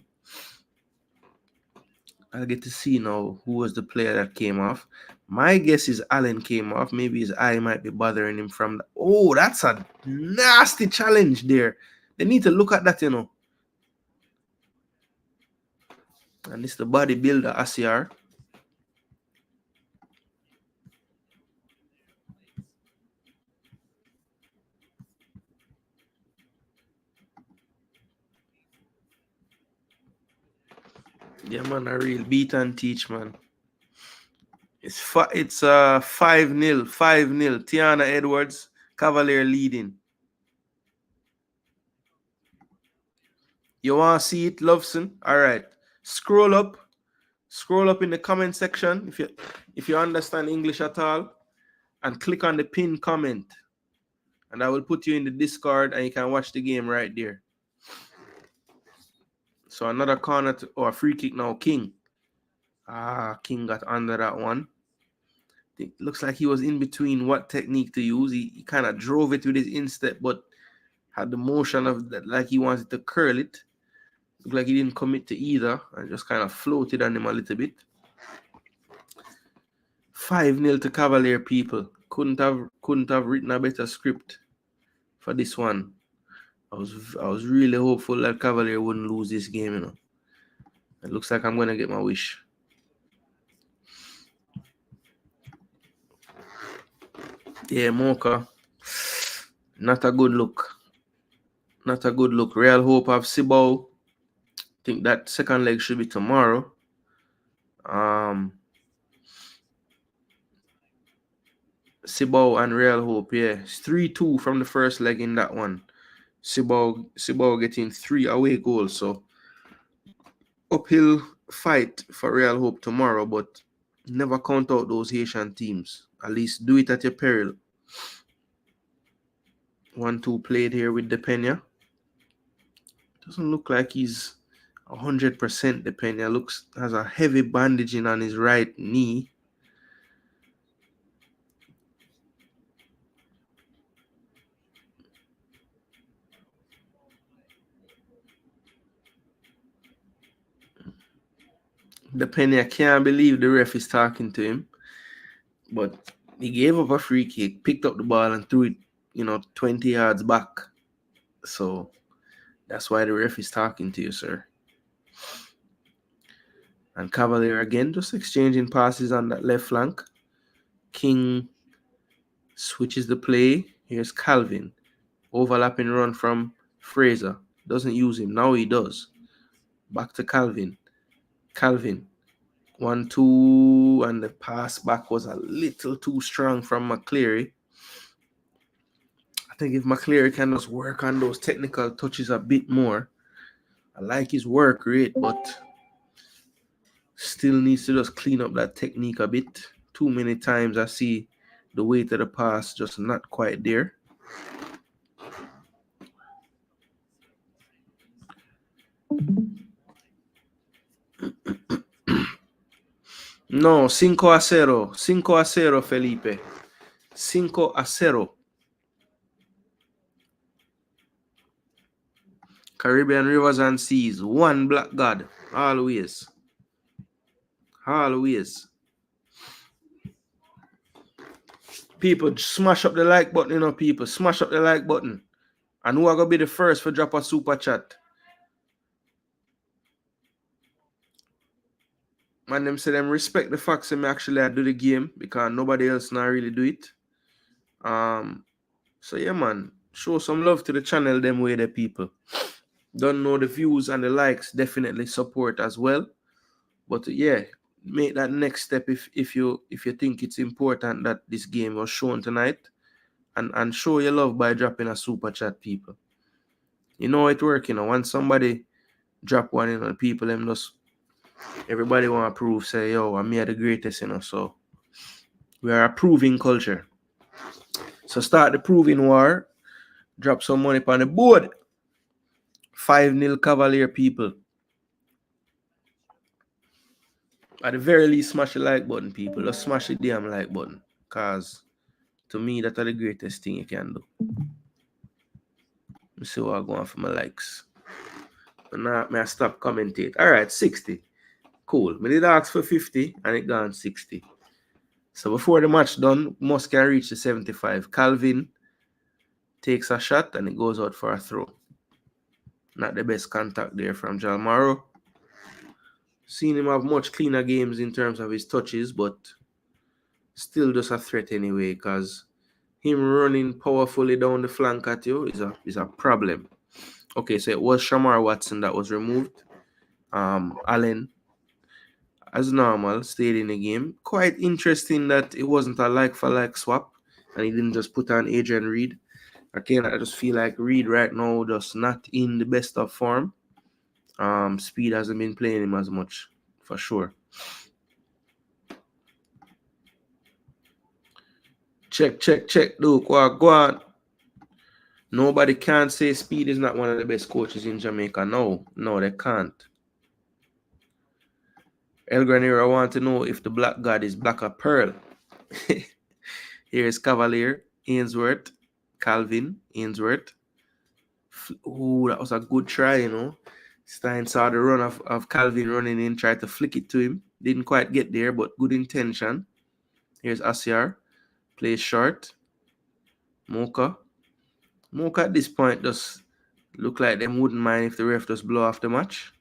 I'll get to see now who was the player that came off. My guess is Allen came off. Maybe his eye might be bothering him from the... Oh, that's a nasty challenge there. They need to look at that, you know. And it's the bodybuilder, ACR. Yeah, man, a real beat and teach, man. It's 5-0. 5-0. Tiana Edwards, Cavalier leading. You want to see it, Loveson? All right. Scroll up. Scroll up in the comment section if you understand English at all, and click on the pinned comment. And I will put you in the Discord and you can watch the game right there. So another corner or a free kick now, King. King got under that one. It looks like he was in between what technique to use. He kind of drove it with his instep, but had the motion of that, like he wanted to curl it. Looked like he didn't commit to either and just kind of floated on him a little bit. 5-0 to Cavalier, people. Couldn't have written a better script for this one. I was really hopeful that Cavalier wouldn't lose this game, you know. It looks like I'm gonna get my wish. Yeah, Moca. Not a good look. Not a good look. Real hope of Cibao. I think that second leg should be tomorrow. Cibao and Real Hope, yeah. It's 3-2 from the first leg in that one. Cibao getting 3 away goals, so uphill fight for Real Hope tomorrow, but never count out those Haitian teams. At least do it at your peril. 1-2 played here with Depena. Doesn't look like he's 100% Depena. Has a heavy bandaging on his right knee. Depena can't believe the ref is talking to him. But he gave up a free kick, picked up the ball and threw it, 20 yards back. So that's why the ref is talking to you, sir. And Cavalier again, just exchanging passes on that left flank. King switches the play. Here's Calvin. Overlapping run from Fraser. Doesn't use him. Now he does. Back to Calvin. 1-2, and the pass back was a little too strong from McCleary. I think if McCleary can just work on those technical touches a bit more. I like his work rate, but still needs to just clean up that technique a bit. Too many times I see the weight of the pass just not quite there. No, 5-0. 5-0, Felipe. 5-0. Caribbean rivers and seas. One black god. Always. Always. People, smash up the like button, people. Smash up the like button. And who are going to be the first for drop a super chat? Man, them say them respect the fact that me actually I do the game because nobody else not really do it. So yeah, man, show some love to the channel them way, the people. Don't know the views and the likes, definitely support as well. But yeah, make that next step if you think it's important that this game was shown tonight, and show your love by dropping a super chat, people. You know it works, Once somebody drop one, people them just everybody want to prove, say, yo, I'm here the greatest, So we are a proving culture. So start the proving war. Drop some money on the board. 5-0 Cavalier, people. At the very least, smash the like button, people. Just smash the damn like button. Because to me, that's the greatest thing you can do. Let me see what I'm going for my likes. Now, I stop commentate. All right, 60. Cool. I did ask for 50 and it gone 60. So before the match done, Musk can reach the 75. Calvin takes a shot and it goes out for a throw. Not the best contact there from Jalmaro. Seen him have much cleaner games in terms of his touches, but still just a threat anyway, because him running powerfully down the flank at you is a problem. Okay, so it was Shamar Watson that was removed. Allen, as normal, stayed in the game. Quite interesting that it wasn't a like-for-like swap, and he didn't just put on Adrian Reed. Again, I just feel like Reed right now just not in the best of form. Speed hasn't been playing him as much, for sure. Check, Duke. Go on. Nobody can say Speed is not one of the best coaches in Jamaica. No, they can't. El Granero want to know if the Black God is black or pearl. Here's Cavalier, Ainsworth, Calvin, Ainsworth. Ooh, that was a good try, you know. Stein saw the run of Calvin running in, tried to flick it to him. Didn't quite get there, but good intention. Here's Asiar. Plays short. Moca. Moca at this point does look like them wouldn't mind if the ref just blow off the match.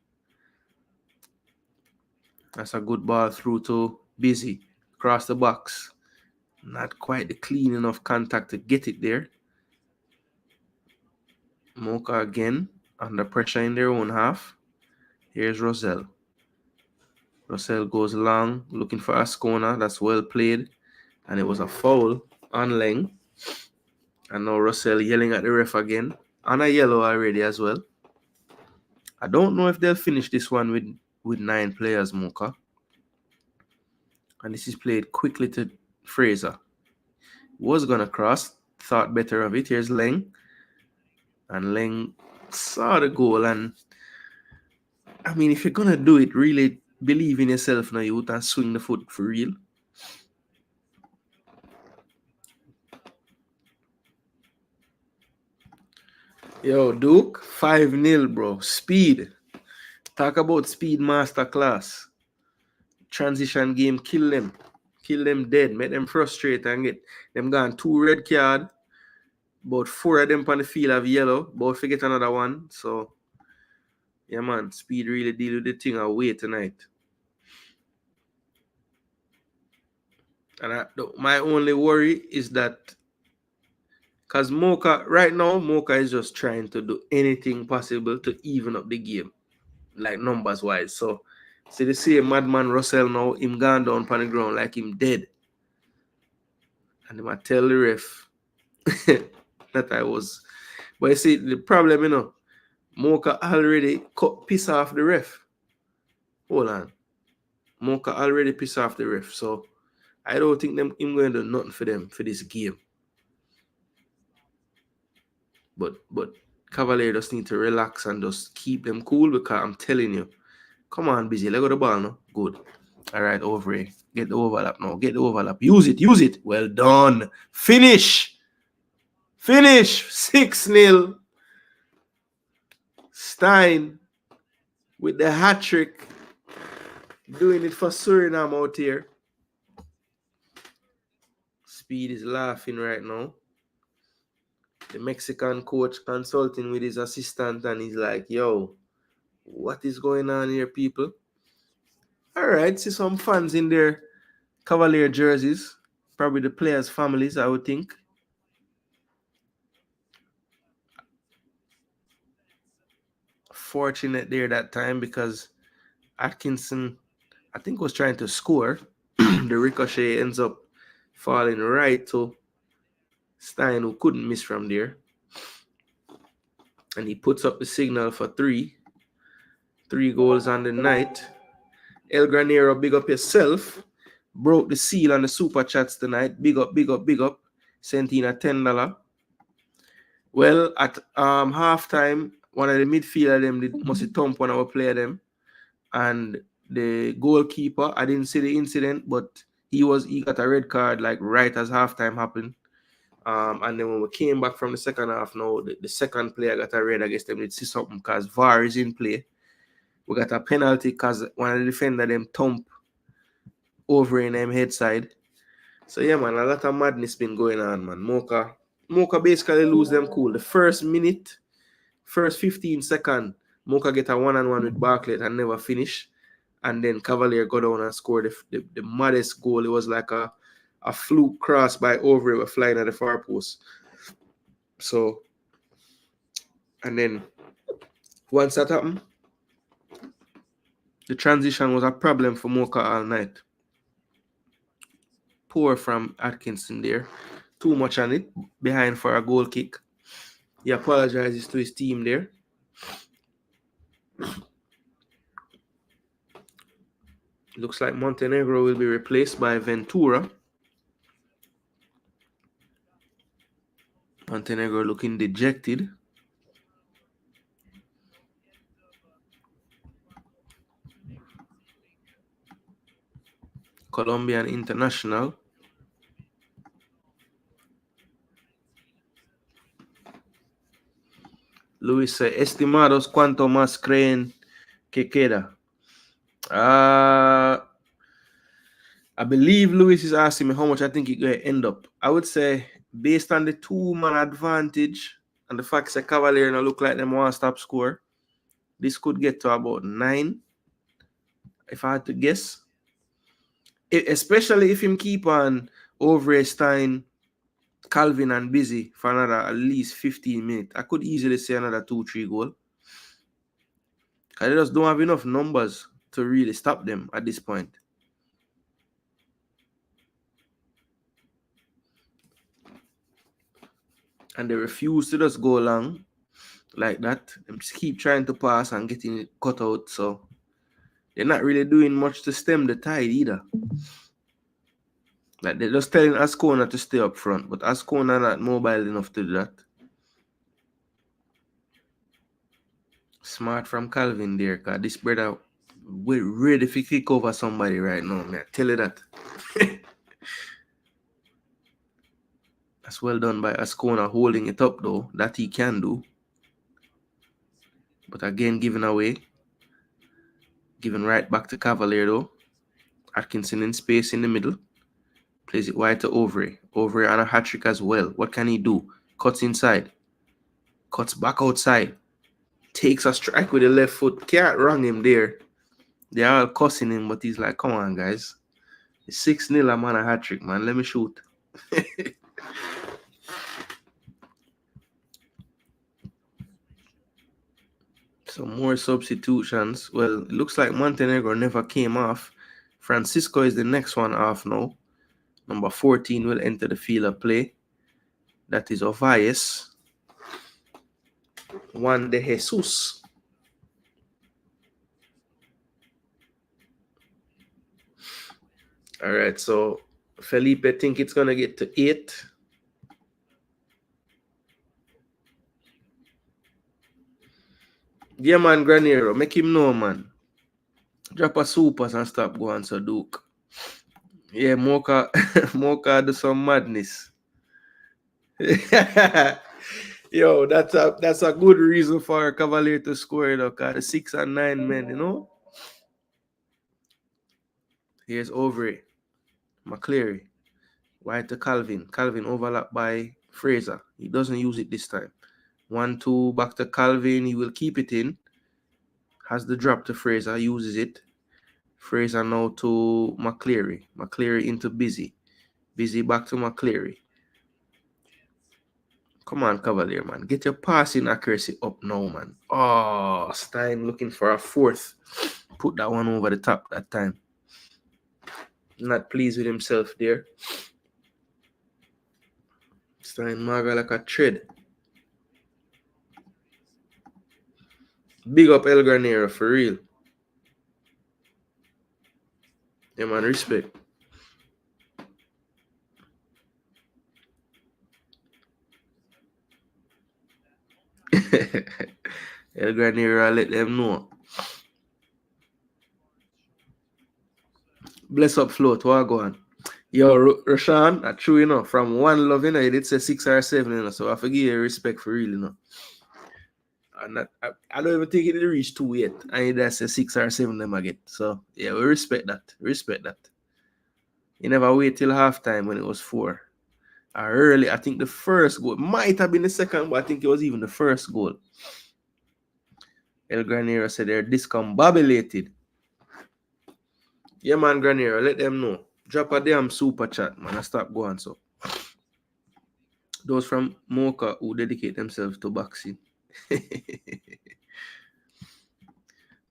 That's a good ball through to Busy. Across the box. Not quite the clean enough contact to get it there. Moca again. Under pressure in their own half. Here's Rosell. Rosell goes long, looking for Ascona. That's well played. And it was a foul on Leng. And now Rosell yelling at the ref again. And a yellow already as well. I don't know if they'll finish this one with 9 players, Moca. And this is played quickly to Fraser. Was going to cross. Thought better of it. Here's Leng. And Leng saw the goal. And I mean, if you're going to do it, really believe in yourself now, youth, and swing the foot for real. Yo, Duke, 5-0, bro. Speed. Talk about speed masterclass. Transition game, kill them. Kill them dead. Make them frustrated and get them gone 2 red card. About 4 of them on the field have yellow. About forget another one. So, yeah, man. Speed really deal with the thing away tonight. And my only worry is that because Moca, right now, Moca is just trying to do anything possible to even up the game, like numbers-wise. So, see the same madman Russell now, him gone down on the ground like him dead. And he might tell the ref that I was. But you see, the problem, you know, Moca already piss off the ref. Hold on. Moca already piss off the ref. So, I don't think him going to do nothing for them for this game. But Cavalier just need to relax and just keep them cool, because I'm telling you, come on, Busy, let go the ball now. Good. All right, over here. Get the overlap now. Get the overlap. Use it. Well done. Finish. 6-0. Stein with the hat trick. Doing it for Suriname out here. Speed is laughing right now. The Mexican coach consulting with his assistant, and he's like, yo, what is going on here, people? All right, see some fans in their Cavalier jerseys. Probably the players' families, I would think. Fortunate there that time, because Atkinson, I think, was trying to score. The ricochet ends up falling right to Stein, who couldn't miss from there. And he puts up the signal for 3. 3 goals on the night. El Granero, big up yourself. Broke the seal on the super chats tonight. Big up. Sent in a $10. Well, at halftime, one of the midfielder them must thump one of our player them. And the goalkeeper, I didn't see the incident, but he got a red card like right as halftime happened. And then when we came back from the second half, now the second player got a red. I guess they did see something because VAR is in play. We got a penalty because one of the defender them thump over in them head side. So yeah, man, a lot of madness been going on, man. Moca basically lose them cool. The first 15 seconds, Moca get a 1-on-1 with Barclay and never finish. And then Cavalier go down and score the maddest goal. It was like a fluke cross by Overy flying at the far post. So, and then once that happened, the transition was a problem for Moca all night. Poor from Atkinson there. Too much on it. Behind for a goal kick. He apologizes to his team there. Looks like Montenegro will be replaced by Ventura. Montenegro looking dejected. Colombian international. Luis said, estimados, ¿cuánto más creen que queda? I believe Luis is asking me how much I think it's going to end up. I would say, based on the 2-man advantage and the fact that Cavalier now look like them want to stop score, this could get to about 9, if I had to guess. Especially if him keep on over Stein, Calvin, and Busy for another at least 15 minutes. I could easily say another 2-3 goal. Because they just don't have enough numbers to really stop them at this point. And they refuse to just go long like that. They just keep trying to pass and getting it cut out. So they're not really doing much to stem the tide either. Like they're just telling Ascona to stay up front, but Ascona not mobile enough to do that. Smart from Calvin there, because this brother we're ready to kick over somebody right now, man. Tell you that. That's well done by Ascona holding it up though. That he can do. But again, giving away. Giving right back to Cavalier though. Atkinson in space in the middle. Plays it wide to Overy. Overy on a hat-trick as well. What can he do? Cuts inside. Cuts back outside. Takes a strike with the left foot. Can't wrong him there. They're all cussing him, but he's like, come on, guys. It's 6-0, I'm on a hat-trick, man. Let me shoot. Some more substitutions. Well, it looks like Montenegro never came off. Francisco is the next one off now. Number 14 will enter the field of play. That is Ovias. Juan de Jesus. All right, so Felipe think it's going to get to 8. Yeah, man, Granero. Make him know, man. Drop a supers and stop going so Duke. Yeah, Moca, Moca do some madness. Yo, that's a good reason for Cavalier to score, though, because the 6 and 9 men, you know. Here's Overy, McCleary, wide to Calvin. Calvin overlapped by Fraser. He doesn't use it this time. 1-2 back to Calvin. He will keep it in. Has the drop to Fraser. Uses it. Fraser now to McCleary. McCleary into Busy. Busy back to McCleary. Come on, Cavalier, man. Get your passing accuracy up now, man. Oh, Stein looking for a 4th. Put that one over the top that time. Not pleased with himself there. Stein maga like a thread. Big up El Granero for real. Yeah, man, respect. El Granero, I let them know. Bless up float, what go on? Yo, Rashan, I true, you know, from one love, you know, you did say 6 or 7, you know, so I forgive you respect for real, you know. I don't even think it reached 2 yet. I that's a 6 or 7 them I get. So yeah, we respect that. Respect that. You never wait till halftime when it was 4. Early, I think the first goal might have been the second, but I think it was even the first goal. El Granero said they're discombobulated. Yeah, man, Granero, let them know. Drop a damn super chat, man. I stop going so. Those from Moca who dedicate themselves to boxing.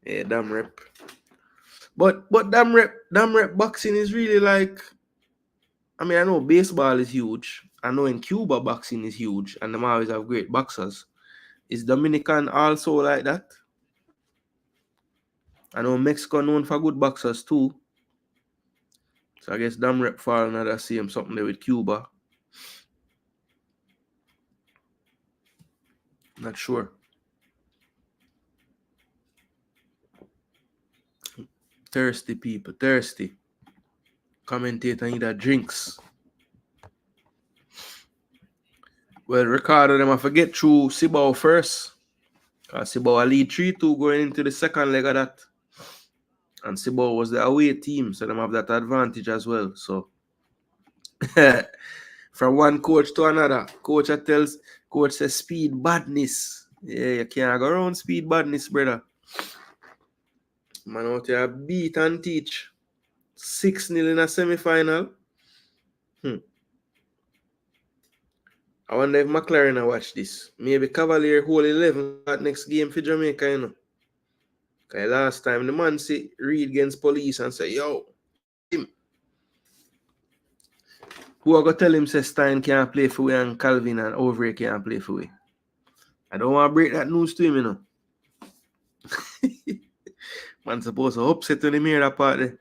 Yeah, damn rep. But damn rep boxing is really like, I mean, I know baseball is huge. I know in Cuba boxing is huge, and them always have great boxers. Is Dominican also like that? I know Mexico known for good boxers too. So I guess Dam Rep fall another same something there with Cuba. Not sure. Thirsty people, thirsty. Commentator need a drinks. Well, Ricardo, them I forget through Cibao first. Cibao lead 3-2 going into the second leg of that. And Cibao was the away team, so them have that advantage as well. So from one coach to another, coach says speed badness. Yeah, you can't go around speed badness, brother. Man out here beat and teach. 6-0 in a semi-final. I wonder if McLaren will watch this. Maybe Cavalier hold 11 that next game for Jamaica, you know. Because last time the man see Reed against police and say, yo, him. Who are going to tell him say Stein can't play for we and Calvin and Overy can't play for we? I don't want to break that news to him, you know. Man supposed to upset when he hear that part there.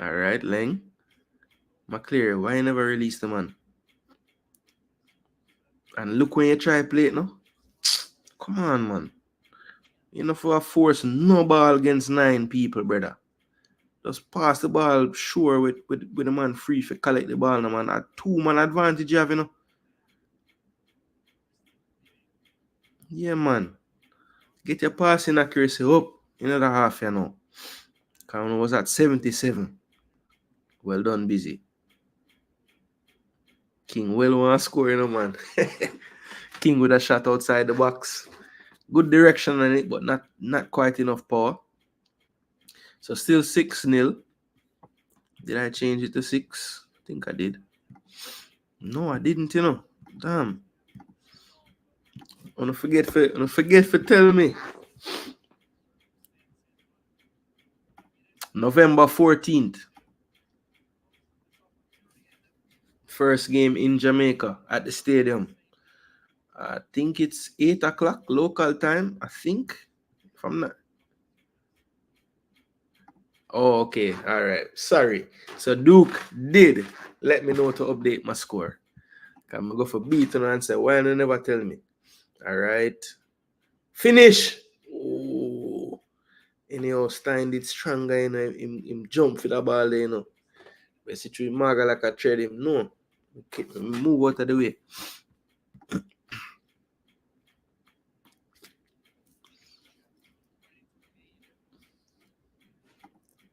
All right, Leng. McClear, why you never release the man? And look when you try play it, no? Come on, man. You know, for a force no ball against 9 people, brother. Just pass the ball sure with the man free for collect the ball, no, man. A 2-man advantage you have, you know. Yeah, man. Get your passing accuracy up in another half, you know. Because was at 77. Well done, Busy. King well want to score, you know, man. King with a shot outside the box. Good direction on it, but not quite enough power. So still 6-0. Did I change it to 6? I think I did. No, I didn't, you know. Damn. Don't forget for tell me. November 14th. First game in Jamaica at the stadium. I think it's 8 o'clock local time, I think. If I'm not. Oh, okay. All right. Sorry. So Duke did let me know to update my score. I'm going to go for beating and say, why you never tell me? All right. Finish. Oh. Anyhow, Stein did stronger, you know. Him jump for the ball there, you know. But see through Maga like I trade him. No. Okay. Move out of the way.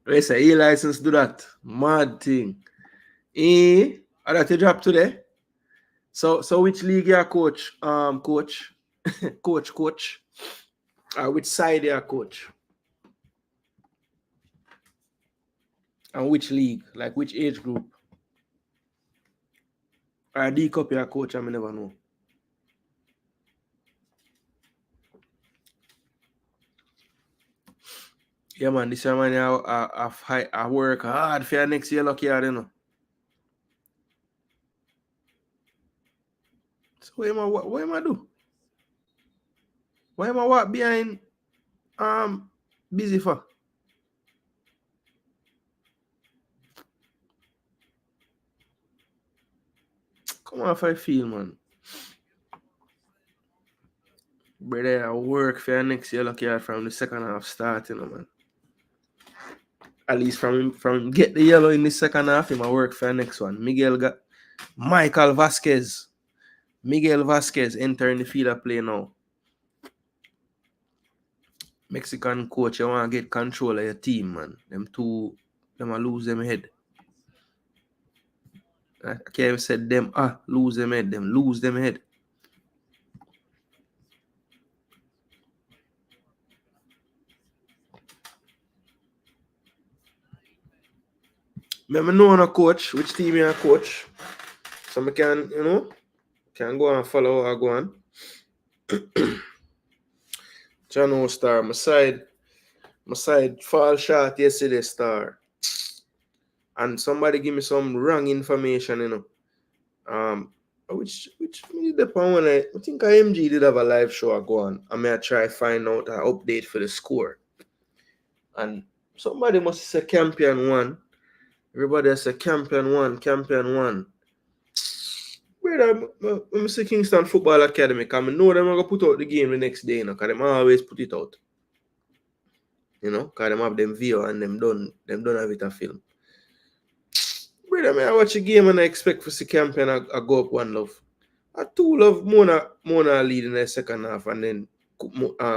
I say, E-license do that. Mad thing. Are that you drop today? So which league you coach? Coach? coach? Which side you coach? And which league? Like which age group? Or D Cup you coach? I never know. Yeah, man, this year, man, I work hard for your next year, lucky, you know. So what am I do? Why am I walk behind busy for? Come on, if I feel, man. Brother, I work for your next year, lucky, from the second half starting, you know, man. At least from get the yellow in the second half, him I work for the next one. Miguel Vasquez entering the field of play now. Mexican coach, you want to get control of your team, man. Them will lose them head. I can't even say them lose them head. Them lose them head. I know a coach, which team you coach. So I can, can go and follow or go on. John Star, my side fall short yesterday, Star. And somebody give me some wrong information, you know. Which the one I think IMG did have a live show go on. I may try find out an update for the score. And Somebody must say Champion 1. Everybody say Champion 1, Champion 1. Brother, I'm see Kingston Football Academy, because I know them are going to put out the game the next day, because them always put it out. Because them have them video and them done have it a film. Brother, I watch the game and I expect for see Champion I go up 1-0. I 2-0 Mona lead in the second half, and then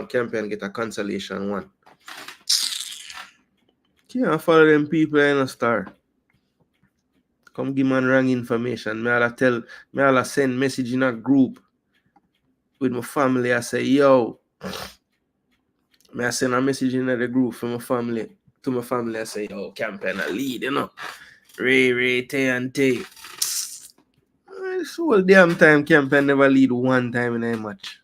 Champion get a consolation 1. Can't follow them people in a star. Come give man wrong information. Me all send message in a group with my family. I say, yo. I send a message in the group for my family. To my family, I say, yo, Champion a lead, Ray, Tay and Tay. This whole damn time, Champion never lead one time in a match.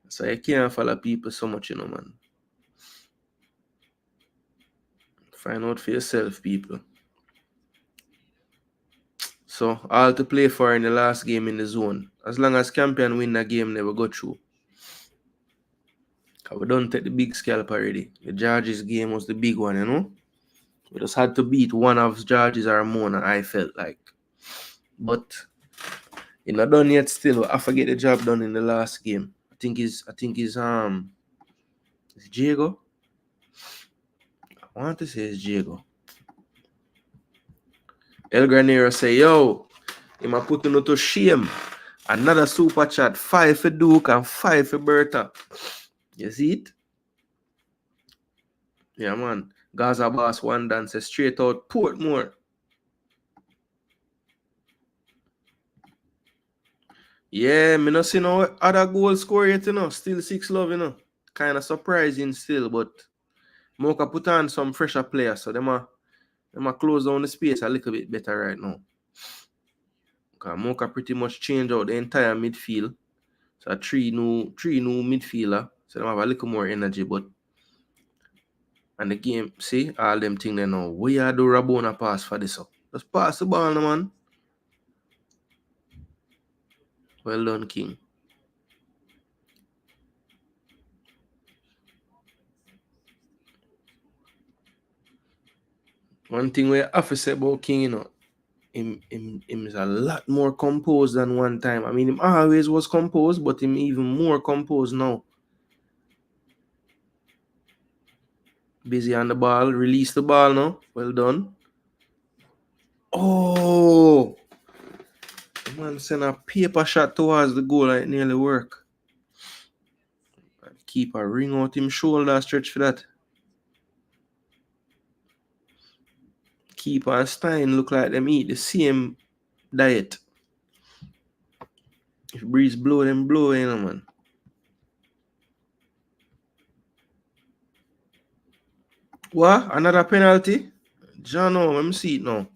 So you can't follow people so much, man. Find out for yourself, people. So, all to play for in the last game in the zone. As long as Champion win the game, never go through. We don't take the big scalp already. The Georges game was the big one, We just had to beat one of Georges or Mona, I felt like. But it's not done yet still. I forget the job done in the last game. I think it's Diego. I want to say it's Diego. El Granero say, yo, he might put you to shame. Another super chat. 5 for Duke and 5 for Bertha. You see it? Yeah, man. Gaza Boss 1 dance straight out Portmore. Yeah, me not see no other goal score yet, Still 6-love, Kind of surprising still, but Moca put on some fresher players, so them are close down the space a little bit better right now. Because Moca pretty much changed out the entire midfield. So 3 new midfielder. So they have a little more energy, but and the game, see, all them things they know. We are do Rabona pass for this up. Just pass the ball, man. Well done, King. One thing we have to say about King, him is a lot more composed than one time. I mean, him always was composed, but him even more composed now. Busy on the ball, release the ball now. Well done. Oh, the man sent a paper shot towards the goal and it nearly work. Keeper ring out him shoulder stretch for that. Keeper and Stein look like them eat the same diet. If breeze blow, them blow, man. What? Another penalty? John, let me see it now.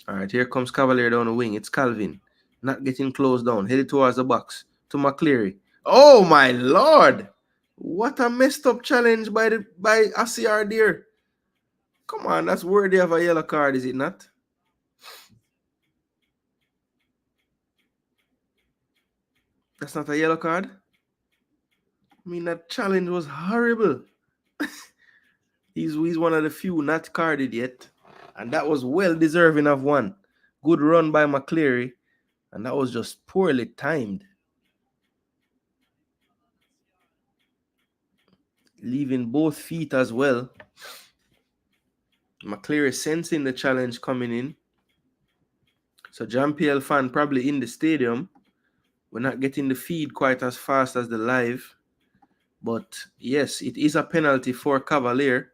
Alright, here comes Cavalier down the wing. It's Calvin. Not getting close down. Headed towards the box. To McCleary. Oh my lord! What a messed up challenge by ACR there. Come on, that's worthy of a yellow card, is it not? That's not a yellow card? I mean, that challenge was horrible. He's one of the few not carded yet. And that was well deserving of one. Good run by McCleary. And that was just poorly timed. Leaving both feet as well. McCleary sensing the challenge coming in. So Jean-Pierre fan probably in the stadium. We're not getting the feed quite as fast as the live. But yes, it is a penalty for Cavalier.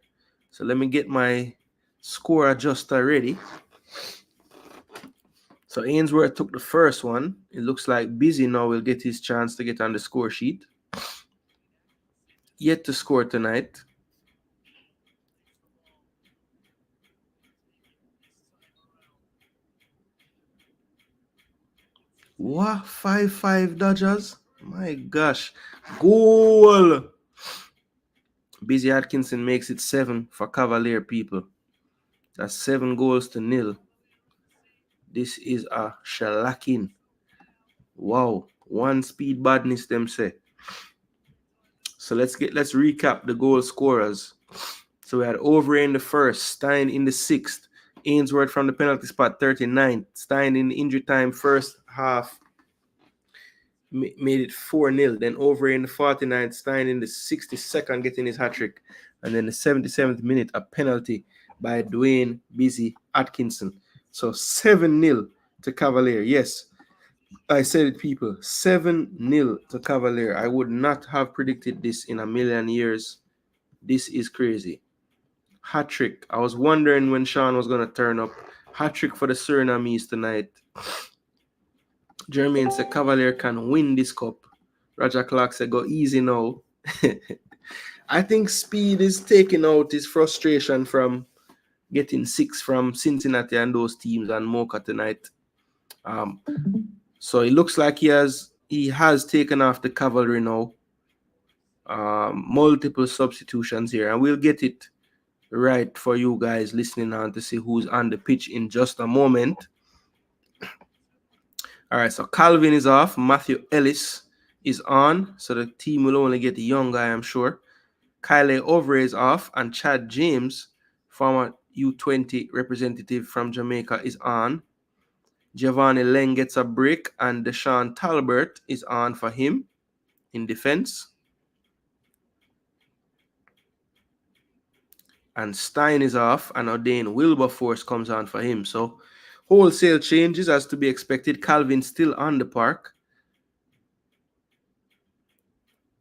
So let me get my score adjuster ready. So Ainsworth took the first one. It looks like Busy now will get his chance to get on the score sheet. Yet to score tonight. What? 5-5 Dodgers? My gosh. Goal! Busy Atkinson makes it 7 for Cavalier, people. That's 7-0. This is a shellacking. Wow. One speed badness, them say. So let's recap the goal scorers. So we had Overy in the first, Stein in the 6th, Ainsworth from the penalty spot 39th, Stein in the injury time first half made it 4-0. Then Overy in the 49th, Stein in the 62nd getting his hat-trick. And then the 77th minute, a penalty by Dwayne Busy Atkinson. So 7-0 to Cavalier. Yes, I said it, people. 7-0 to Cavalier. I would not have predicted this in a million years. This is crazy. Hat-trick. I was wondering when Sean was going to turn up. Hat-trick for the Surinamese tonight. Jermaine said Cavalier can win this cup. Roger Clark said go easy now. I think Speed is taking out his frustration from getting 6 from Cincinnati and those teams and Moca tonight. So it looks like he has taken off the Cavalry now. Multiple substitutions here, and we'll get it right for you guys listening on to see who's on the pitch in just a moment. All right, so Calvin is off. Matthew Ellis is on, so the team will only get the young guy, I'm sure. Kyle Overy is off, and Chad James, former U20 representative from Jamaica, is on. Giovanni Leng gets a break, and Deshaun Talbert is on for him in defense. And Stein is off, and O'Dane Wilberforce comes on for him. So wholesale changes as to be expected. Calvin still on the park.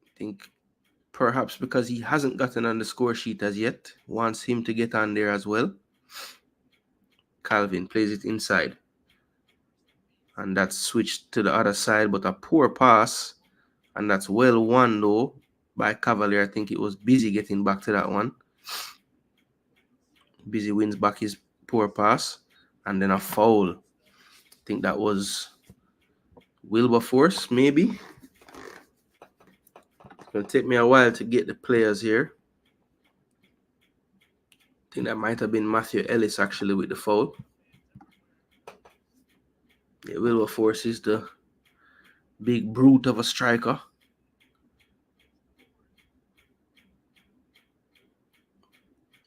I think perhaps because he hasn't gotten on the score sheet as yet. Wants him to get on there as well. Calvin plays it inside. And that's switched to the other side, but a poor pass. And that's well won, though, by Cavalier. I think it was Busy getting back to that one. Busy wins back his poor pass. And then a foul. I think that was Wilberforce, maybe. It's going to take me a while to get the players here. I think that might have been Matthew Ellis, actually, with the foul. Yeah, Wilberforce is the big brute of a striker.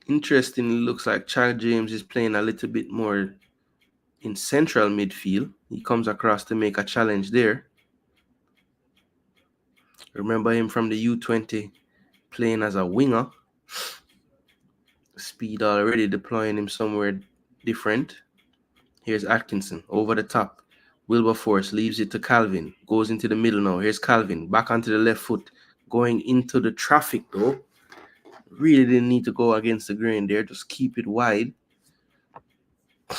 Interestingly, looks like Chad James is playing a little bit more in central midfield. He comes across to make a challenge there. Remember him from the U20 playing as a winger. Speed already deploying him somewhere different. Here's Atkinson over the top. Wilberforce leaves it to Calvin. Goes into the middle now. Here's Calvin back onto the left foot. Going into the traffic though. Really didn't need to go against the grain there. Just keep it wide. I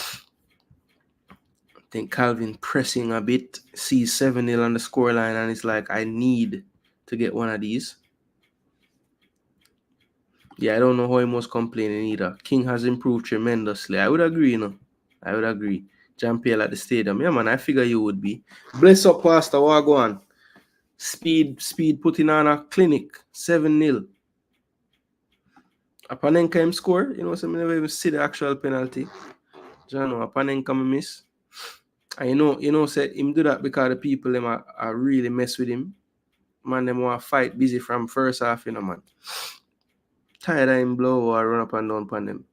think Calvin pressing a bit. Sees 7-0 on the scoreline and it's like, I need to get one of these. Yeah, I don't know how he was complaining either. King has improved tremendously. I would agree, you know. I would agree. Jean-Pierre at the stadium. Yeah, man, I figure you would be. Bless up, Pastor. What go on? Speed putting on a clinic. 7-0. A Panenka him score. You know, so I never even see the actual penalty. John, a Panenka me miss. And you know, say him do that because the people them are really mess with him. Man, them want to fight Busy from first half, you know, man. Tired of him blow or run up and down upon them.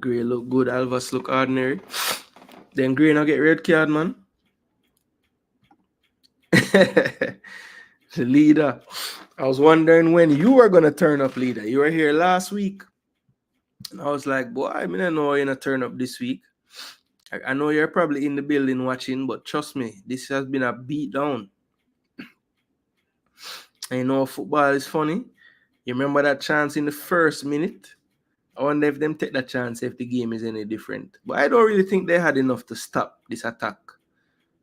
Gray look good, Alvas look ordinary. Then Gray now get red card, man. The leader. I was wondering when you were going to turn up, leader. You were here last week. And I was like, boy, I don't know you're going to turn up this week. I know you're probably in the building watching, but trust me, this has been a beat down. And you know, football is funny. You remember that chance in the first minute? I wonder if them take that chance if the game is any different. But I don't really think they had enough to stop this attack.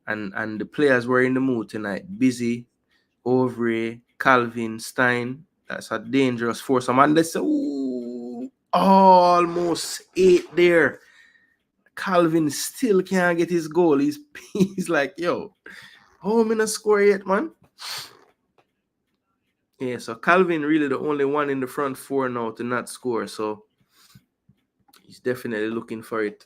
And the players were in the mood tonight. Busy, Overy, Calvin, Stein. That's a dangerous foursome. And they say, ooh, almost 8 there. Calvin still can't get his goal. He's like, yo, how am I not score yet, man? Yeah, so Calvin really the only one in the front four now to not score, so he's definitely looking for it.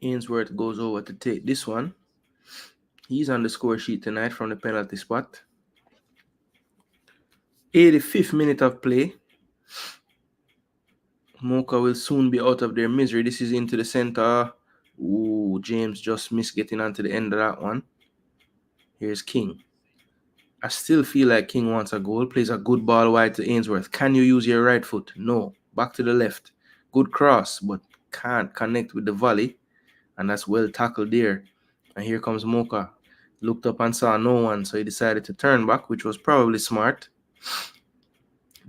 Ainsworth goes over to take this one. He's on the score sheet tonight from the penalty spot. 85th minute of play. Moca will soon be out of their misery. This is into the center. Ooh, James just missed getting onto the end of that one. Here's King. I still feel like King wants a goal. Plays a good ball wide to Ainsworth. Can you use your right foot? No. Back to the left. Good cross, but can't connect with the volley. And that's well tackled there. And here comes Moca. Looked up and saw no one, so he decided to turn back, which was probably smart.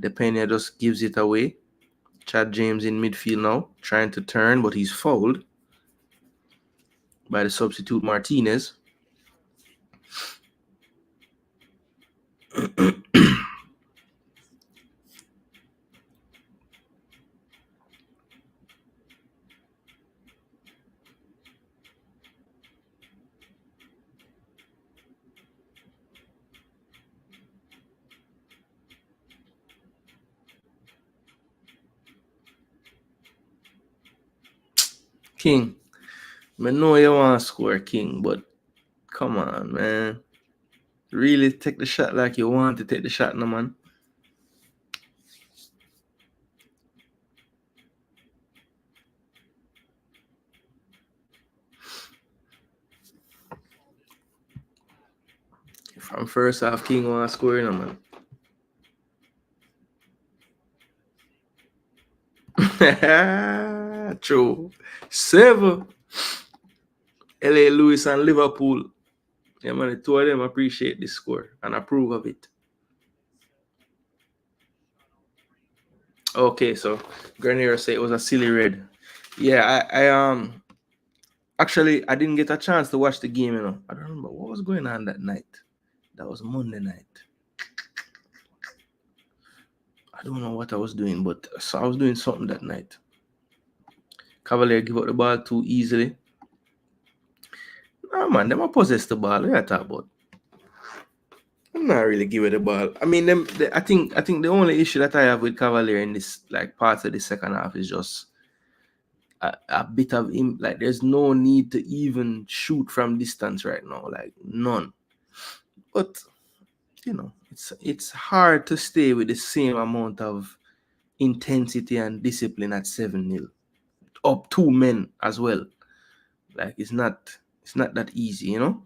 Depena just gives it away. Chad James in midfield now, trying to turn, but he's fouled by the substitute Martinez. King, I know you want to score, King, but come on, man. Really take the shot like you want to take the shot, no, man. From first half, King want to score, no, man. True. 7. LA Lewis and Liverpool. Yeah, man, the two of them appreciate this score and approve of it. Okay, so Grenier say it was a silly red. Yeah, I actually I didn't get a chance to watch the game, you know. I don't remember what was going on that night. That was Monday night. I don't know what I was doing, but so I was doing something that night. Cavalier give up the ball too easily. Nah, man, them a possess the ball. What I talk about? I'm not really giving the ball. I mean, I think the only issue that I have with Cavalier in this like part of the second half is just a bit of him. Like, there's no need to even shoot from distance right now. Like, none. But you know, it's hard to stay with the same amount of intensity and discipline at 7-0. Up 2 men as well. Like, it's not that easy, you know.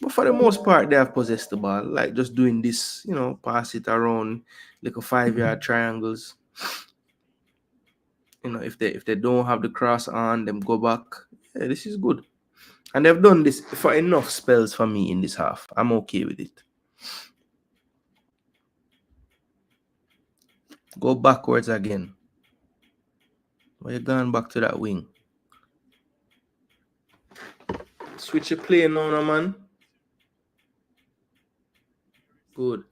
But for the most part, they have possessed the ball. Like, just doing this, you know, pass it around like a 5-yard triangles. You know, if they don't have the cross on, them go back. Yeah, this is good. And they've done this for enough spells for me in this half. I'm okay with it. Go backwards again. Why you going back to that wing? Switch your play now, no, man. Good.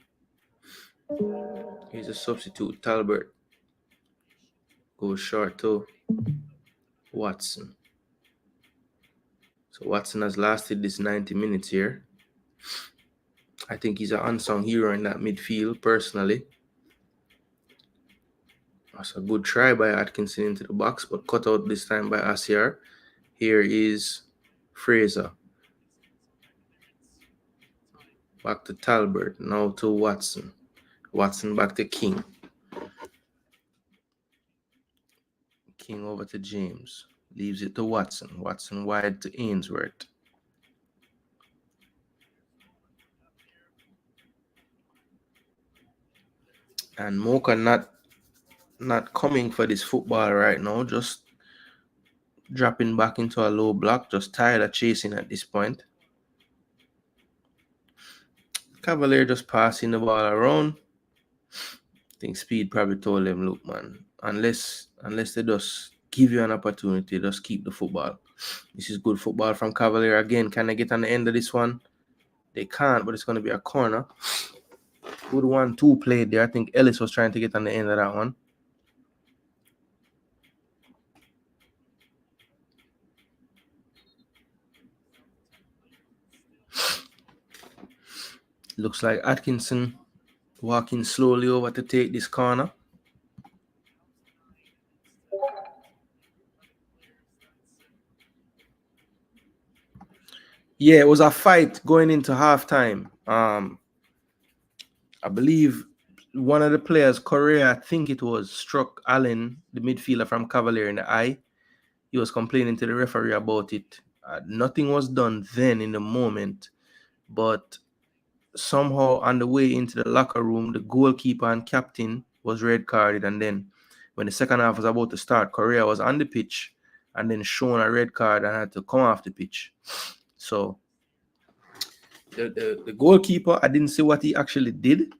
Here's a substitute, Talbot. Goes short to Watson. So Watson has lasted this 90 minutes here. I think he's an unsung hero in that midfield, personally. That's a good try by Atkinson into the box, but cut out this time by Asiar. Here is Fraser. Back to Talbot. Now to Watson. Watson back to King. King over to James. Leaves it to Watson. Watson wide to Ainsworth. And Moca not coming for this football right now. Just dropping back into a low block. Just tired of chasing at this point. Cavalier just passing the ball around. I think Speed probably told them, look, man, unless they just give you an opportunity, just keep the football. This is good football from Cavalier again. Can they get on the end of this one? They can't, but it's going to be a corner. Good 1-2 played there. I think Ellis was trying to get on the end of that one. Looks like Atkinson walking slowly over to take this corner. Yeah, it was a fight going into halftime. I believe one of the players, Correa, I think it was, struck Allen, the midfielder from Cavalier, in the eye. He was complaining to the referee about it. Nothing was done then in the moment, but somehow on the way into the locker room, the goalkeeper and captain was red carded, and then when the second half was about to start, Correa was on the pitch and then shown a red card and had to come off the pitch. So the goalkeeper, I didn't see what he actually did.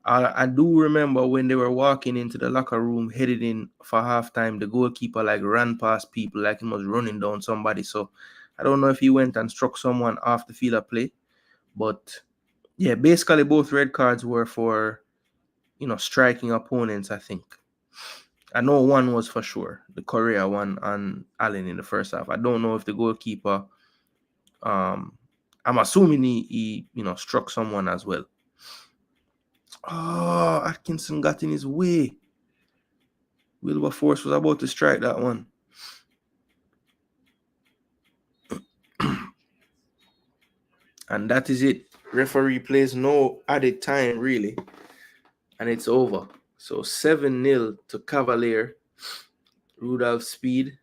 I do remember when they were walking into the locker room headed in for halftime, the goalkeeper like ran past people like he was running down somebody. So I don't know if he went and struck someone off the field of play, but yeah, basically both red cards were for, striking opponents, I think. I know one was for sure, the Correa one on Allen in the first half. I don't know if the goalkeeper, I'm assuming he struck someone as well. Oh, Atkinson got in his way. Wilberforce was about to strike that one. And that is it. Referee plays no added time, really. And it's over. So 7-0 to Cavalier. Rudolph Speed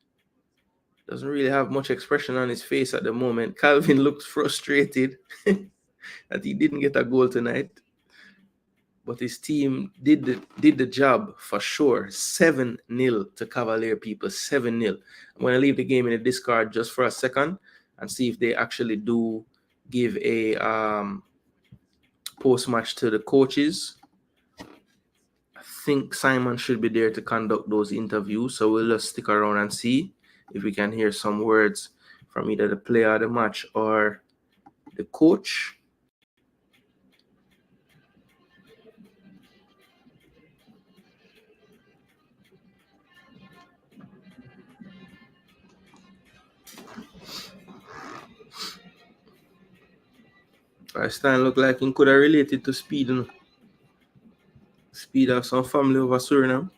doesn't really have much expression on his face at the moment. Calvin looks frustrated that he didn't get a goal tonight. But his team did the job for sure. 7-0 to Cavalier, people. 7-0. I'm going to leave the game in the discard just for a second and see if they actually do give a post-match to the coaches. I think Simon should be there to conduct those interviews, so we'll just stick around and see if we can hear some words from either the player of the match or the coach. Stan look like he could have related to Speed. You know? Speed have some family over Suriname.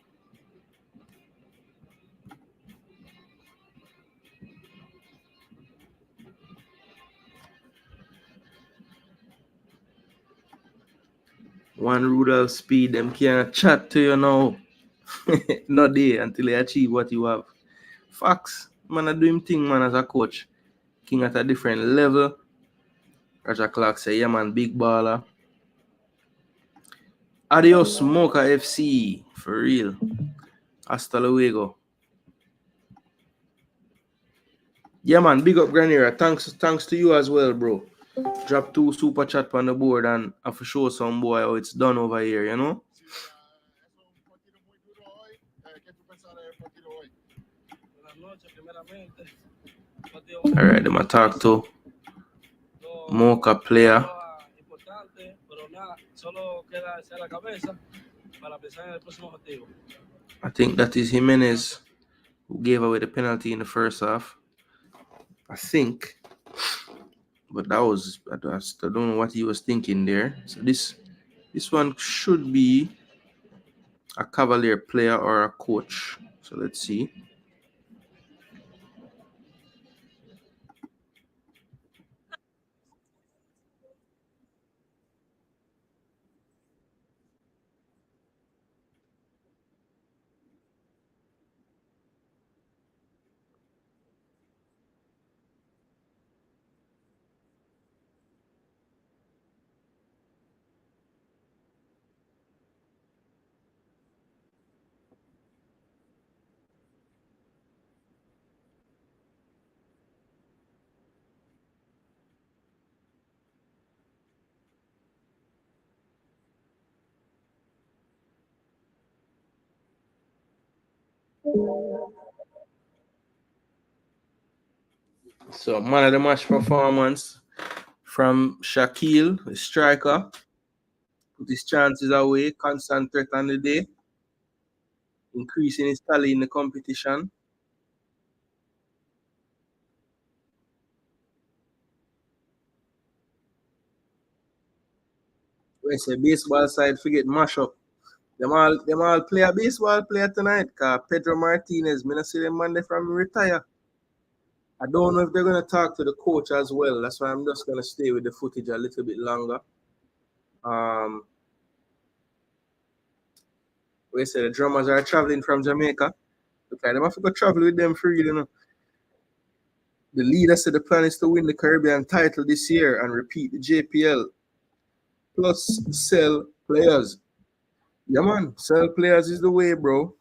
One Rudolph Speed, them can't chat to you now. Not there until they achieve what you have. Facts. Man, I do him thing, man, as a coach. King at a different level. Roger Clark say, yeah, man, big baller. Adios, Moca FC. For real. Hasta luego. Yeah, man, big up Granera. Thanks to you as well, bro. Drop 2 super chat on the board and I for sure some boy how it's done over here, you know? Alright, I'm gonna talk to Moca player. I think that is Jimenez who gave away the penalty in the first half. I think. But that was, I don't know what he was thinking there. So this one should be a Cavalier player or a coach. So let's see. So man of the match performance from Shaquille, the striker. Put his chances away, constant threat on the day, increasing his tally in the competition. We say baseball side forget mash up. Them all play a baseball player tonight. Cause Pedro Martinez, me not see them Monday from retire. I don't know if they're gonna talk to the coach as well. That's why I'm just gonna stay with the footage a little bit longer. We say the drummers are traveling from Jamaica. Okay, them have to go travel with them free, you know. The leader said the plan is to win the Caribbean title this year and repeat the JPL. Plus sell players. Yeah, man, sell players is the way, bro.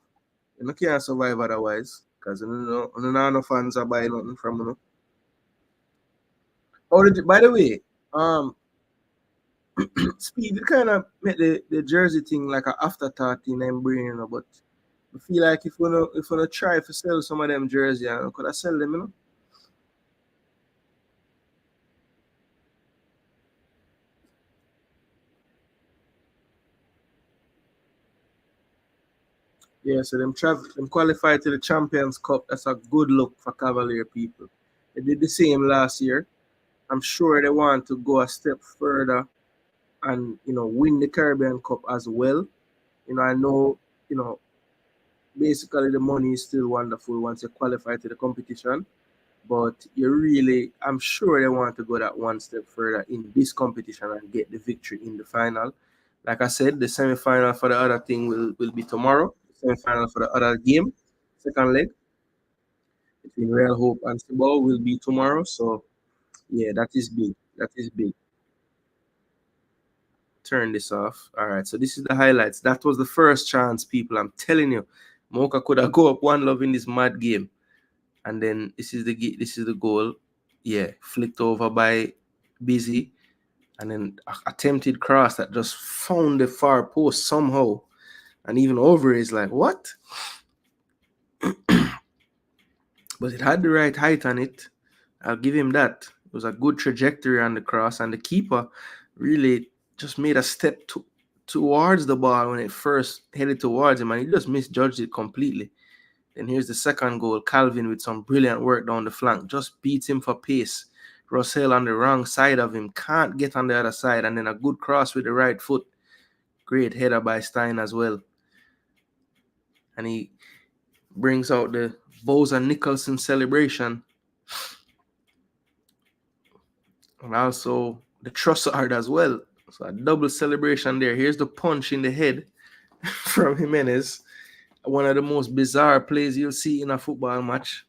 You can't survive otherwise. Because no fans are buying nothing from you. Oh, by the way, Speed kind of make the jersey thing like an afterthought in them brain, you know, but I feel like if we try to sell some of them jerseys, could I sell them, you know? Yeah, so them qualify to the Champions Cup. That's a good look for Cavalier people. They did the same last year. I'm sure they want to go a step further and win the Caribbean Cup as well. I know basically the money is still wonderful once you qualify to the competition, but I'm sure they want to go that one step further in this competition and get the victory in the final. Like I said, the semi-final for the other thing will be tomorrow. Semi-final for the other game, second leg between Real Hope and Cibao will be tomorrow. So yeah, that is big. That is big. Turn this off. All right, so this is the highlights. That was the first chance, people. I'm telling you, Moca could have go up 1-0 in this mad game, and then this is the goal. Yeah, flicked over by Busy, and then attempted cross that just found the far post somehow, and even over is like what? But it had the right height on it. I'll give him that. It was a good trajectory on the cross, and the keeper really just made a step towards the ball when it first headed towards him, and he just misjudged it completely. Then here's the second goal. Calvin with some brilliant work down the flank. Just beats him for pace. Russell on the wrong side of him. Can't get on the other side. And then a good cross with the right foot. Great header by Stein as well. And he brings out the Bowes and Nicholson celebration. And also the Trossard as well. So a double celebration there. Here's the punch in the head from Jimenez. One of the most bizarre plays you'll see in a football match.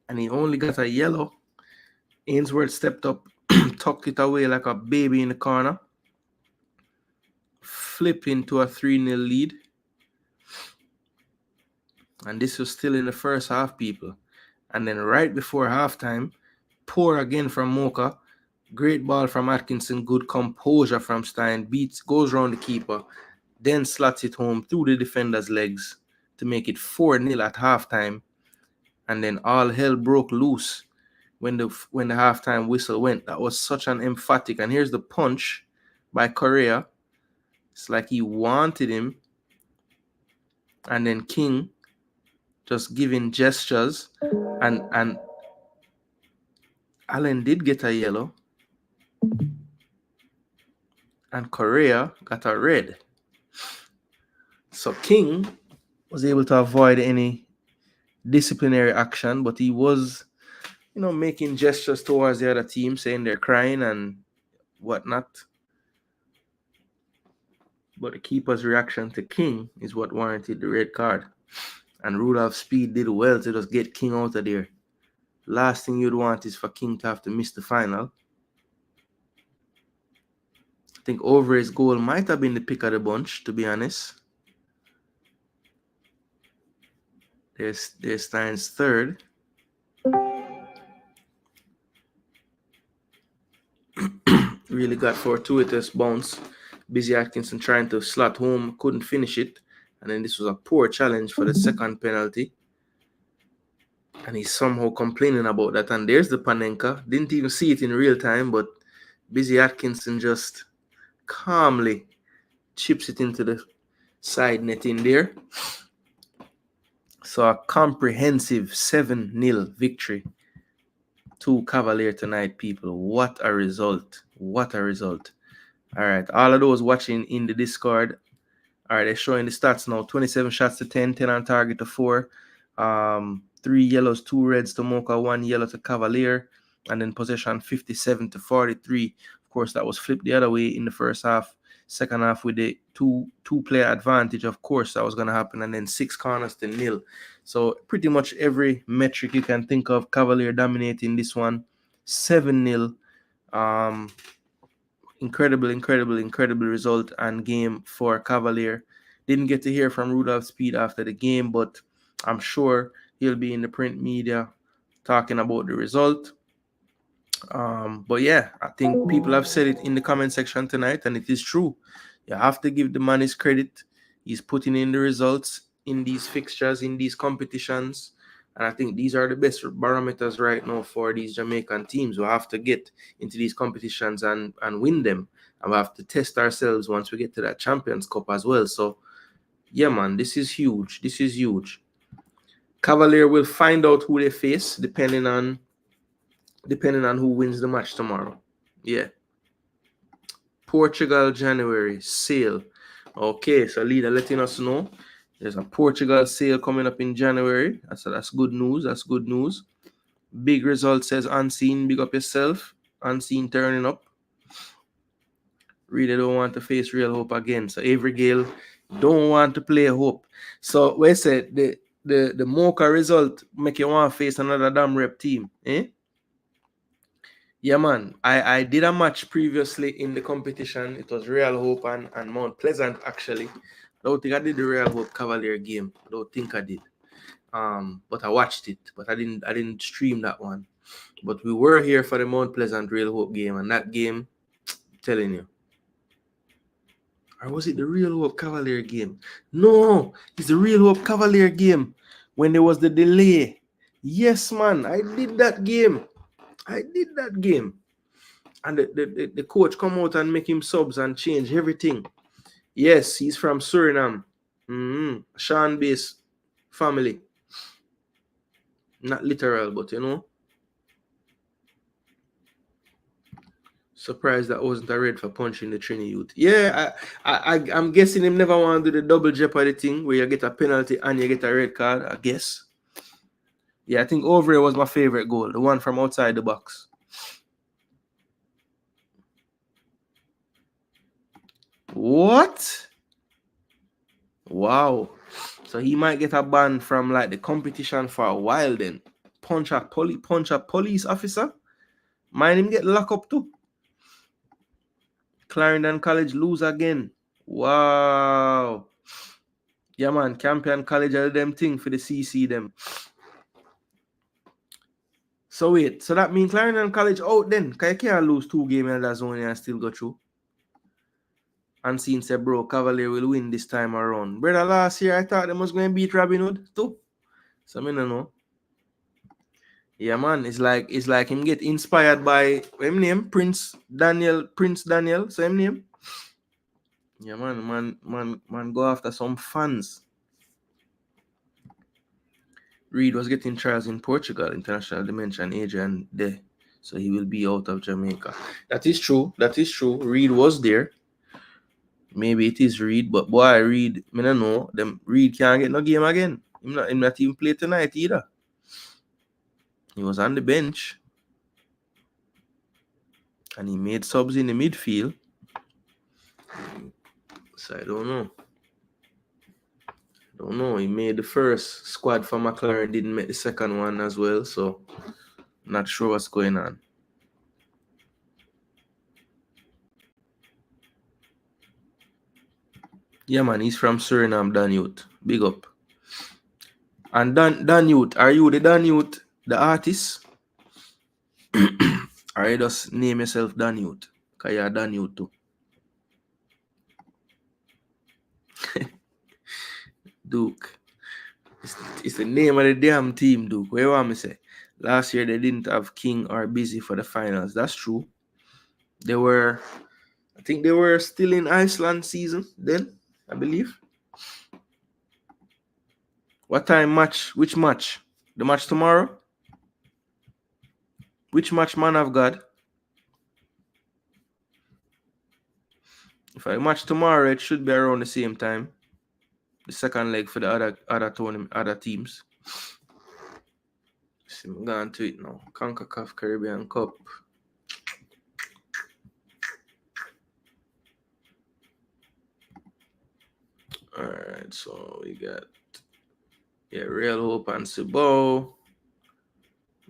And he only got a yellow. Ainsworth stepped up, tucked it away like a baby in the corner. Flip into a 3-0 lead. And this was still in the first half, people. And then right before halftime, poor again from Moca. Great ball from Atkinson. Good composure from Stein. Goes around the keeper. Then slots it home through the defender's legs to make it 4-0 at halftime. And then all hell broke loose when the halftime whistle went. That was such an emphatic. And here's the punch by Correa. It's like he wanted him. And then King just giving gestures. And Allen did get a yellow. And Correa got a red. So King was able to avoid any disciplinary action, but he was, making gestures towards the other team, saying they're crying and whatnot. But the keeper's reaction to King is what warranted the red card. And Rudolph Speed did well to just get King out of there. Last thing you'd want is for King to have to miss the final. I think Over's goal might have been the pick of the bunch, to be honest. There's Stein's third. Really got fortuitous bounce. Busy Atkinson trying to slot home, couldn't finish it. And then this was a poor challenge for the second penalty. And he's somehow complaining about that. And there's the Panenka. Didn't even see it in real time, but Busy Atkinson just calmly chips it into the side net in there. So a comprehensive 7-0 victory to Cavalier tonight, people. What a result. What a result. All right. All of those watching in the Discord, all right, they're showing the stats now. 27 shots to 10, 10 on target to 4. 3 yellows, 2 reds to Moca, 1 yellow to Cavalier. And then possession 57 to 43. Of course, that was flipped the other way in the first half. Second half with the two-player advantage, of course, that was going to happen. And then 6 corners to 0. So pretty much every metric you can think of, Cavalier dominating this one. 7-0. Incredible result and game for Cavalier. Didn't get to hear from Rudolph Speed after the game, but I'm sure he'll be in the print media talking about the result. But yeah, I think people have said it in the comment section tonight, and it is true. You have to give the man his credit. He's putting in the results in these fixtures, in these competitions. And I think these are the best barometers right now for these Jamaican teams. We have to get into these competitions and win them. And we have to test ourselves once we get to that Champions Cup as well. So, yeah, man, this is huge. This is huge. Cavalier will find out who they face depending on who wins the match tomorrow. Yeah. Portugal, January, sale. Okay, so leader letting us know there's a Portugal sale coming up in January. So that's good news. That's good news. Big result says Unseen. Big up yourself. Unseen turning up. Really don't want to face Real Hope again. So Avery Gale don't want to play Hope. So we said the Moca result make you want to face another damn rep team. Yeah, man. I did a match previously in the competition. It was Real Hope and Mount Pleasant, actually. I don't think I did the Real Hope Cavalier game. I don't think I did. But I watched it. But I didn't stream that one. But we were here for the Mount Pleasant Real Hope game. And that game, I'm telling you. Or was it the Real Hope Cavalier game? No, it's the Real Hope Cavalier game. When there was the delay. Yes, man. I did that game. And the coach come out and make him subs and change everything. Yes, he's from Suriname. Sean Base family. Not literal, but you know. Surprised that wasn't a red for punching the Trini youth. Yeah, I'm guessing him never want to do the double jeopardy thing where you get a penalty and you get a red card, I guess. Yeah, I think Overy was my favorite goal, the one from outside the box. What? Wow. So he might get a ban from like the competition for a while then. Punch a police officer? Mind him get locked up too. Clarendon College lose again. Wow. Yeah, man. Campion College are them thing for the CC them. So wait. So that means Clarendon College out then. Because you can't lose 2 games in that zone and still go through. Unseen said, bro, Cavalier will win this time around. Brother, last year I thought they was going to beat Robin Hood too. So I don't know. Yeah, man. It's like him get inspired by him name Prince Daniel. So him name. Yeah, man, go after some fans. Reed was getting trials in Portugal, international dimension, Adrian there. So he will be out of Jamaica. That is true. Reed was there. Maybe it is Reed, but boy, Reed, I don't know. Them Reed can't get no game again. Him not even play tonight either. He was on the bench. And he made subs in the midfield. So I don't know. He made the first squad for McLaren, didn't make the second one as well. So not sure what's going on. Yeah, man, he's from Suriname, Dan Youth. Big up. And Dan Youth, are you the Dan Youth, the artist? Or you just name yourself Dan Youth? Because you're Dan Youth too. Duke. It's the name of the damn team, Duke. What you want me to say? Last year they didn't have King or Busy for the finals. That's true. I think they were still in Iceland season then, I believe. What time match? Which match? The match tomorrow? Which match, man of God? If I match tomorrow, it should be around the same time. The second leg for the other tournament, other teams. See, I'm going to it now. Concacaf Caribbean Cup. Alright, so we got Real Hope and Cibao.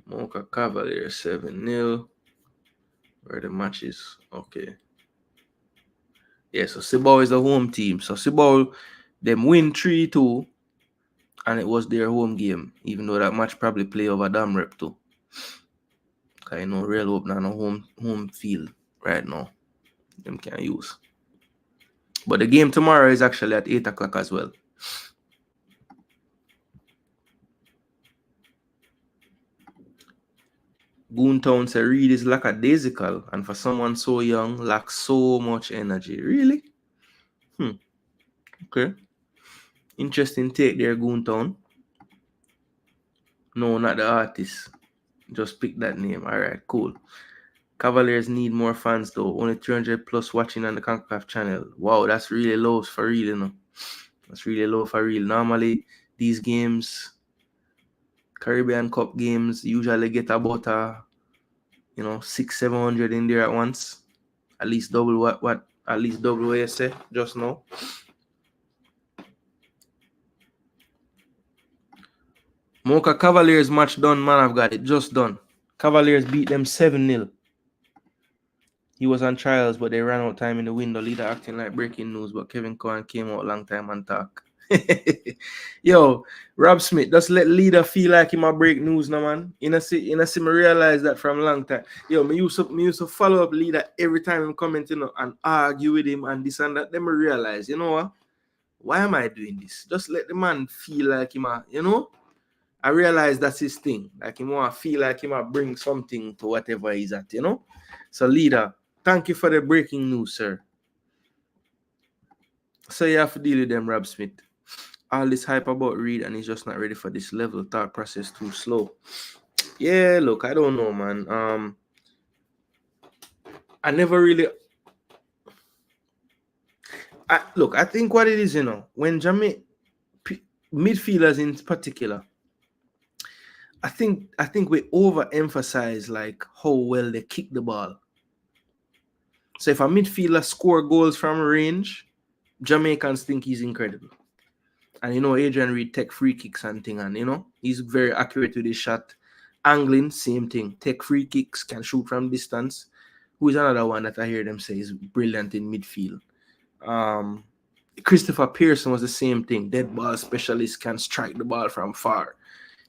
Moca Cavalier 7-0. Where the match is. Okay. Yeah, so Cibao is the home team. So Cibao, them win 3-2. And it was their home game. Even though that match probably play over Dam Rep too. I know Real Hope now no home field right now. Them can't use. But the game tomorrow is actually at 8 o'clock as well. Goontown said Reed is lackadaisical, and for someone so young, lacks so much energy. Really? Okay. Interesting take there, Goontown. No, not the artist. Just pick that name. Alright, cool. Cavaliers need more fans though. Only 300 plus watching on the Concacaf channel. Wow, that's really low for real, you know. That's really low for real. Normally, these games, Caribbean Cup games, usually get about 600-700 in there at once. At least double what at least double what you say just now. Moca Cavaliers match done, man. I've got it just done. Cavaliers beat them 7-0. He was on trials, but they ran out of time in the window. Leader acting like breaking news, but Kevin Cohen came out a long time and talk. Yo, Rob Smith, just let leader feel like him a break news now, man. You see me realize that from a long time. Yo, me used to follow up leader every time I'm commenting and argue with him and this and that. Then I realize, you know what? Why am I doing this? Just let the man feel like him, I realize that's his thing. Like him want to feel like him bring something to whatever he's at, So leader, thank you for the breaking news, sir. So you have to deal with them, Rob Smith. All this hype about Reed and he's just not ready for this level. Thought process too slow. Yeah, look, I don't know, man. I never really. I think what it is, when Jamaica midfielders in particular, I think we overemphasize like how well they kick the ball. So if a midfielder score goals from range, Jamaicans think he's incredible. And Adrian Reed take free kicks and thing, and he's very accurate with his shot. Angling, same thing. Take free kicks, can shoot from distance. Who is another one that I hear them say is brilliant in midfield? Christopher Pearson was the same thing. Dead ball specialist, can strike the ball from far.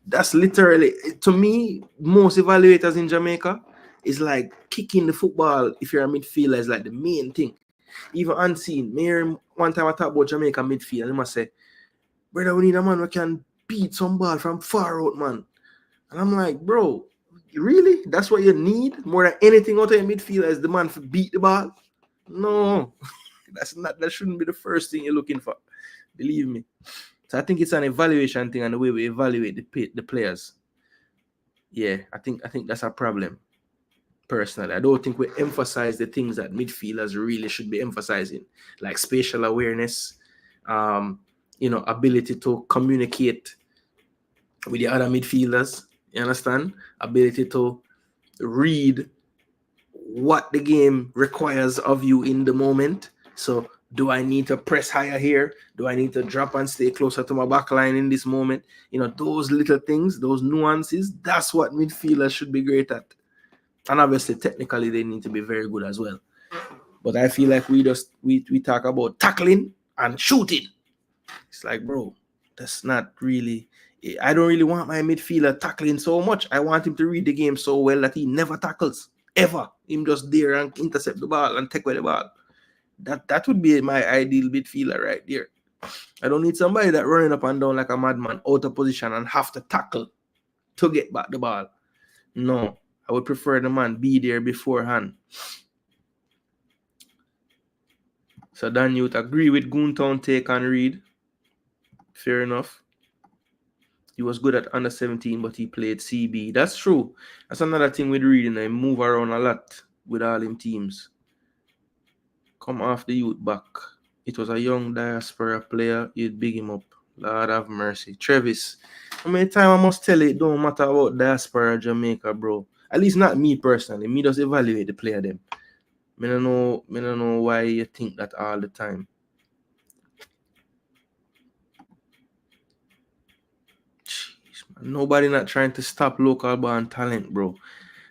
That's literally, to me, most evaluators in Jamaica is like kicking the football if you're a midfielder is like the main thing. Even unseen. One time I talk about Jamaica midfield and he must say, brother, we need a man who can beat some ball from far out, man. And I'm like, bro, really? That's what you need? More than anything out of your midfield is the man to beat the ball? No. That shouldn't be the first thing you're looking for. Believe me. So I think it's an evaluation thing and the way we evaluate the players. Yeah, I think that's a problem. Personally, I don't think we emphasize the things that midfielders really should be emphasizing, like spatial awareness, ability to communicate with the other midfielders. You understand? Ability to read what the game requires of you in the moment. So, do I need to press higher here? Do I need to drop and stay closer to my back line in this moment? Those little things, those nuances, that's what midfielders should be great at. And obviously, technically, they need to be very good as well. But I feel like we talk about tackling and shooting. It's like, bro, that's not really. I don't really want my midfielder tackling so much. I want him to read the game so well that he never tackles, ever. Him just there and intercept the ball and take away the ball. That would be my ideal midfielder right there. I don't need somebody that running up and down like a madman out of position and have to tackle to get back the ball. No, I would prefer the man be there beforehand. So Dan, you'd agree with Goontown take on Reed? Fair enough. He was good at under 17, but he played CB. That's true. That's another thing with Reed, he move around a lot with all him teams. come off the youth back. It was a young diaspora player. You'd big him up. Lord have mercy. Travis, how many times I must tell it don't matter about diaspora Jamaica, bro. At least not me personally. Me just evaluate the player them. Me don't know why you think that all the time. Jeez, man. Nobody not trying to stop local born talent, bro.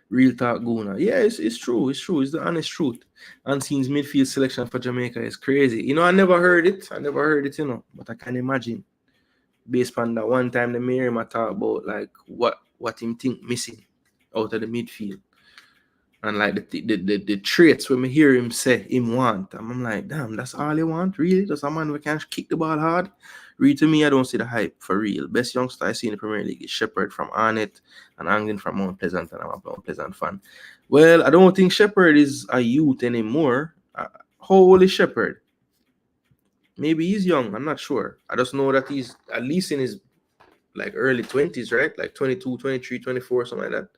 Real talk, Gooner. Yeah, it's true. It's true. It's the honest truth. Unseen's midfield selection for Jamaica is crazy. You know, I never heard it. You know, but I can imagine. Based on that one time the mayor I talk about like what him think missing out of the midfield. And like the traits when me hear him say him want. I'm like, damn, that's all he want? Really? Does a man we can kick the ball hard? Read to me, I don't see the hype for real. Best youngster I see in the Premier League is Shepherd from Arnett and Anglin from Mount Pleasant, and I'm a Mount Pleasant fan. Well, I don't think Shepherd is a youth anymore. How old is Shepherd? Maybe he's young. I'm not sure. I just know that he's at least in his like early 20s, right? Like 22, 23, 24, something like that.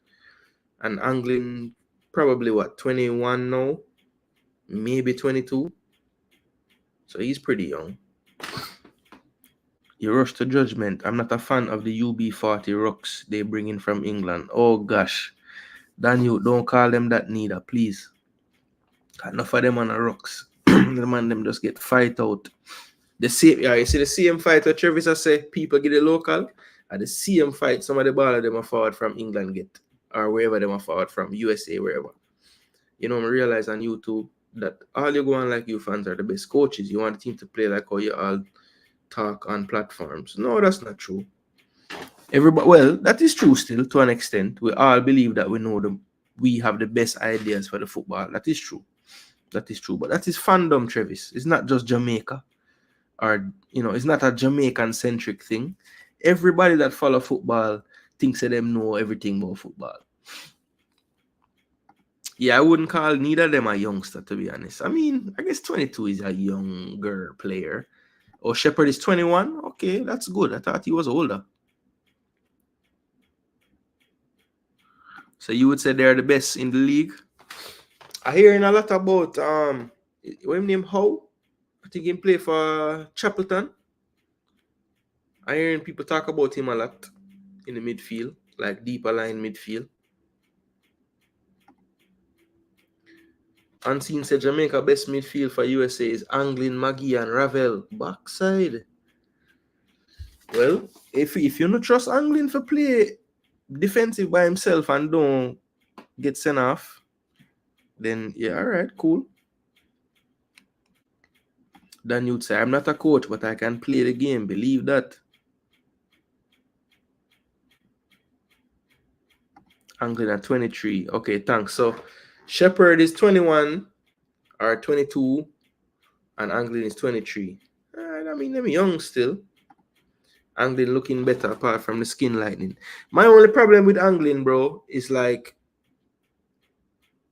And Anglin probably what, 21 now? Maybe 22. So he's pretty young. You rush to judgment. I'm not a fan of the UB40 rucks they bring in from England. Oh gosh. Daniel, don't call them that neither, please. Enough of them on the rocks. The man them just get fight out. The same, yeah, you see the same fight that Travis I say people get it local, and the same fight some of the baller them are forward from England get, or wherever them are forward from, USA, wherever. You know, I realize on YouTube that all you go on like you fans are the best coaches. You want the team to play like how you all talk on platforms. No, that's not true. Everybody, well, that is true still to an extent. We all believe that we have the best ideas for the football. That is true. That is true. But that is fandom, Travis. It's not just Jamaica. Or, you know, it's not a Jamaican-centric thing. Everybody that follow football thinks that them know everything about football. Yeah, I wouldn't call neither of them a youngster, to be honest. I mean, I guess 22 is a younger player. Oh, Shepherd is 21? Okay, that's good. I thought he was older. So you would say they're the best in the league? I hearing a lot about, what his name, How? I think he play for Chapelton. I hearing people talk about him a lot in the midfield, like deeper line midfield. Unseen said Jamaica best midfield for USA is Anglin, Maggie, and Ravel. Backside. Well, if you don't trust Anglin for play defensive by himself and don't get sent off, then yeah, all right, cool. Then you'd say, I'm not a coach, but I can play the game. Believe that. Anglin at 23. Okay, thanks. So Shepherd is 21 or 22, and Anglin is 23. I mean, them young still. Anglin looking better apart from the skin lightning. My only problem with Anglin, bro, is like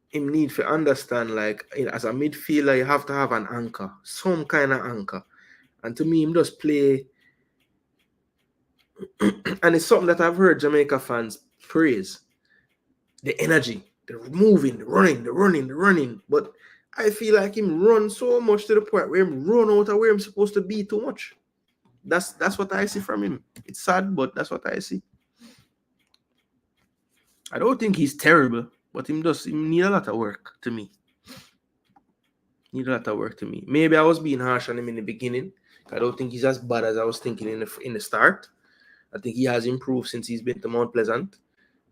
him need to understand, like, as a midfielder, you have to have an anchor, some kind of anchor. And to me, him just play. And it's something that I've heard Jamaica fans praise. The energy, the moving, the running. But I feel like him run so much to the point where him run out of where I'm supposed to be too much. That's what I see from him. It's sad, but that's what I see. I don't think he's terrible, but him need a lot of work to me. Maybe I was being harsh on him in the beginning. I don't think he's as bad as I was thinking in the start. I think he has improved since he's been to Mount Pleasant.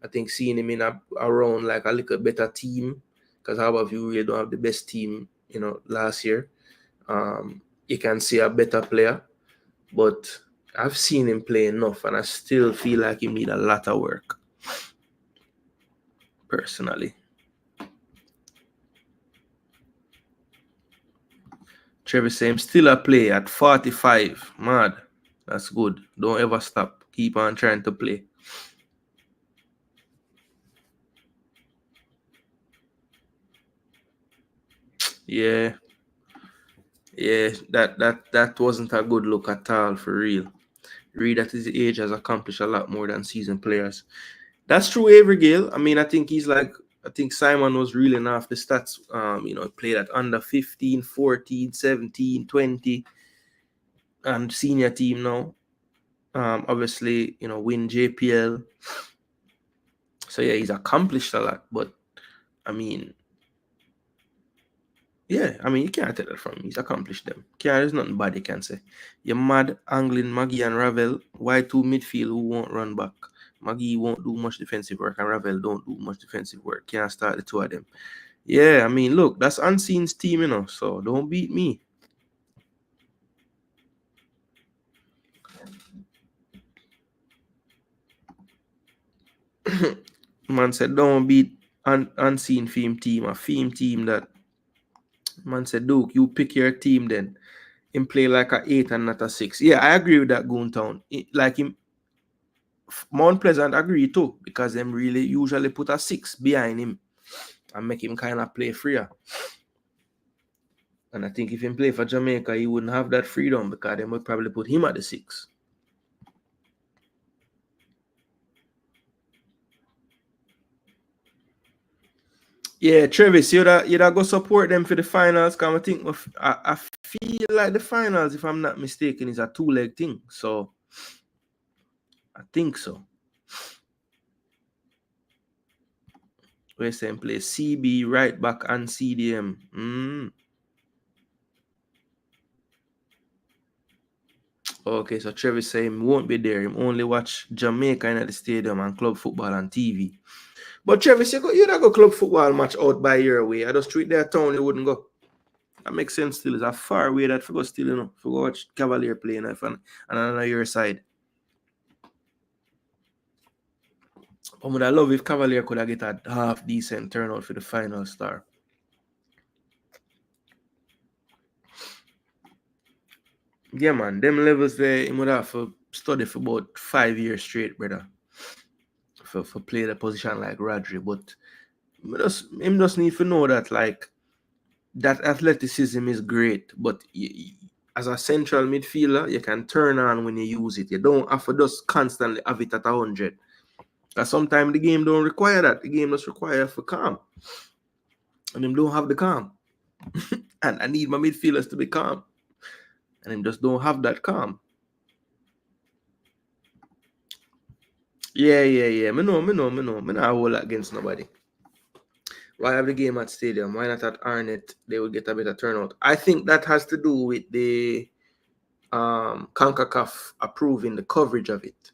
I think seeing him in around like a little better team, because how about you really don't have the best team, you know, last year. You can see a better player, but I've seen him play enough, and I still feel like he need a lot of work. Personally. Trevor saying still a play at 45. Mad. That's good. Don't ever stop. Keep on trying to play. Yeah. Yeah, that wasn't a good look at all, for real. Reed at his age has accomplished a lot more than seasoned players. That's true, Avery Gale. I mean, I think he's like I think Simon was reeling off the stats. Played at under 15, 14, 17, 20, and senior team now. Obviously, win JPL. So yeah, he's accomplished a lot. But I mean, yeah, you can't take that from him. He's accomplished them. There's nothing bad you can say. You're mad angling Maggie and Ravel. Why two midfield who won't run back? Maggie won't do much defensive work and Ravel don't do much defensive work. Can't start the two of them. Yeah, look, that's Unseen's team, so don't beat me. Man said, don't beat Unseen team, a theme team that. Man said, Duke, you pick your team then. Him play like a 8 and not a 6. Yeah, I agree with that, Goontown. Like him, Mount Pleasant agree too, because them really usually put a 6 behind him and make him kind of play freer. And I think if he play for Jamaica, he wouldn't have that freedom because they would probably put him at the 6. Yeah, Travis, you'd go support them for the finals. Because I feel like the finals, if I'm not mistaken, is a 2-leg thing. So I think so. We're saying play CB, right back, and CDM. Okay, so Travis saying he won't be there. He only watch Jamaica in the stadium and club football on TV. But Travis, you'd go club football match out by your way. I just treat their town, you wouldn't go. That makes sense still. It's a far way that for go still, for go watch Cavalier playing and on your side. But I love if Cavalier could have get a half decent turnout for the final star. Yeah, man. Them levels there, he would have to study for about 5 years straight, brother. For play the position like Rodri. But him just need to know that, like, that athleticism is great. But as a central midfielder, you can turn on when you use it. You don't have to just constantly have it at 100. Because sometimes the game don't require that. The game just require for calm. And them don't have the calm. And I need my midfielders to be calm. And them just don't have that calm. Yeah. Me know. Me not hold against nobody. Why have the game at stadium? Why not at Arnett? They will get a better turnout. I think that has to do with the Concacaf approving the coverage of it.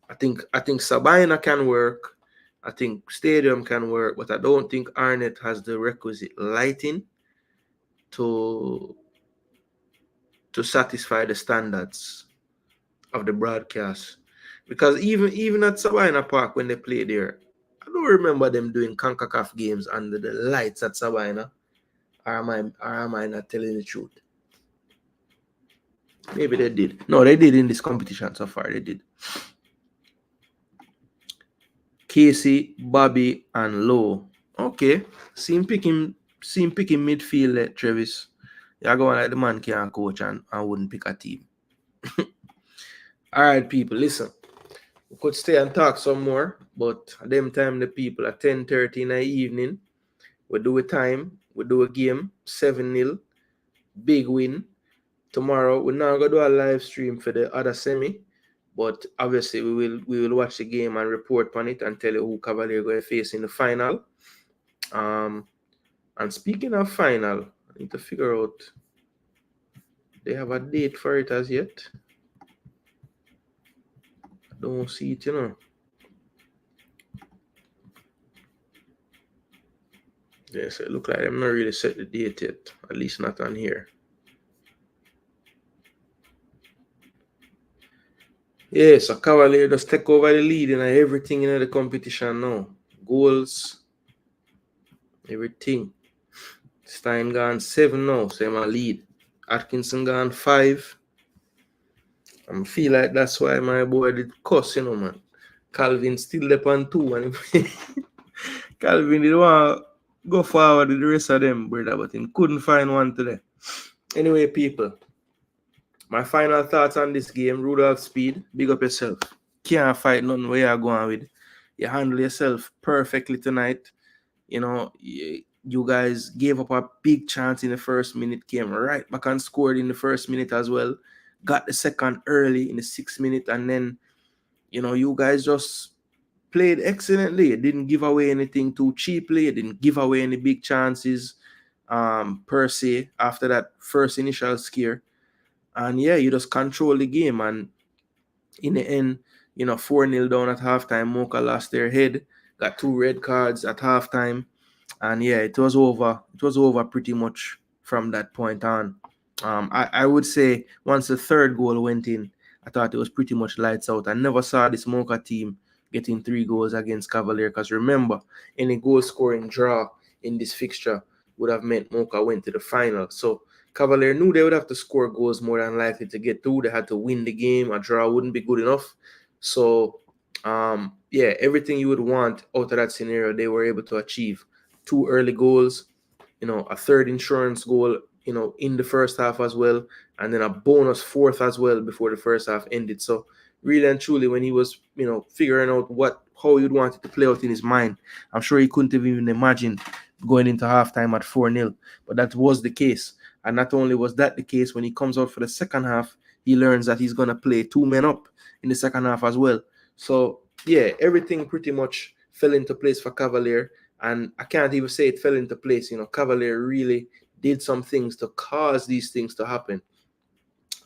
I think Sabina can work. I think Stadium can work, but I don't think Arnett has the requisite lighting to satisfy the standards of the broadcast. Because even at Sabina Park when they play there, I don't remember them doing Concacaf games under the lights at Sabina. Or am I not telling the truth? Maybe they did. No, they did in this competition so far. They did. Casey, Bobby, and Lowe. Okay. See him picking midfield, Travis. You're going like the man can't coach and wouldn't pick a team. All right, people, listen. We could stay and talk some more, but at them time the people at 10:30 in the evening, we do a time, we do a game, 7-0, big win. Tomorrow we're not gonna do a live stream for the other semi, but obviously we will watch the game and report on it and tell you who Cavalier going to face in the final. And speaking of final, I need to figure out they have a date for it as yet. I don't see it, Yes, it look like I'm not really set the date yet, at least not on here. Yeah, so Cavalier just take over the lead in everything in the competition now. Goals, everything. Stein gone 7 now, so I'm a lead. Atkinson gone 5. I feel like that's why my boy did cuss, man. Calvin still up on 2 and Calvin didn't want to go forward with the rest of them, brother, but he couldn't find one today. Anyway, people, my final thoughts on this game, Rudolph Speed, big up yourself. Can't fight none where you're going with. You handle yourself perfectly tonight. you guys gave up a big chance in the first minute, came right back and scored in the first minute as well, got the second early in the 6th minute, and then you guys just played excellently. It didn't give away anything too cheaply. It didn't give away any big chances per se after that first initial scare. And yeah, you just control the game. And in the end, 4-0 down at halftime, Moca lost their head, got 2 red cards at halftime. And yeah, it was over. It was over pretty much from that point on. I would say once the third goal went in, I thought it was pretty much lights out. I never saw this Mocha team getting 3 goals against Cavalier, because remember, any goal scoring draw in this fixture would have meant Mocha went to the final. So Cavalier knew they would have to score goals more than likely to get through. They had to win the game. A draw wouldn't be good enough. So yeah, everything you would want out of that scenario, they were able to achieve. 2 early goals, a third insurance goal, in the first half as well, and then a bonus 4th as well before the first half ended. So really and truly, when he was, figuring out how you'd want it to play out in his mind, I'm sure he couldn't have even imagined going into halftime at 4-0. But that was the case. And not only was that the case, when he comes out for the second half, he learns that he's going to play 2 men up in the second half as well. So yeah, everything pretty much fell into place for Cavalier. And I can't even say it fell into place. Cavalier really did some things to cause these things to happen.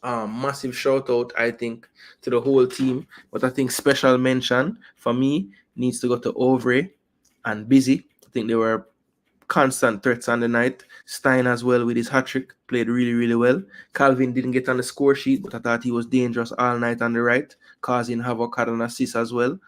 Massive shout out, I think, to the whole team. But I think special mention for me needs to go to Ovre and Busy. I think they were constant threats on the night. Stein as well with his hat-trick played really, really well. Calvin didn't get on the score sheet, but I thought he was dangerous all night on the right, causing havoc, had an assist as well.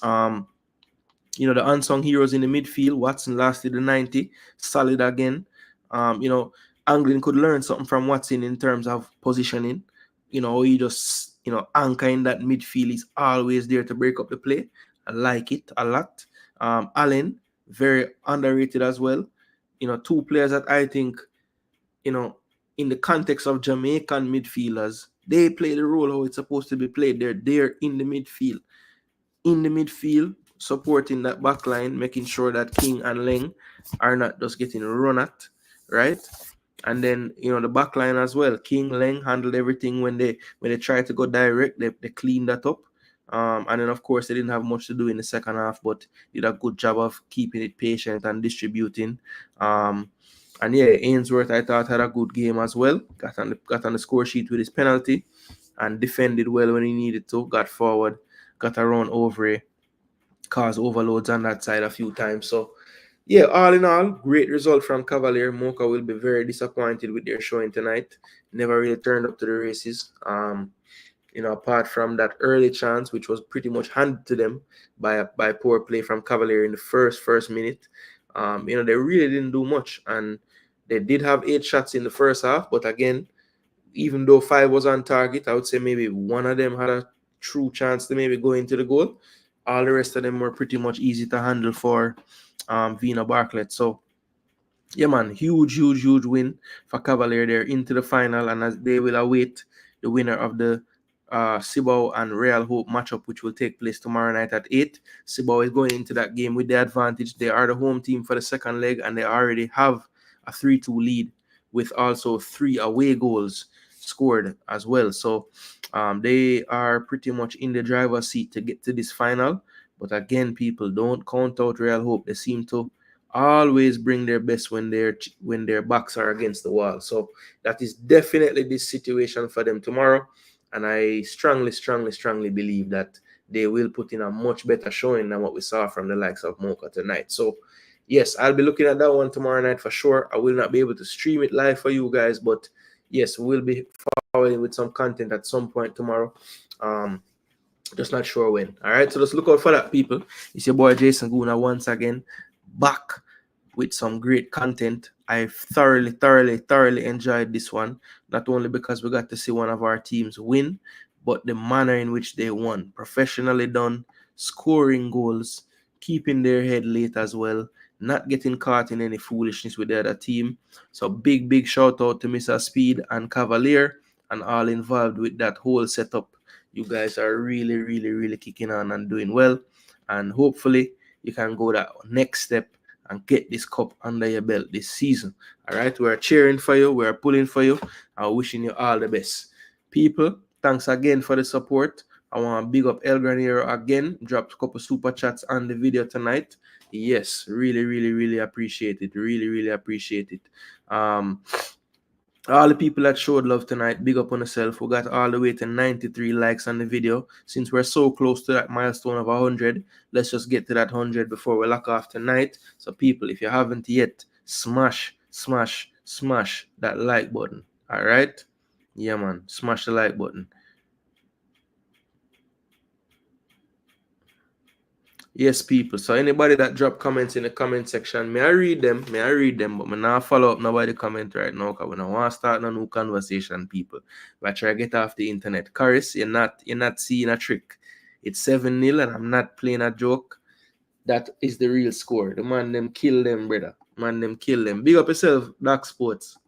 The unsung heroes in the midfield. Watson lasted the 90, solid again. Anglin could learn something from Watson in terms of positioning. He just, anchor in that midfield. He's always there to break up the play. I like it a lot. Allen, very underrated as well. 2 players that I think, in the context of Jamaican midfielders, they play the role how it's supposed to be played. They're there in the midfield. Supporting that back line, making sure that King and Leng are not just getting run at, right? And then, the back line as well. King, Leng handled everything when they tried to go direct. They cleaned that up. And then, of course, they didn't have much to do in the second half, but did a good job of keeping it patient and distributing. And yeah, Ainsworth, I thought, had a good game as well. Got on the score sheet with his penalty and defended well when he needed to. Got forward, got around over, caused overloads on that side a few times. So yeah, all in all, great result from Cavalier. Mocha will be very disappointed with their showing tonight. Never really turned up to the races. Apart from that early chance, which was pretty much handed to them by poor play from Cavalier in the first minute. They really didn't do much, and they did have 8 shots in the first half. But again, even though 5 was on target, I would say maybe one of them had a true chance to maybe go into the goal. All the rest of them were pretty much easy to handle for Vina Bartlett. So yeah, man, huge win for Cavalier. They're into the final, and as they will await the winner of the Cibao and Real Hope matchup, which will take place tomorrow night at 8. Cibao is going into that game with the advantage. They are the home team for the second leg, and they already have a 3-2 lead with also 3 away goals scored as well. So they are pretty much in the driver's seat to get to this final. But again, people, don't count out Real Hope. They seem to always bring their best when their backs are against the wall. So that is definitely this situation for them tomorrow. And I strongly believe that they will put in a much better showing than what we saw from the likes of Moca tonight. So yes, I'll be looking at that one tomorrow night for sure. I will not be able to stream it live for you guys, but yes, we'll be following with some content at some point tomorrow. Just not sure when. All right, so just look out for that, people. It's your boy Jason Gooner once again, back with some great content. I thoroughly enjoyed this one, not only because we got to see one of our teams win, but the manner in which they won. Professionally done, scoring goals, keeping their head late as well, not getting caught in any foolishness with the other team. So big shout out to Mr. Speed and Cavalier and all involved with that whole setup. You guys are really kicking on and doing well, and hopefully you can go that next step and get this cup under your belt this season. All right, we're cheering for you, we're pulling for you, and wishing you all the best. People, thanks again for the support. I want to big up El Granero again. Dropped a couple super chats on the video tonight. Yes, really appreciate it. Really appreciate it. All the people that showed love tonight, big up on yourself. We got all the way to 93 likes on the video. Since we're so close to that milestone of 100, let's just get to that 100 before we lock off tonight. So people, if you haven't yet, smash that like button. All right? Yeah, man. Smash the like button. Yes, people. So anybody that drop comments in the comment section, may I read them, but me not follow up nobody comment right now because we don't want to start no new conversation, people. But I try to get off the internet. Caris, you're not seeing a trick. It's 7-0 and I'm not playing a joke. That is the real score. The man them kill them, brother. Man them kill them. Big up yourself, Dark Sports.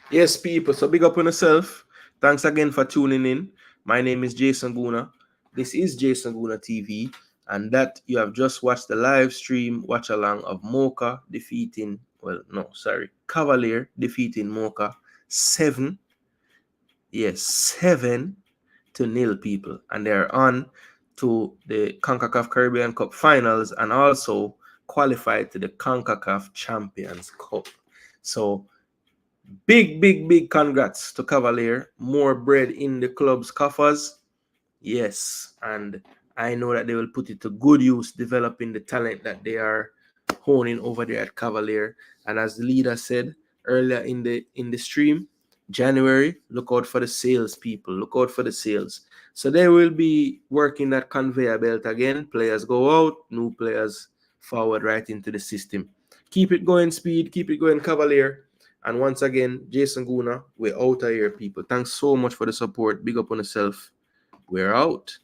Yes, people. So big up on yourself. Thanks again for tuning in. My name is Jason Gooner. This is Jason Gooner TV. And that you have just watched the live stream watch along of Moca defeating, Cavalier defeating Moca 7-0, people. And they're on to the Concacaf Caribbean Cup Finals and also qualified to the Concacaf Champions Cup. So big congrats to Cavalier. More bread in the club's coffers. Yes, and I know that they will put it to good use developing the talent that they are honing over there at Cavalier. And as the leader said earlier in the stream, January, look out for the sales, people. Look out for the sales. So they will be working that conveyor belt again. Players go out, new players forward right into the system. Keep it going, Speed. Keep it going, Cavalier. And once again, Jason Gooner, we're out of here, people. Thanks so much for the support. Big up on yourself. We're out.